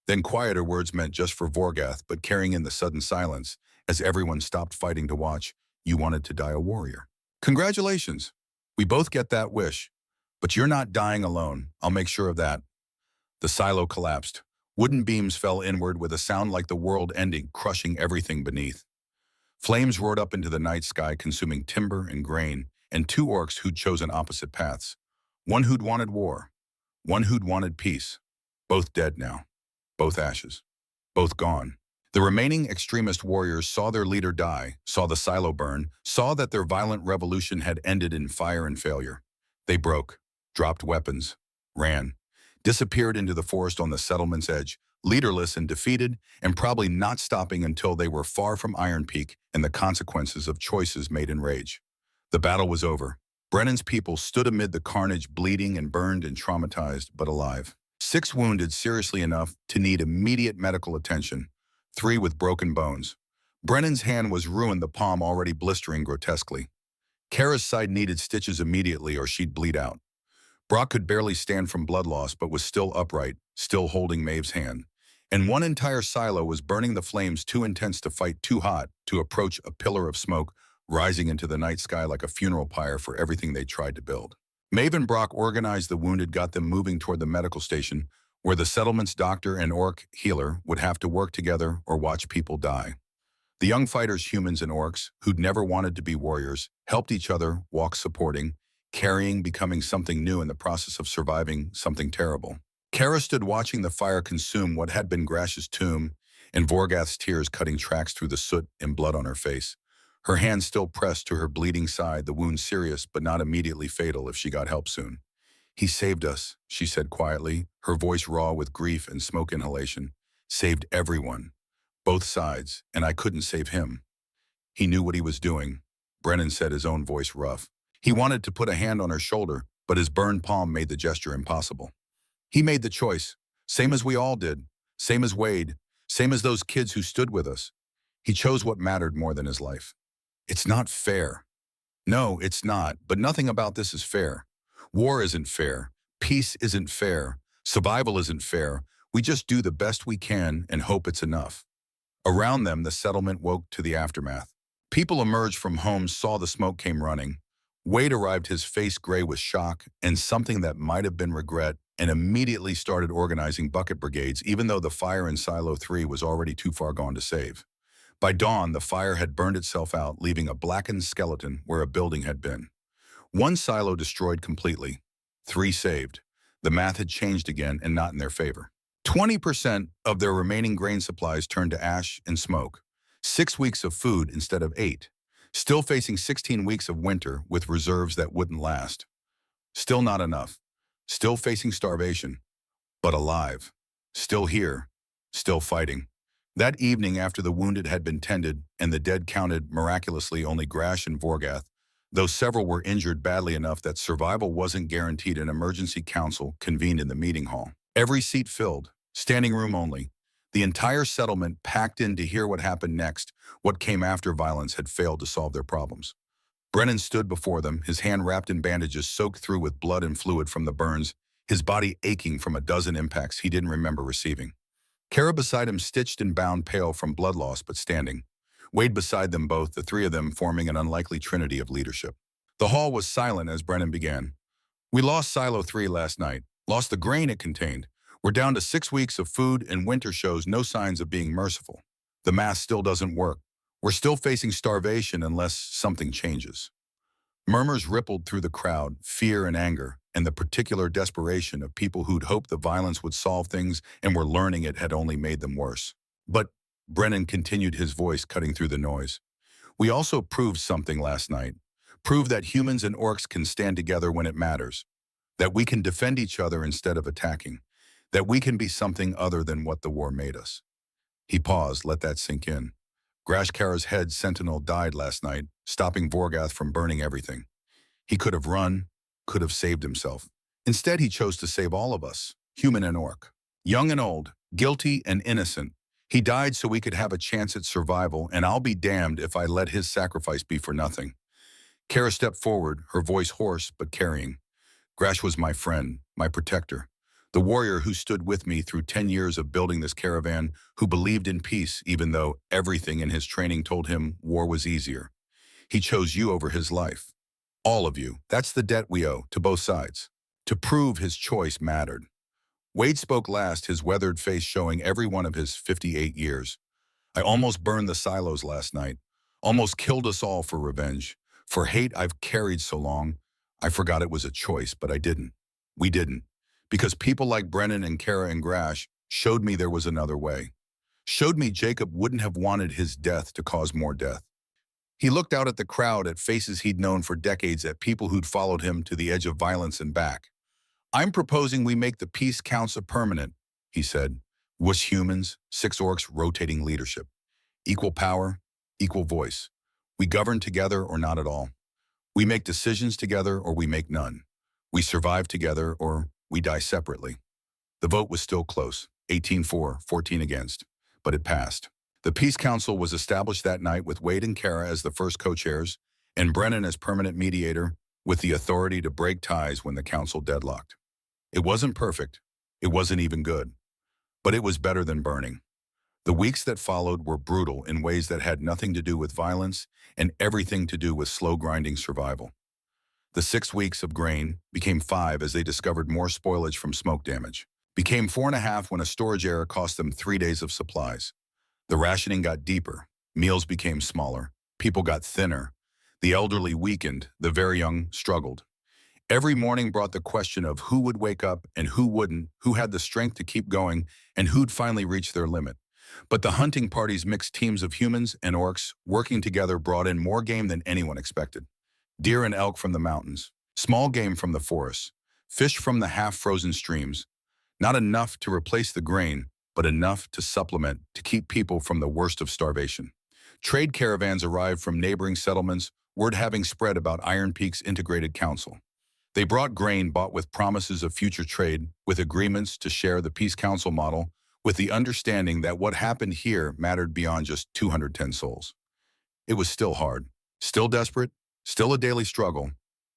Then quieter words meant just for Vorgath, but carrying in the sudden silence, as everyone stopped fighting to watch, "You wanted to die a warrior. Congratulations. We both get that wish. But you're not dying alone. I'll make sure of that." The silo collapsed. Wooden beams fell inward with a sound like the world ending, crushing everything beneath. Flames roared up into the night sky, consuming timber and grain, and two orcs who'd chosen opposite paths. One who'd wanted war, one who'd wanted peace. Both dead now. Both ashes. Both gone. The remaining extremist warriors saw their leader die, saw the silo burn, saw that their violent revolution had ended in fire and failure. They broke, dropped weapons, ran, disappeared into the forest on the settlement's edge, leaderless and defeated, and probably not stopping until they were far from Iron Peak and the consequences of choices made in rage. The battle was over. Brennan's people stood amid the carnage, bleeding and burned and traumatized, but alive. 6 wounded seriously enough to need immediate medical attention, 3 with broken bones. Brennan's hand was ruined, the palm already blistering grotesquely. Kara's side needed stitches immediately or she'd bleed out. Brock could barely stand from blood loss but was still upright, still holding Maeve's hand. And one entire silo was burning, the flames too intense to fight, too hot to approach, a pillar of smoke rising into the night sky like a funeral pyre for everything they tried to build. Maeve and Brock organized the wounded, got them moving toward the medical station, where the settlement's doctor and orc healer would have to work together or watch people die. The young fighters, humans and orcs, who'd never wanted to be warriors, helped each other, walk supporting, carrying, becoming something new in the process of surviving something terrible. Kara stood watching the fire consume what had been Grash's tomb, and Vorgath's tears cutting tracks through the soot and blood on her face. Her hand still pressed to her bleeding side, the wound serious but not immediately fatal if she got help soon. "He saved us," she said quietly, her voice raw with grief and smoke inhalation. "Saved everyone. Both sides, and I couldn't save him." He knew what he was doing, Brennan said, his own voice rough. He wanted to put a hand on her shoulder, but his burned palm made the gesture impossible. He made the choice, same as we all did, same as Wade, same as those kids who stood with us. He chose what mattered more than his life. It's not fair. No, it's not, but nothing about this is fair. War isn't fair. Peace isn't fair. Survival isn't fair. We just do the best we can and hope it's enough. Around them, the settlement woke to the aftermath. People emerged from homes, saw the smoke came running. Wade arrived, his face gray with shock and something that might have been regret, and immediately started organizing bucket brigades, even though the fire in Silo 3 was already too far gone to save. By dawn, the fire had burned itself out, leaving a blackened skeleton where a building had been. 1 silo destroyed completely, 3 saved. The math had changed again, and not in their favor. 20% of their remaining grain supplies turned to ash and smoke. 6 weeks of food instead of 8. Still facing 16 weeks of winter with reserves that wouldn't last. Still not enough. Still facing starvation. But alive. Still here. Still fighting. That evening, after the wounded had been tended and the dead counted, miraculously only Grash and Vorgath, though several were injured badly enough that survival wasn't guaranteed, an emergency council convened in the meeting hall. Every seat filled, standing room only. The entire settlement packed in to hear what happened next, what came after violence had failed to solve their problems. Brennan stood before them, his hand wrapped in bandages soaked through with blood and fluid from the burns, his body aching from a dozen impacts he didn't remember receiving. Kara beside him, stitched and bound, pale from blood loss but standing. Wade beside them both, the 3 of them forming an unlikely trinity of leadership. The hall was silent as Brennan began. "We lost Silo 3 last night, lost the grain it contained. We're down to 6 weeks of food, and winter shows no signs of being merciful. The math still doesn't work. We're still facing starvation unless something changes." Murmurs rippled through the crowd, fear and anger, and the particular desperation of people who'd hoped the violence would solve things and were learning it had only made them worse. "But," Brennan continued, his voice cutting through the noise, "we also proved something last night. Proved that humans and orcs can stand together when it matters. That we can defend each other instead of attacking. That we can be something other than what the war made us." He paused, let that sink in. Grash Kara's head sentinel died last night, stopping Vorgath from burning everything. He could have run, could have saved himself. Instead, he chose to save all of us, human and orc. Young and old, guilty and innocent. He died so we could have a chance at survival, and I'll be damned if I let his sacrifice be for nothing. Kara stepped forward, her voice hoarse but carrying. "Grash was my friend, my protector. The warrior who stood with me through 10 years of building this caravan, who believed in peace even though everything in his training told him war was easier. He chose you over his life. All of you. That's the debt we owe to both sides. To prove his choice mattered." Wade spoke last, his weathered face showing every one of his 58 years. "I almost burned the silos last night. Almost killed us all for revenge. For hate I've carried so long. I forgot it was a choice, but I didn't. We didn't. Because people like Brennan and Kara and Grash showed me there was another way. showed me Jacob wouldn't have wanted his death to cause more death. He looked out at the crowd, at faces he'd known for decades, at people who'd followed him to the edge of violence and back. "I'm proposing we make the peace council permanent," he said. "Was humans, 6 orcs rotating leadership. Equal power, equal voice. We govern together or not at all. We make decisions together or we make none. We survive together or we die separately." The vote was still close, 18-4, 14 against, but it passed. The Peace Council was established that night with Wade and Kara as the first co-chairs and Brennan as permanent mediator, with the authority to break ties when the council deadlocked. It wasn't perfect. It wasn't even good. But it was better than burning. The weeks that followed were brutal in ways that had nothing to do with violence and everything to do with slow grinding survival. The 6 weeks of grain became 5 as they discovered more spoilage from smoke damage. Became 4.5 when a storage error cost them 3 days of supplies. The rationing got deeper. Meals became smaller. People got thinner. The elderly weakened. The very young struggled. Every morning brought the question of who would wake up and who wouldn't, who had the strength to keep going, and who'd finally reach their limit. But the hunting party's mixed teams of humans and orcs working together brought in more game than anyone expected. Deer and elk from the mountains, small game from the forests, fish from the half-frozen streams. Not enough to replace the grain, but enough to supplement, to keep people from the worst of starvation. Trade caravans arrived from neighboring settlements, word having spread about Iron Peak's integrated council. They brought grain bought with promises of future trade, with agreements to share the Peace Council model, with the understanding that what happened here mattered beyond just 210 souls. It was still hard, still desperate, still a daily struggle,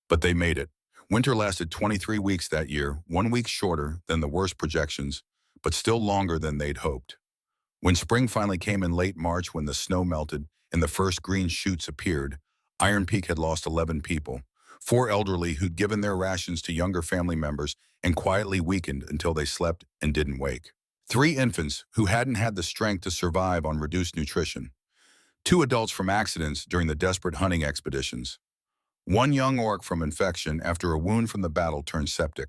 but they made it. Winter lasted 23 weeks that year, 1 week shorter than the worst projections, but still longer than they'd hoped. When spring finally came in late March, when the snow melted and the first green shoots appeared, Iron Peak had lost 11 people, 4 elderly who'd given their rations to younger family members and quietly weakened until they slept and didn't wake. 3 infants who hadn't had the strength to survive on reduced nutrition. 2 adults from accidents during the desperate hunting expeditions. 1 young orc from infection after a wound from the battle turned septic.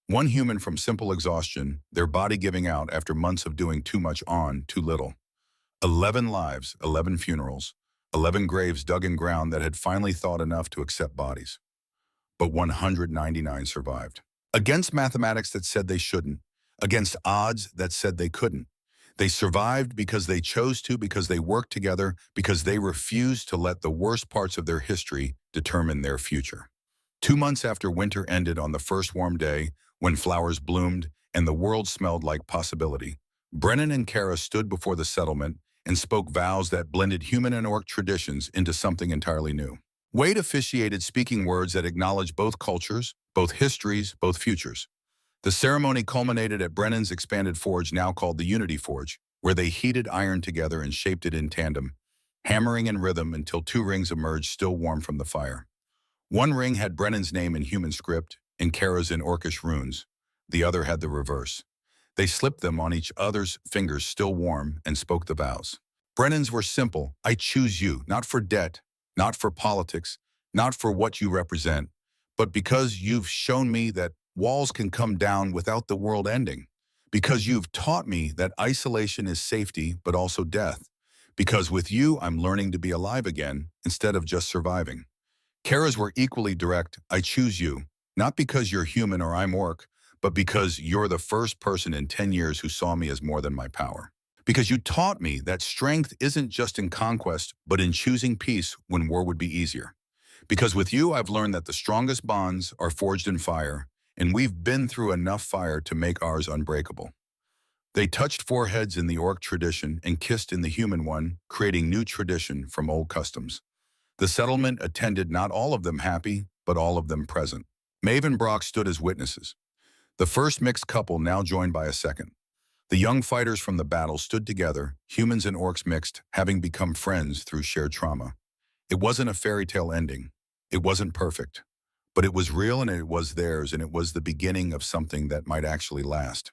1 human from simple exhaustion, their body giving out after months of doing too much on too little. 11 lives, 11 funerals, 11 graves dug in ground that had finally thawed enough to accept bodies. But 199 survived. Against mathematics that said they shouldn't, against odds that said they couldn't. They survived because they chose to, because they worked together, because they refused to let the worst parts of their history determine their future. 2 months after winter ended, on the first warm day, when flowers bloomed and the world smelled like possibility, Brennan and Kara stood before the settlement and spoke vows that blended human and orc traditions into something entirely new. Wade officiated, speaking words that acknowledged both cultures, both histories, both futures. The ceremony culminated at Brennan's expanded forge, now called the Unity Forge, where they heated iron together and shaped it in tandem, hammering in rhythm until 2 rings emerged, still warm from the fire. 1 ring had Brennan's name in human script and Kara's in orcish runes. The other had the reverse. They slipped them on each other's fingers, still warm, and spoke the vows. Brennan's were simple. "I choose you, not for debt, not for politics, not for what you represent, but because you've shown me that walls can come down without the world ending. Because you've taught me that isolation is safety, but also death. Because with you, I'm learning to be alive again, instead of just surviving." Kara's were equally direct. "I choose you, not because you're human or I'm orc, but because you're the first person in 10 years who saw me as more than my power. Because you taught me that strength isn't just in conquest, but in choosing peace when war would be easier. Because with you, I've learned that the strongest bonds are forged in fire, and we've been through enough fire to make ours unbreakable." They touched foreheads in the orc tradition and kissed in the human one, creating new tradition from old customs. The settlement attended, not all of them happy, but all of them present. Maeve and Brock stood as witnesses. The first mixed couple, now joined by a second. The young fighters from the battle stood together, humans and orcs mixed, having become friends through shared trauma. It wasn't a fairy tale ending. It wasn't perfect. But it was real, and it was theirs, and it was the beginning of something that might actually last.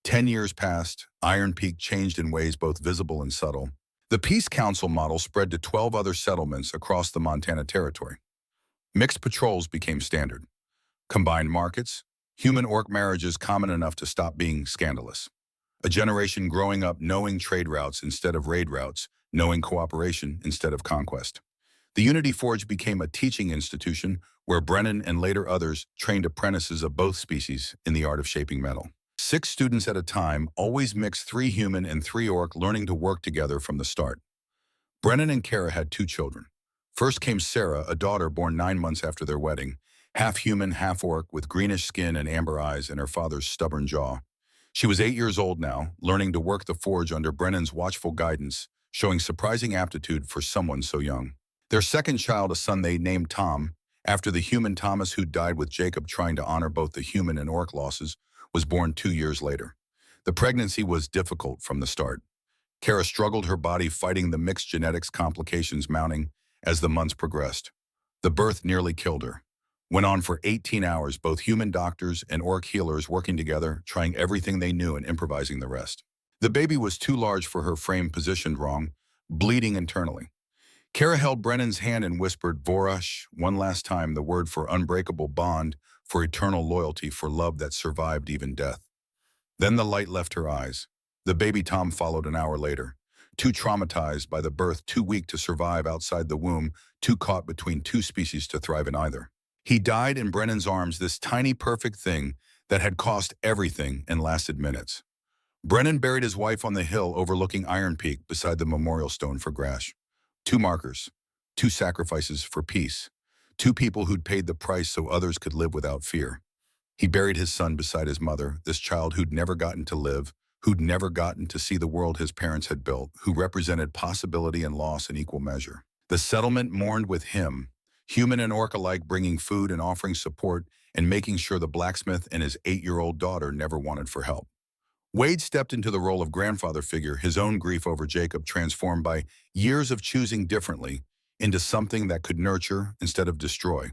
10 years passed. Iron Peak changed in ways both visible and subtle. The Peace Council model spread to 12 other settlements across the Montana Territory. Mixed patrols became standard. Combined markets, human-orc marriages common enough to stop being scandalous. A generation growing up knowing trade routes instead of raid routes, knowing cooperation instead of conquest. The Unity Forge became a teaching institution where Brennan and later others trained apprentices of both species in the art of shaping metal. 6 students at a time, always mixed 3 human and 3 orc, learning to work together from the start. Brennan and Kara had 2 children. First came Sarah, a daughter born 9 months after their wedding, half human, half orc, with greenish skin and amber eyes and her father's stubborn jaw. She was 8 years old now, learning to work the forge under Brennan's watchful guidance, showing surprising aptitude for someone so young. Their second child, a son they named Tom, after the human Thomas who died with Jacob trying to honor both the human and orc losses, was born 2 years later. The pregnancy was difficult from the start. Kara struggled, her body fighting the mixed genetics complications mounting as the months progressed. The birth nearly killed her. Went on for 18 hours, both human doctors and orc healers working together, trying everything they knew and improvising the rest. The baby was too large for her frame, positioned wrong, bleeding internally. Kara held Brennan's hand and whispered, Vorash, one last time, the word for unbreakable bond, for eternal loyalty, for love that survived even death. Then the light left her eyes. The baby Tom followed an hour later, too traumatized by the birth, too weak to survive outside the womb, too caught between 2 species to thrive in either. He died in Brennan's arms, this tiny perfect thing that had cost everything and lasted minutes. Brennan buried his wife on the hill overlooking Iron Peak beside the memorial stone for Grash. 2 markers, 2 sacrifices for peace, 2 people who'd paid the price so others could live without fear. He buried his son beside his mother, this child who'd never gotten to live, who'd never gotten to see the world his parents had built, who represented possibility and loss in equal measure. The settlement mourned with him, human and orc alike, bringing food and offering support and making sure the blacksmith and his 8-year-old daughter never wanted for help. Wade stepped into the role of grandfather figure, his own grief over Jacob transformed by years of choosing differently into something that could nurture instead of destroy.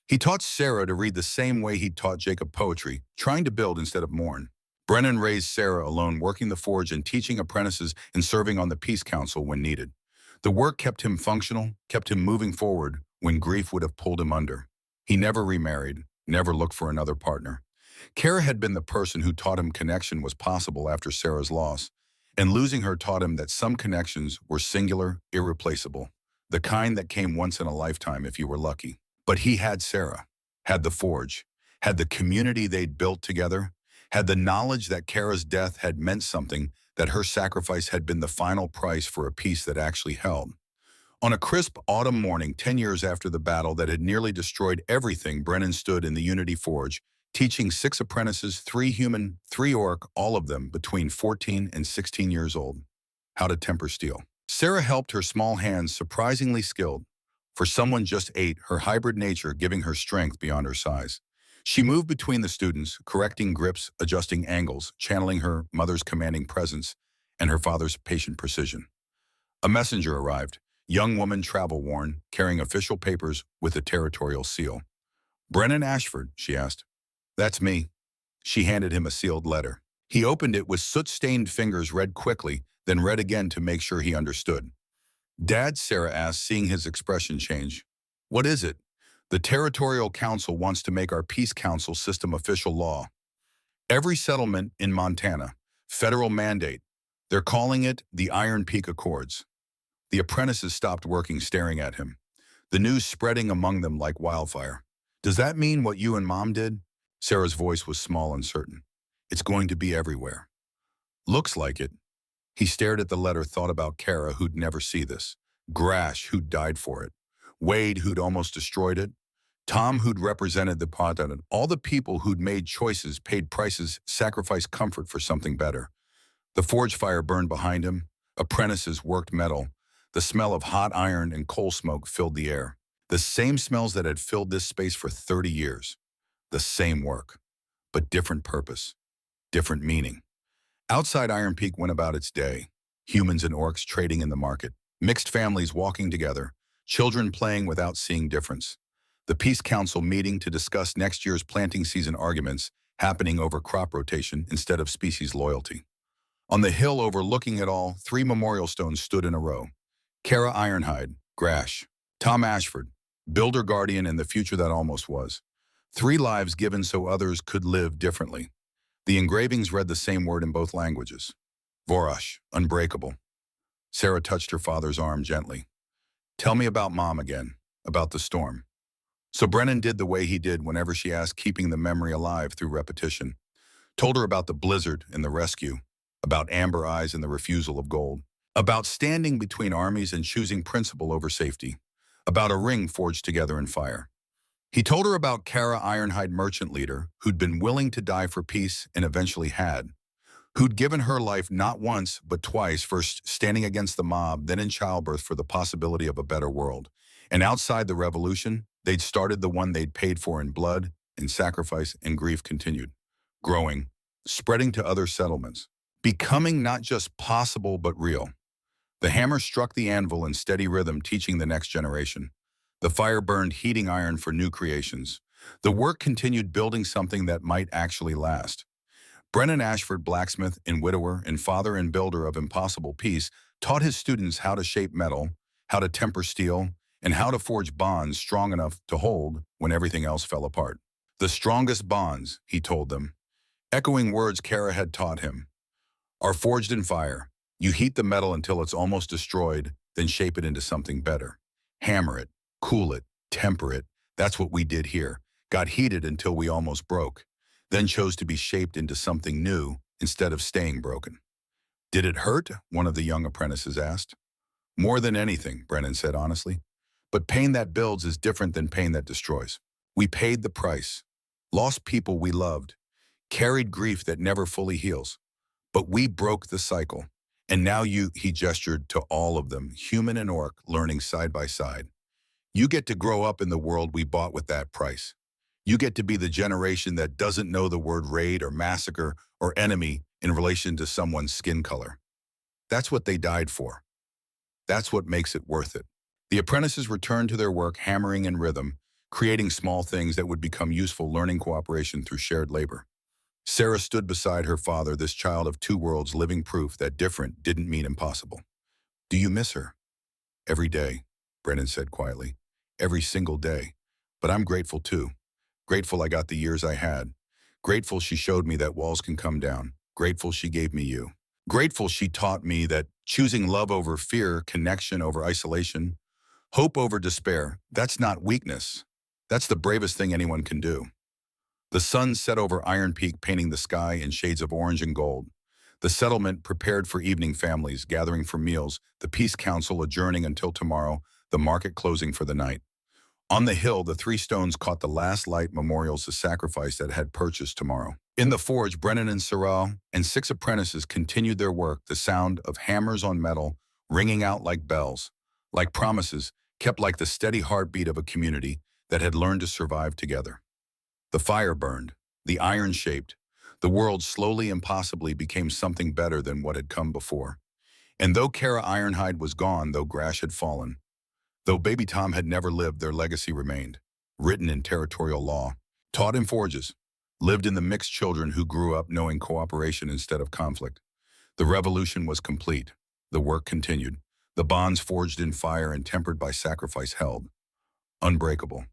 He taught Sarah to read the same way he taught Jacob poetry, trying to build instead of mourn. Brennan raised Sarah alone, working the forge and teaching apprentices and serving on the Peace Council when needed. The work kept him functional, kept him moving forward when grief would have pulled him under. He never remarried, never looked for another partner. Kara had been the person who taught him connection was possible after Sarah's loss, and losing her taught him that some connections were singular, irreplaceable, the kind that came once in a lifetime if you were lucky. But he had Sarah, had the forge, had the community they'd built together, had the knowledge that Kara's death had meant something, that her sacrifice had been the final price for a peace that actually held. On a crisp autumn morning, 10 years after the battle that had nearly destroyed everything, Brennan stood in the Unity Forge, teaching 6 apprentices, 3 human, 3 orc, all of them between 14 and 16 years old, how to temper steel. Sarah helped, her small hands surprisingly skilled. For someone just 8, her hybrid nature giving her strength beyond her size. She moved between the students, correcting grips, adjusting angles, channeling her mother's commanding presence and her father's patient precision. A messenger arrived, young woman travel-worn, carrying official papers with a territorial seal. Brennan Ashford, she asked. That's me. She handed him a sealed letter. He opened it with soot-stained fingers, read quickly, then read again to make sure he understood. Dad, Sarah asked, seeing his expression change. What is it? The Territorial Council wants to make our Peace Council system official law. Every settlement in Montana, federal mandate. They're calling it the Iron Peak Accords. The apprentices stopped working, staring at him, the news spreading among them like wildfire. Does that mean what you and Mom did? Sarah's voice was small and certain. It's going to be everywhere. Looks like it. He stared at the letter, thought about Kara, who'd never see this. Grash, who'd died for it. Wade, who'd almost destroyed it. Tom, who'd represented the continent. All the people who'd made choices, paid prices, sacrificed comfort for something better. The forge fire burned behind him. Apprentices worked metal. The smell of hot iron and coal smoke filled the air. The same smells that had filled this space for 30 years. The same work, but different purpose, different meaning. Outside Iron Peak went about its day, humans and orcs trading in the market, mixed families walking together, children playing without seeing difference. The Peace Council meeting to discuss next year's planting season, arguments happening over crop rotation instead of species loyalty. On the hill overlooking it all, 3 memorial stones stood in a row. Kara Ironhide, Grash, Tom Ashford, builder guardian and the future that almost was. 3 lives given so others could live differently. The engravings read the same word in both languages. Vorash, unbreakable. Sarah touched her father's arm gently. Tell me about Mom again, about the storm. So Brennan did the way he did whenever she asked, keeping the memory alive through repetition. Told her about the blizzard and the rescue, about Amber Eyes and the refusal of gold, about standing between armies and choosing principle over safety, about a ring forged together in fire. He told her about Kara Ironhide, merchant leader, who'd been willing to die for peace and eventually had, who'd given her life not once but twice, first standing against the mob, then in childbirth for the possibility of a better world. And outside the revolution, they'd started the one they'd paid for in blood, in sacrifice, and grief continued, growing, spreading to other settlements, becoming not just possible but real. The hammer struck the anvil in steady rhythm, teaching the next generation. The fire burned, heating iron for new creations. The work continued, building something that might actually last. Brennan Ashford, blacksmith and widower and father and builder of impossible peace, taught his students how to shape metal, how to temper steel, and how to forge bonds strong enough to hold when everything else fell apart. The strongest bonds, he told them, echoing words Kara had taught him, are forged in fire. You heat the metal until it's almost destroyed, then shape it into something better. Hammer it, cool it, temper it. That's what we did here. Got heated until we almost broke, then chose to be shaped into something new instead of staying broken. Did it hurt? One of the young apprentices asked. More than anything, Brennan said honestly. But pain that builds is different than pain that destroys. We paid the price, lost people we loved, carried grief that never fully heals. But we broke the cycle. And now he gestured to all of them, human and orc, learning side by side. You get to grow up in the world we bought with that price. You get to be the generation that doesn't know the word raid or massacre or enemy in relation to someone's skin color. That's what they died for. That's what makes it worth it. The apprentices returned to their work, hammering in rhythm, creating small things that would become useful, learning cooperation through shared labor. Sarah stood beside her father, this child of two worlds, living proof that different didn't mean impossible. Do you miss her? Every day, Brennan said quietly. Every single day. But I'm grateful too. Grateful I got the years I had. Grateful she showed me that walls can come down. Grateful she gave me you. Grateful she taught me that choosing love over fear, connection over isolation, hope over despair, that's not weakness. That's the bravest thing anyone can do. The sun set over Iron Peak, painting the sky in shades of orange and gold. The settlement prepared for evening, families gathering for meals, the peace council adjourning until tomorrow, the market closing for the night. On the hill, the three stones caught the last light, memorials to sacrifice that had purchased tomorrow. In the forge, Brennan and Sorrel and 6 apprentices continued their work, the sound of hammers on metal ringing out like bells, like promises, kept like the steady heartbeat of a community that had learned to survive together. The fire burned, the iron shaped, the world slowly and possibly became something better than what had come before. And though Kara Ironhide was gone, though Grash had fallen, though Baby Tom had never lived, their legacy remained, written in territorial law, taught in forges, lived in the mixed children who grew up knowing cooperation instead of conflict. The revolution was complete. The work continued. The bonds forged in fire and tempered by sacrifice held. Unbreakable.